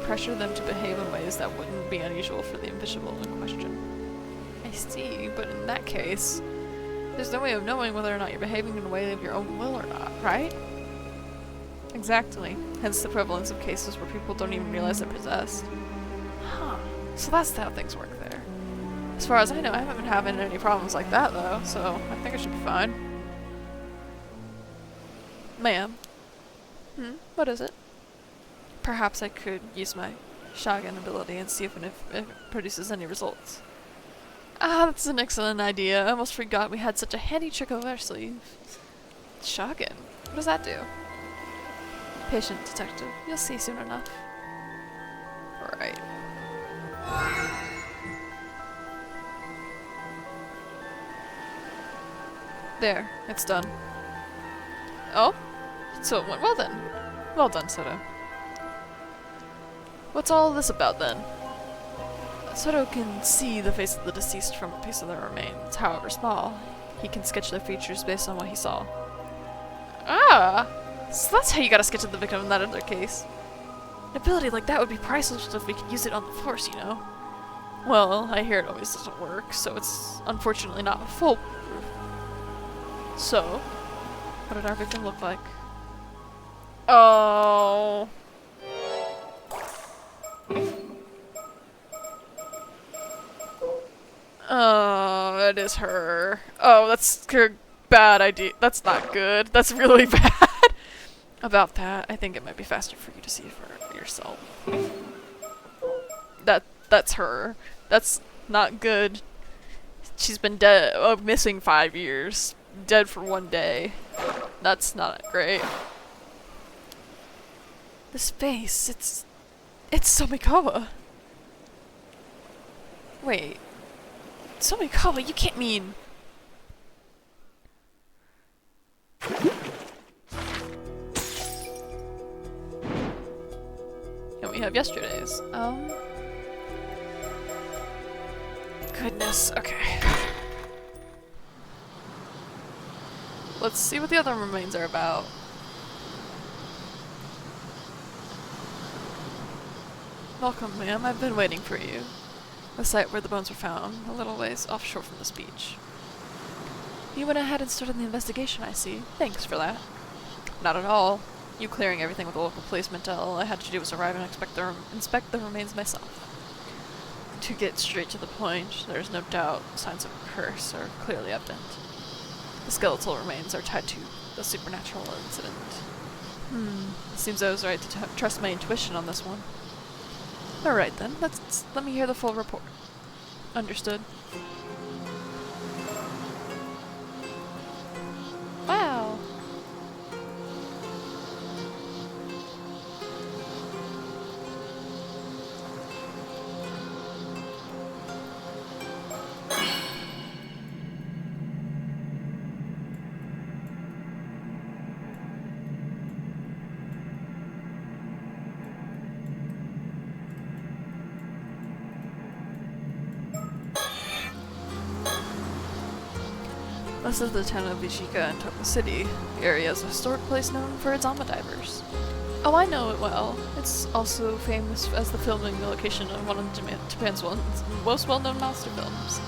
pressure them to behave in ways that wouldn't be unusual for the invisible in question. I see, but in that case, there's no way of knowing whether or not you're behaving in a way of your own will or not, right? Exactly. Hence the prevalence of cases where people don't even realize they're possessed. Huh. So that's how things work there. As far as I know, I haven't been having any problems like that, though, so I think I should be fine. Ma'am. What is it? Perhaps I could use my Shagan ability and see if it produces any results. Ah, that's an excellent idea. I almost forgot we had such a handy trick up our sleeve. Shagan? What does that do? Patient, detective. You'll see soon enough. Alright. There, it's done. Oh? So it went well then. Well done, Soto. What's all this about then? Soto can see the face of the deceased from a piece of their remains, however small. He can sketch their features based on what he saw. Ah! So that's how you got a sketch of the victim in that other case. An ability like that would be priceless if we could use it on the force, you know? Well, I hear it always doesn't work, so it's unfortunately not foolproof. So, what did our victim look like? Oh. Oh, that is her. Oh, that's her bad idea. That's not good. That's really bad. About that, I think it might be faster for you to see for yourself. That's her. That's not good. She's been dead, missing 5 years. Dead for 1 day. That's not great. This face, it's Somikawa. Wait. Somikawa, you can't mean... And we have yesterday's. Goodness, okay. Let's see what the other remains are about. Welcome, ma'am. I've been waiting for you. The site where the bones were found, a little ways offshore from this beach. You went ahead and started the investigation, I see. Thanks for that. Not at all. You clearing everything with the local policeman, all I had to do was arrive and inspect the remains myself. To get straight to the point, there's no doubt signs of a curse are clearly evident. The skeletal remains are tied to the supernatural incident. It seems I was right to trust my intuition on this one. Alright then, let me hear the full report. Understood. Wow! This is the town of Ishika in Tokyo City. The area is a historic place known for its Ama divers. Oh, I know it well. It's also famous as the filming location of one of Japan's most well-known monster films.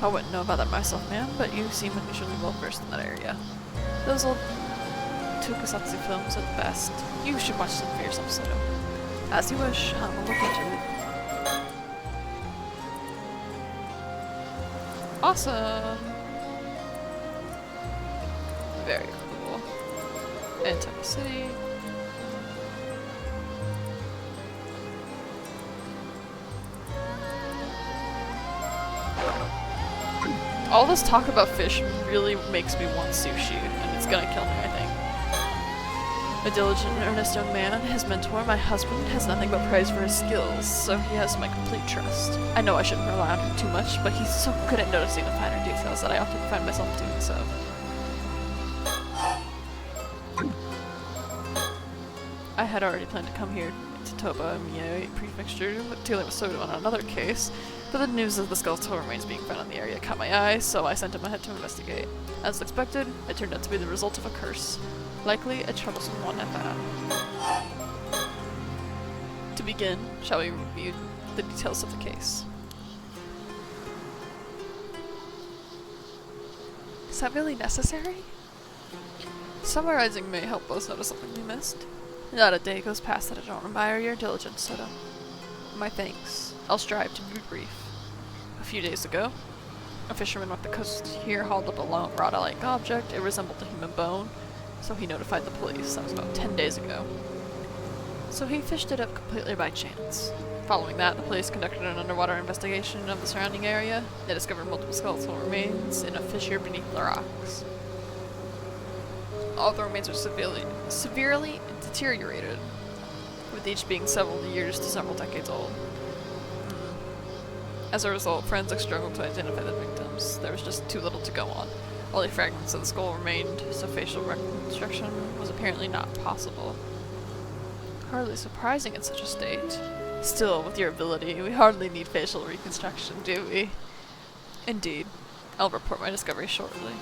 I wouldn't know about that myself, ma'am, but you seem unusually well-versed in that area. Those old tokusatsu films are the best. You should watch them for yourself, Soto. As you wish, I will look into it. Awesome! Very cool. And Tokyo City. All this talk about fish really makes me want sushi, and it's gonna kill me, I think. A diligent and earnest young man, his mentor, my husband, has nothing but praise for his skills, so he has my complete trust. I know I shouldn't rely on him too much, but he's so good at noticing the finer details that I often find myself doing so. I had already planned to come here to Toba Mie Prefecture, dealing with Soto on another case, but the news of the skeletal remains being found in the area caught my eye, so I sent him ahead to investigate. As expected, it turned out to be the result of a curse. Likely a troublesome one at that. To begin, shall we review the details of the case? Is that really necessary? Summarizing may help us notice something we missed. Not a day goes past that I don't admire your diligence, Soto. My thanks. I'll strive to be brief. A few days ago, a fisherman off the coast here hauled up a long rod-like object. It resembled a human bone, so he notified the police. That was about 10 days ago. So he fished it up completely by chance. Following that, the police conducted an underwater investigation of the surrounding area. They discovered multiple skeletal remains in a fissure beneath the rocks. All the remains are severely deteriorated, with each being several years to several decades old. As a result, forensics struggled to identify the victims. There was just too little to go on. Only fragments of the skull remained, so facial reconstruction was apparently not possible. Hardly surprising in such a state. Still, with your ability, we hardly need facial reconstruction, do we? Indeed. I'll report my discovery shortly.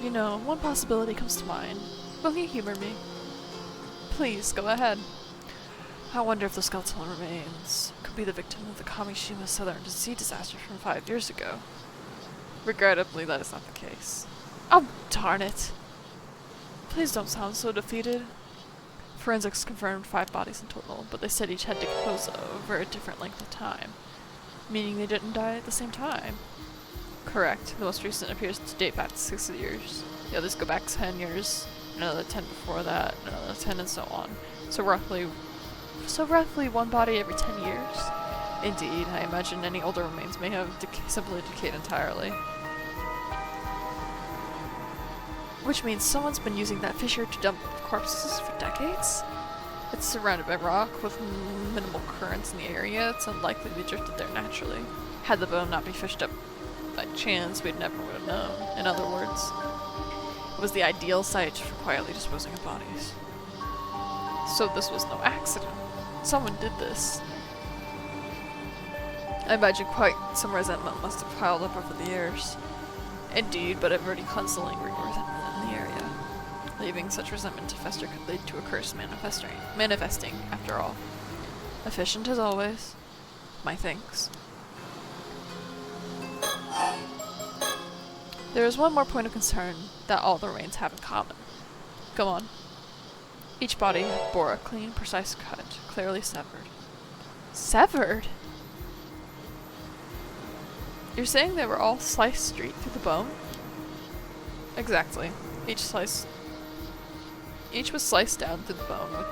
You know, one possibility comes to mind. Will you humor me? Please, go ahead. I wonder if the skeletal remains could be the victim of the Kamishima Southern Sea disaster from 5 years ago. Regrettably, that is not the case. Oh, darn it! Please don't sound so defeated. Forensics confirmed 5 bodies in total, but they said each had decomposed over a different length of time. Meaning they didn't die at the same time. Correct. The most recent appears to date back to 6 years. The others go back 10 years, another 10 before that, another 10, and so on. So roughly one body every 10 years? Indeed, I imagine any older remains may have simply decayed entirely. Which means someone's been using that fissure to dump corpses for decades? It's surrounded by rock, with minimal currents in the area. It's unlikely they drifted there naturally. Had the bone not be fished up by chance, we'd never would have known. In other words, it was the ideal site for quietly disposing of bodies. So this was no accident. Someone did this. I imagine quite some resentment must have piled up over the years. Indeed, but a very constantly lingering resentment in the area. Leaving such resentment to fester could lead to a curse manifesting, after all. Efficient as always. My thanks. There is one more point of concern that all the remains have in common. Go on. Each body bore a clean, precise cut, clearly severed. Severed? You're saying they were all sliced straight through the bone? Exactly. Each was sliced down through the bone,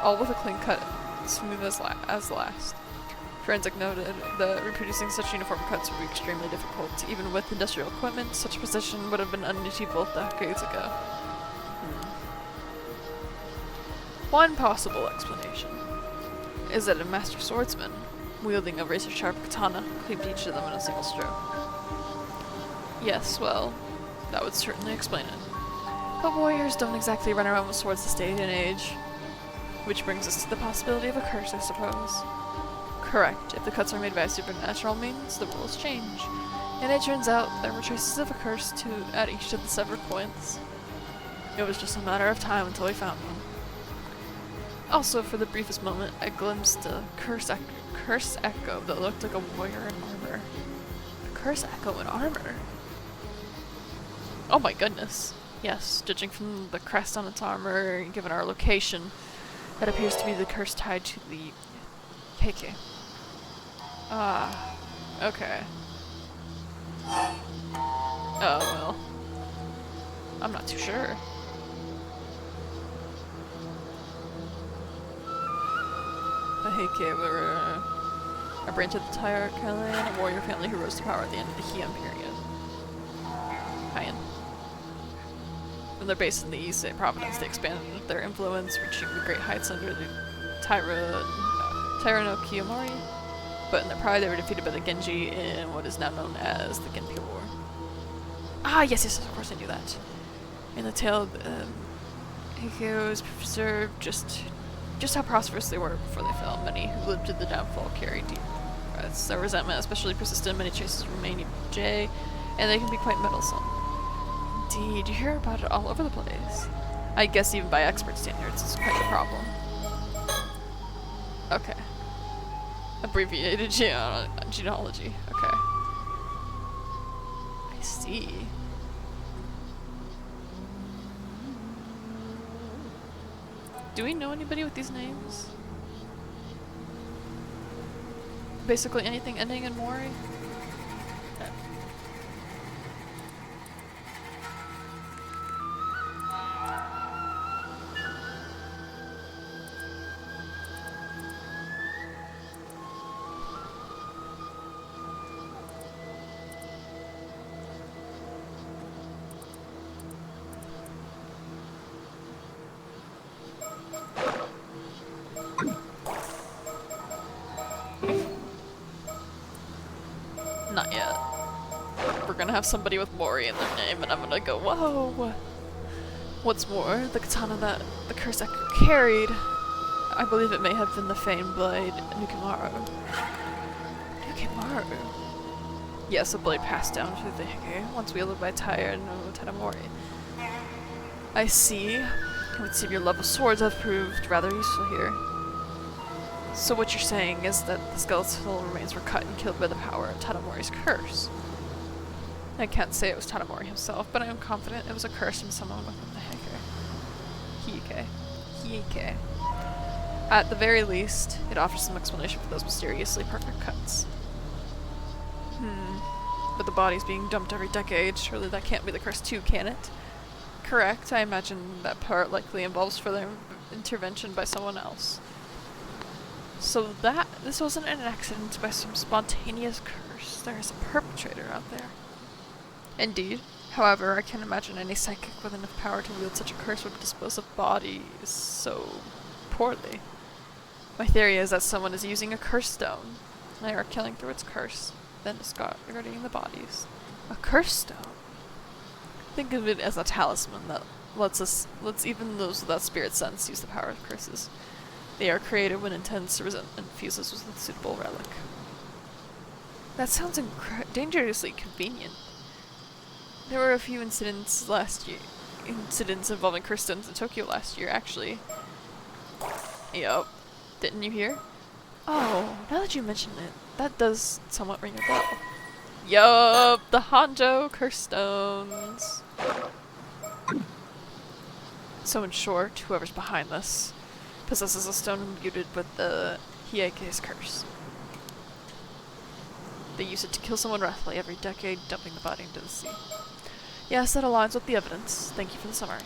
all with a clean cut, smooth as the last. Forensic noted that reproducing such uniform cuts would be extremely difficult. Even with industrial equipment, such precision would have been unachievable decades ago. One possible explanation is that a master swordsman, wielding a razor-sharp katana, cleaved each of them in a single stroke. Yes, well, that would certainly explain it. But warriors don't exactly run around with swords this day and age. Which brings us to the possibility of a curse, I suppose. Correct. If the cuts are made by supernatural means, the rules change. And it turns out there were traces of a curse at each of the severed points. It was just a matter of time until we found one. Also, for the briefest moment, I glimpsed a curse echo that looked like a warrior in armor. A curse echo in armor? Oh my goodness. Yes, judging from the crest on its armor, given our location, that appears to be the curse tied to the Keiki. Ah, okay. Oh, well. I'm not too sure. The Heike a branch of the Tyre clan, a warrior family who rose to power at the end of the Heian period. Heian. From their base in the East Province, they expanded their influence, reaching the great heights under the Taira no Kiyomori. But in their pride, they were defeated by the Genji in what is now known as the Genpei War. Ah, yes, of course I knew that. In the tale, Heikyo's preserved just how prosperous they were before they fell. Many who lived to the downfall carried deep regrets. Their resentment especially persistent. Many traces remain even today, and they can be quite meddlesome. Indeed, you hear about it all over the place. I guess even by expert standards, it's quite a problem. Okay. Abbreviated genealogy. Okay. I see. Do we know anybody with these names? Basically anything ending in Mori? Not yet. We're gonna have somebody with Mori in their name, and I'm gonna go, whoa! What's more, the katana that the curse echo carried, I believe it may have been the famed blade Nukimaru. Nukimaru? Yes, a blade passed down through the Heike, once wielded by Taira no Tadamori. I see. It would seem your love of swords have proved rather useful here. So what you're saying is that the skeletal remains were cut and killed by the power of Tadamori's curse. I can't say it was Tadamori himself, but I am confident it was a curse from someone within the Heike. At the very least, it offers some explanation for those mysteriously perfect cuts. But the bodies being dumped every decade, surely that can't be the curse too, can it? Correct, I imagine that part likely involves further intervention by someone else. So this wasn't an accident by some spontaneous curse. There is a perpetrator out there. Indeed. However, I can't imagine any psychic with enough power to wield such a curse would dispose of bodies so poorly. My theory is that someone is using a curse stone. They are killing through its curse, then discarding the bodies. A curse stone? Think of it as a talisman that lets even those without spirit sense use the power of curses. They are created when intense resentment fuses with a suitable relic. That sounds dangerously convenient. There were a few incidents involving curse stones in Tokyo last year, actually. Yup. Didn't you hear? Oh, now that you mention it, that does somewhat ring a bell. Yup, the Hanjo curse stones. So in short, whoever's behind this possesses a stone imbued with the Heike's curse. They use it to kill someone roughly every decade, dumping the body into the sea. Yes, that aligns with the evidence. Thank you for the summary.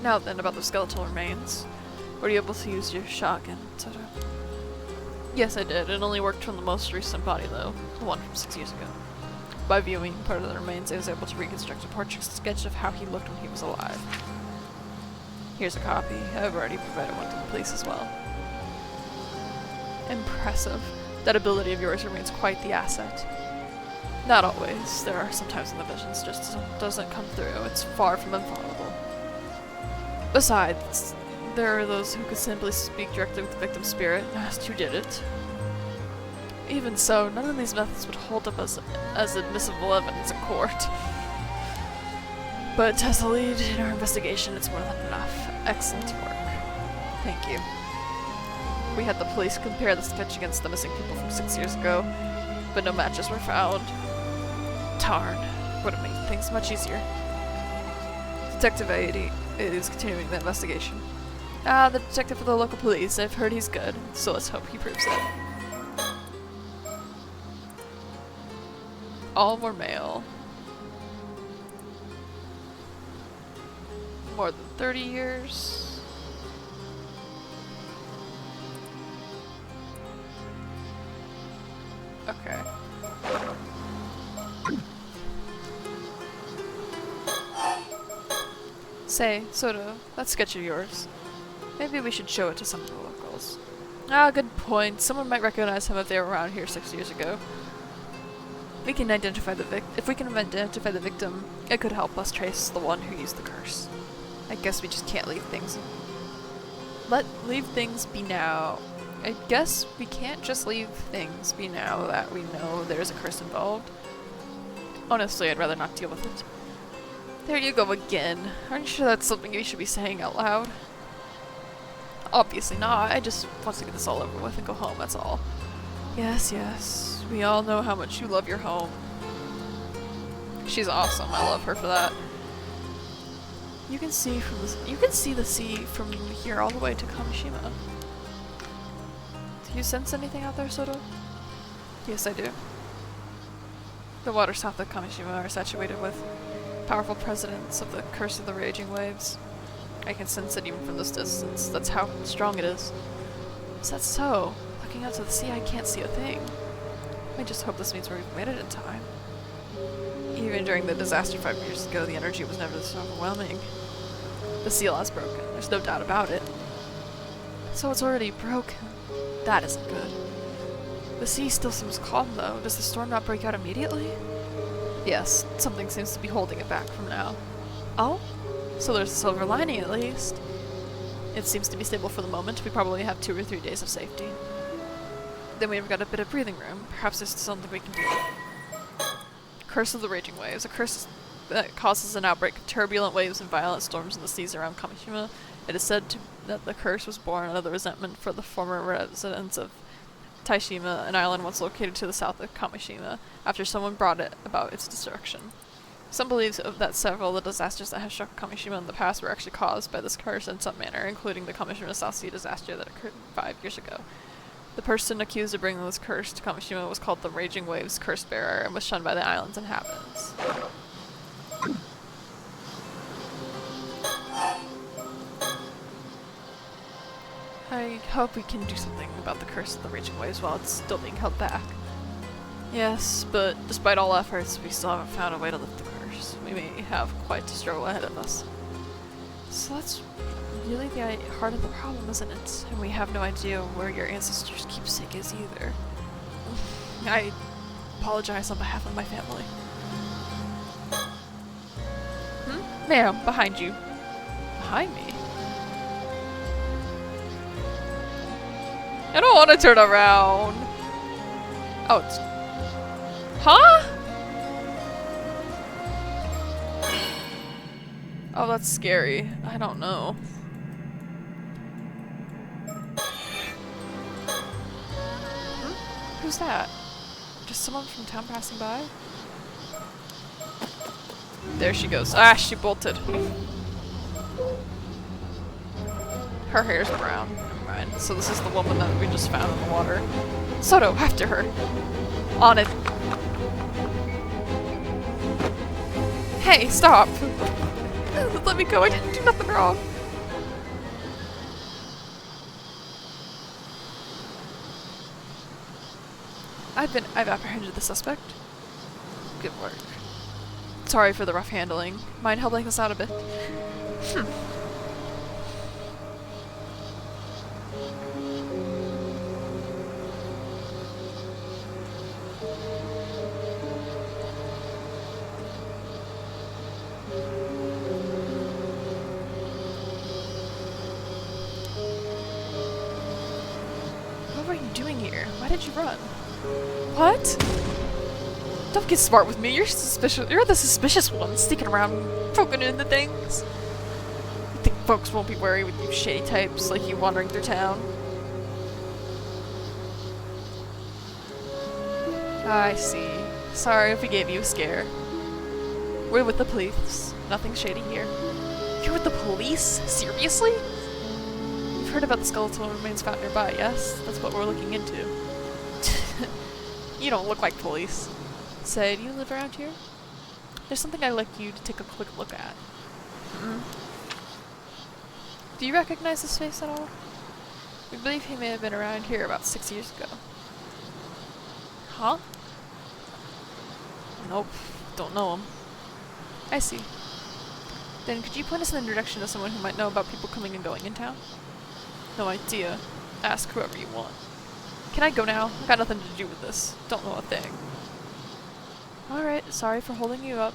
Now then, about the skeletal remains. Were you able to use your shotgun, etc.? Yes, I did. It only worked from the most recent body, though. The one from 6 years ago. By viewing part of the remains, I was able to reconstruct a portrait sketch of how he looked when he was alive. Here's a copy. I've already provided one to the police as well. Impressive. That ability of yours remains quite the asset. Not always. There are some times when the visions just doesn't come through. It's far from infallible. Besides, there are those who could simply speak directly with the victim's spirit and asked who did it. Even so, none of these methods would hold up as admissible evidence in court. But as a lead in our investigation, it's more than enough. Excellent work. Thank you. We had the police compare the sketch against the missing people from 6 years ago, but no matches were found. Darn. Would have made things much easier. Detective 80 is continuing the investigation. The detective for the local police. I've heard he's good, so let's hope he proves it. All were male. More than 30 years. Okay. Say, Soto, that sketch of yours. Maybe we should show it to some of the locals. Ah, good point. Someone might recognize him if they were around here 6 years ago. If we can identify the victim, it could help us trace the one who used the curse. I guess we just can't leave things. Leave things be now. I guess we can't just leave things be now that we know there's a curse involved. Honestly, I'd rather not deal with it. There you go again. Aren't you sure that's something you should be saying out loud? Obviously not. I just want to get this all over with and go home, that's all. Yes, yes. We all know how much you love your home. She's awesome. I love her for that. You can see the sea from here all the way to Kamishima. Do you sense anything out there, Soto? Yes, I do. The waters south of Kamishima are saturated with powerful presence of the curse of the raging waves. I can sense it even from this distance. That's how strong it is. Is that so? Looking out to the sea, I can't see a thing. I just hope this means we've made it in time. Even during the disaster 5 years ago, the energy was never this overwhelming. The seal has broken. There's no doubt about it. So it's already broken. That isn't good. The sea still seems calm, though. Does the storm not break out immediately? Yes, something seems to be holding it back from now. Oh? So there's a silver lining, at least. It seems to be stable for the moment. We probably have 2 or 3 days of safety. Then we've got a bit of breathing room. Perhaps there's something we can do. Curse of the Raging Waves. A curse that causes an outbreak of turbulent waves and violent storms in the seas around Kamishima. It is said that the curse was born out of the resentment for the former residents of Taishima, an island once located to the south of Kamishima, after someone brought it about its destruction. Some believe that several of the disasters that have struck Kamishima in the past were actually caused by this curse in some manner, including the Kamishima South Sea disaster that occurred 5 years ago. The person accused of bringing this curse to Kamishima was called the Raging Waves Curse Bearer and was shunned by the island's inhabitants. I hope we can do something about the curse of the Raging Waves while it's still being held back. Yes, but despite all efforts, we still haven't found a way to lift the curse. We may have quite a struggle ahead of us. So that's really the heart of the problem, isn't it? And we have no idea where your ancestors' keepsake is either. I apologize on behalf of my family. Ma'am, behind you. Behind me? I don't want to turn around. Oh, it's... Huh? Oh, that's scary. I don't know. Who's that? Just someone from town passing by? There she goes. Ah, she bolted. Her hair's brown. Never mind. So this is the woman that we just found in the water. Soto, after her. On it. Hey, stop! Let me go, I didn't do nothing wrong. I've apprehended the suspect. Good work. Sorry for the rough handling. Mind helping us out a bit? What were you doing here? Why did you run? What? Don't get smart with me. You're suspicious. You're the suspicious one, sneaking around, poking into things. You think folks won't be wary with you shady types like you wandering through town? I see. Sorry if we gave you a scare. We're with the police. Nothing shady here. You're with the police? Seriously? You've heard about the skeletal remains found nearby, yes? That's what we're looking into. You don't look like police. Say, do you live around here? There's something I'd like you to take a quick look at. Do you recognize this face at all? We believe he may have been around here about 6 years ago. Huh? Nope. Don't know him. I see. Then could you point us in the direction of someone who might know about people coming and going in town? No idea. Ask whoever you want. Can I go now? I've got nothing to do with this. Don't know a thing. Alright, sorry for holding you up.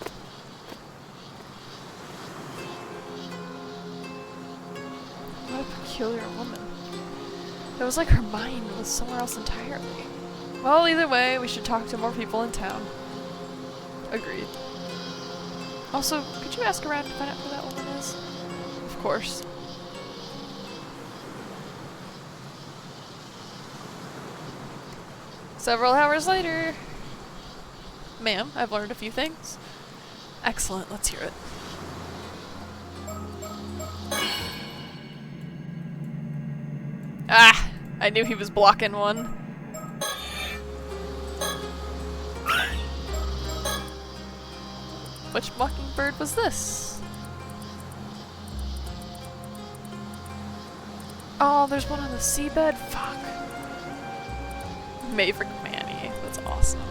What a peculiar woman. It was like her mind was somewhere else entirely. Well, either way, we should talk to more people in town. Agreed. Also, could you ask around to find out who that woman is? Of course. Several hours later. Ma'am, I've learned a few things. Excellent, let's hear it. Ah! I knew he was blocking one. Which mockingbird was this? Oh, there's one on the seabed? Fuck. Maverick Manny. That's awesome.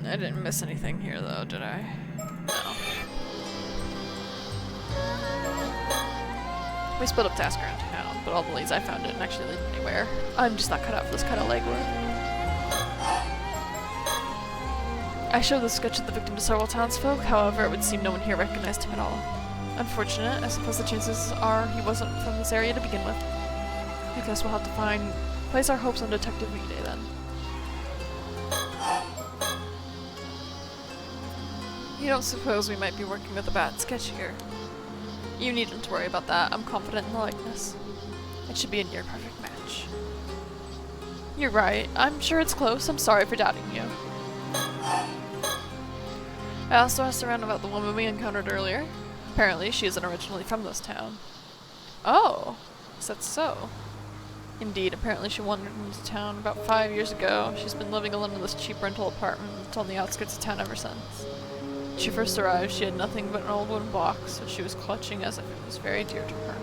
I didn't miss anything here though, did I? No. We split up task around town, but all the leads I found didn't actually lead anywhere. I'm just not cut out for this kind of legwork. I showed the sketch of the victim to several townsfolk, however it would seem no one here recognized him at all. Unfortunate, I suppose the chances are he wasn't from this area to begin with. I guess we'll have to place our hopes on Detective Weeday then. You don't suppose we might be working with a bad sketch here? You needn't to worry about that. I'm confident in the likeness. It should be a near perfect match. You're right. I'm sure it's close. I'm sorry for doubting you. I also asked around about the woman we encountered earlier. Apparently, she isn't originally from this town. Oh, is that so? Indeed, apparently she wandered into town about 5 years ago. She's been living alone in this cheap rental apartment on the outskirts of town ever since. When she first arrived, she had nothing but an old wooden box, which she was clutching as if it was very dear to her.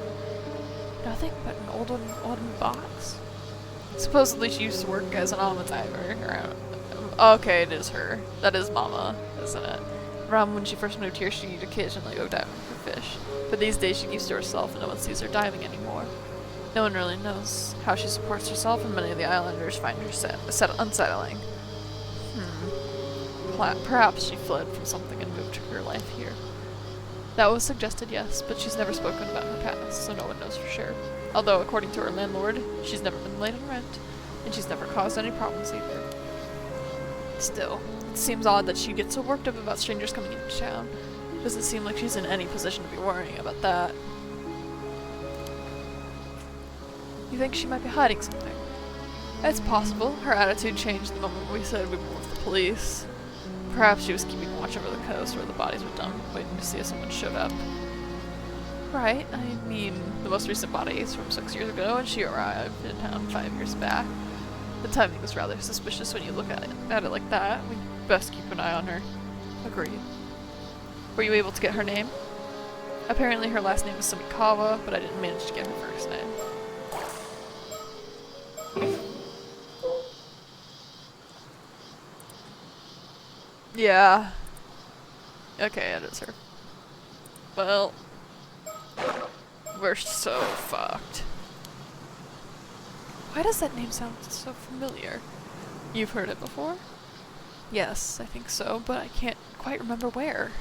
Nothing but an old wooden box? Supposedly she used to work as an alma diver. Okay, it is her. That is Mama, isn't it? Around when she first moved here, she'd occasionally go diving for fish. But these days she keeps to herself and no one sees her diving anymore. No one really knows how she supports herself, and many of the islanders find her unsettling. Perhaps she fled from something and moved her life here. That was suggested, yes, but she's never spoken about her past, so no one knows for sure. Although, according to her landlord, she's never been late on rent, and she's never caused any problems either. Still, it seems odd that she gets so worked up about strangers coming into town. It doesn't seem like she's in any position to be worrying about that. You think she might be hiding something? It's possible. Her attitude changed the moment we said we were with the police. Perhaps she was keeping watch over the coast where the bodies were dumped, waiting to see if someone showed up. Right, I mean, the most recent body is from 6 years ago, and she arrived in town 5 years back. The timing was rather suspicious when you look at it like that. We'd best keep an eye on her. Agreed. Were you able to get her name? Apparently her last name is Sumikawa, but I didn't manage to get her first name. Yeah. Okay, it is her. Well, we're so fucked. Why does that name sound so familiar? You've heard it before? Yes, I think so, but I can't quite remember where.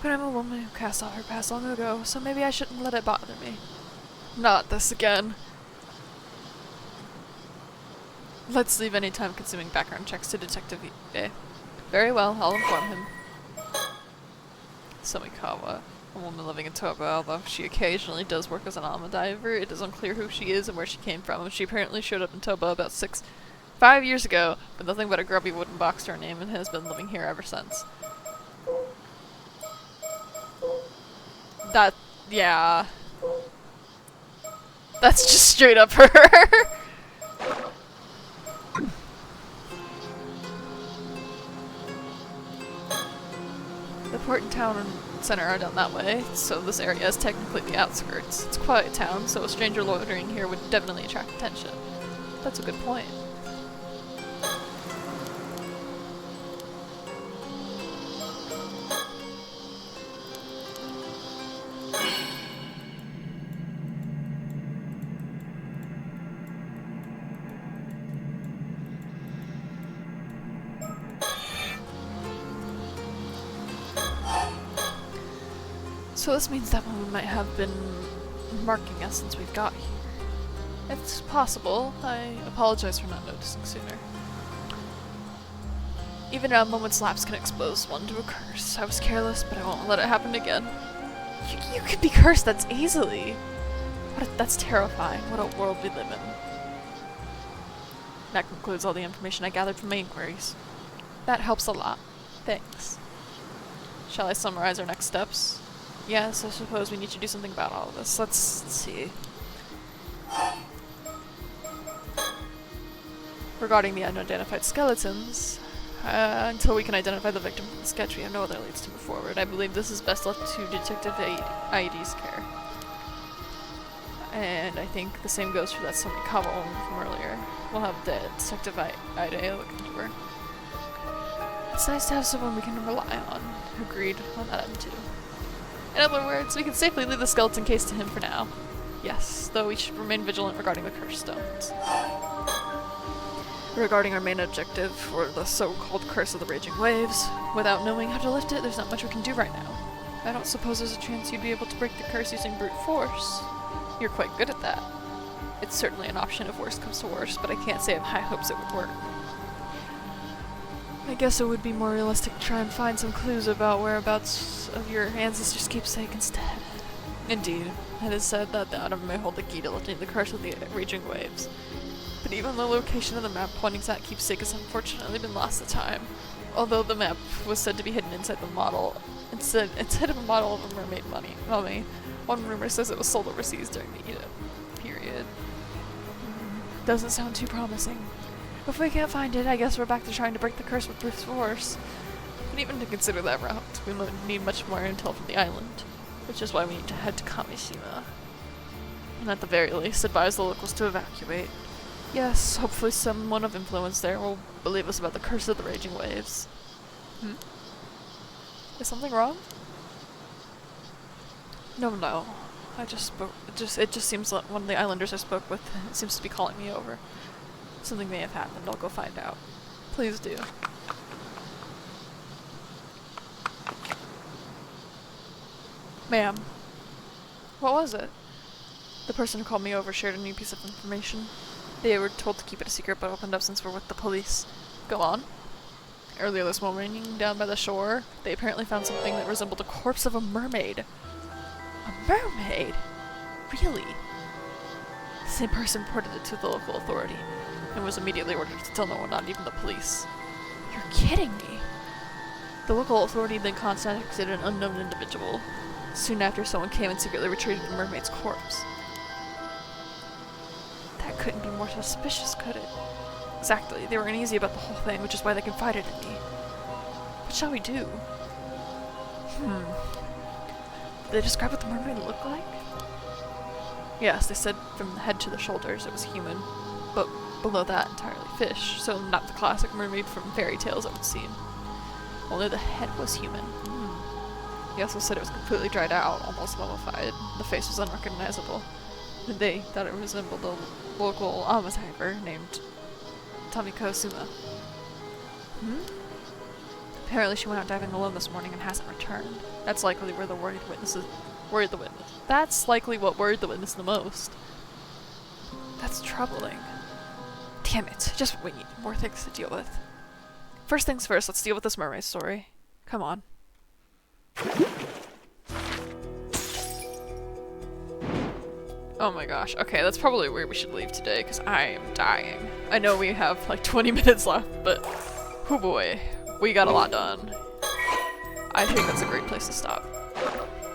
But I'm a woman who cast off her past long ago, so maybe I shouldn't let it bother me. Not this again. Let's leave any time-consuming background checks to Detective Weeday. Very well, I'll inform him. Sumikawa, a woman living in Toba, although she occasionally does work as an alma diver. It is unclear who she is and where she came from. She apparently showed up in Toba about 5 years ago, with nothing but a grubby wooden box to her name, and has been living here ever since. Yeah. That's just straight up her. port and town center are down that way, so this area is technically the outskirts. It's a quiet town, so a stranger loitering here would definitely attract attention. That's a good point. So this means that one might have been marking us since we've got here. It's possible. I apologize for not noticing sooner. Even a moment's lapse can expose one to a curse. I was careless, but I won't let it happen again. You could be cursed that easily. That's terrifying. What a world we live in. That concludes all the information I gathered from my inquiries. That helps a lot. Thanks. Shall I summarize our next steps? Yes, I suppose we need to do something about all of this. Let's see. Regarding the unidentified skeletons, until we can identify the victim from the sketch, we have no other leads to move forward. I believe this is best left to Detective IED's care. And I think the same goes for that Samikawa woman from earlier. We'll have the Detective IED look into her. It's nice to have someone we can rely on. Agreed on that end too. In other words, we can safely leave the skeleton case to him for now. Yes, though we should remain vigilant regarding the cursed stones. Regarding our main objective, or the so-called Curse of the Raging Waves, without knowing how to lift it, there's not much we can do right now. I don't suppose there's a chance you'd be able to break the curse using brute force. You're quite good at that. It's certainly an option if worst comes to worst, but I can't say I have high hopes it would work. I guess it would be more realistic to try and find some clues about whereabouts of your ancestors' keepsake instead. Indeed, it is said that the item may hold the key to lifting the curse of the raging waves. But even the location of the map pointing to that keepsake has unfortunately been lost to time. Although the map was said to be hidden inside the model, instead of a model of a mermaid mummy, one rumor says it was sold overseas during the Edo period. Doesn't sound too promising. If we can't find it, I guess we're back to trying to break the curse with brute force. But even to consider that route, we need much more intel from the island, which is why we need to head to Kamishima. And at the very least, advise the locals to evacuate. Yes, hopefully someone of influence there will believe us about the curse of the raging waves. Is something wrong? No. I just spoke. It just seems like one of the islanders I spoke with seems to be calling me over. Something may have happened. I'll go find out. Please do. Ma'am. What was it? The person who called me over shared a new piece of information. They were told to keep it a secret, but opened up since we're with the police. Go on. Earlier this morning, down by the shore, they apparently found something that resembled the corpse of a mermaid. A mermaid? Really? The same person reported it to the local authority, and was immediately ordered to tell no one, not even the police. You're kidding me! The local authority then contacted an unknown individual. Soon after, someone came and secretly retrieved the mermaid's corpse. That couldn't be more suspicious, could it? Exactly. They were uneasy about the whole thing, which is why they confided in me. What shall we do? Did they describe what the mermaid looked like? Yes, they said from the head to the shoulders it was human, but below that entirely fish, so not the classic mermaid from fairy tales, it would seem. Only the head was human. He also said it was completely dried out, almost mummified. The face was unrecognizable. They thought it resembled a local diver named Tamiko Suma. Apparently she went out diving alone this morning and hasn't returned. That's likely where the worried witness. That's likely what worried the witness the most. That's troubling. Damn it, just we need more things to deal with. First things first, let's deal with this mermaid story. Come on. Oh my gosh. Okay, that's probably where we should leave today, because I am dying. I know we have like 20 minutes left, but oh boy, we got a lot done. I think that's a great place to stop.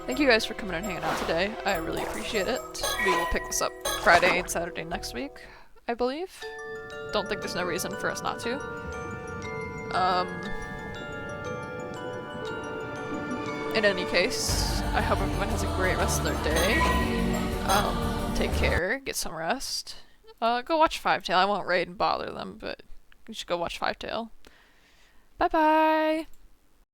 Thank you guys for coming and hanging out today. I really appreciate it. We will pick this up Friday and Saturday next week, I believe. Don't think there's no reason for us not to. in any case, I hope everyone has a great rest of their day. Take care, get some rest. Go watch Five Tail. I won't raid and bother them, but you should go watch Five Tail. Bye bye!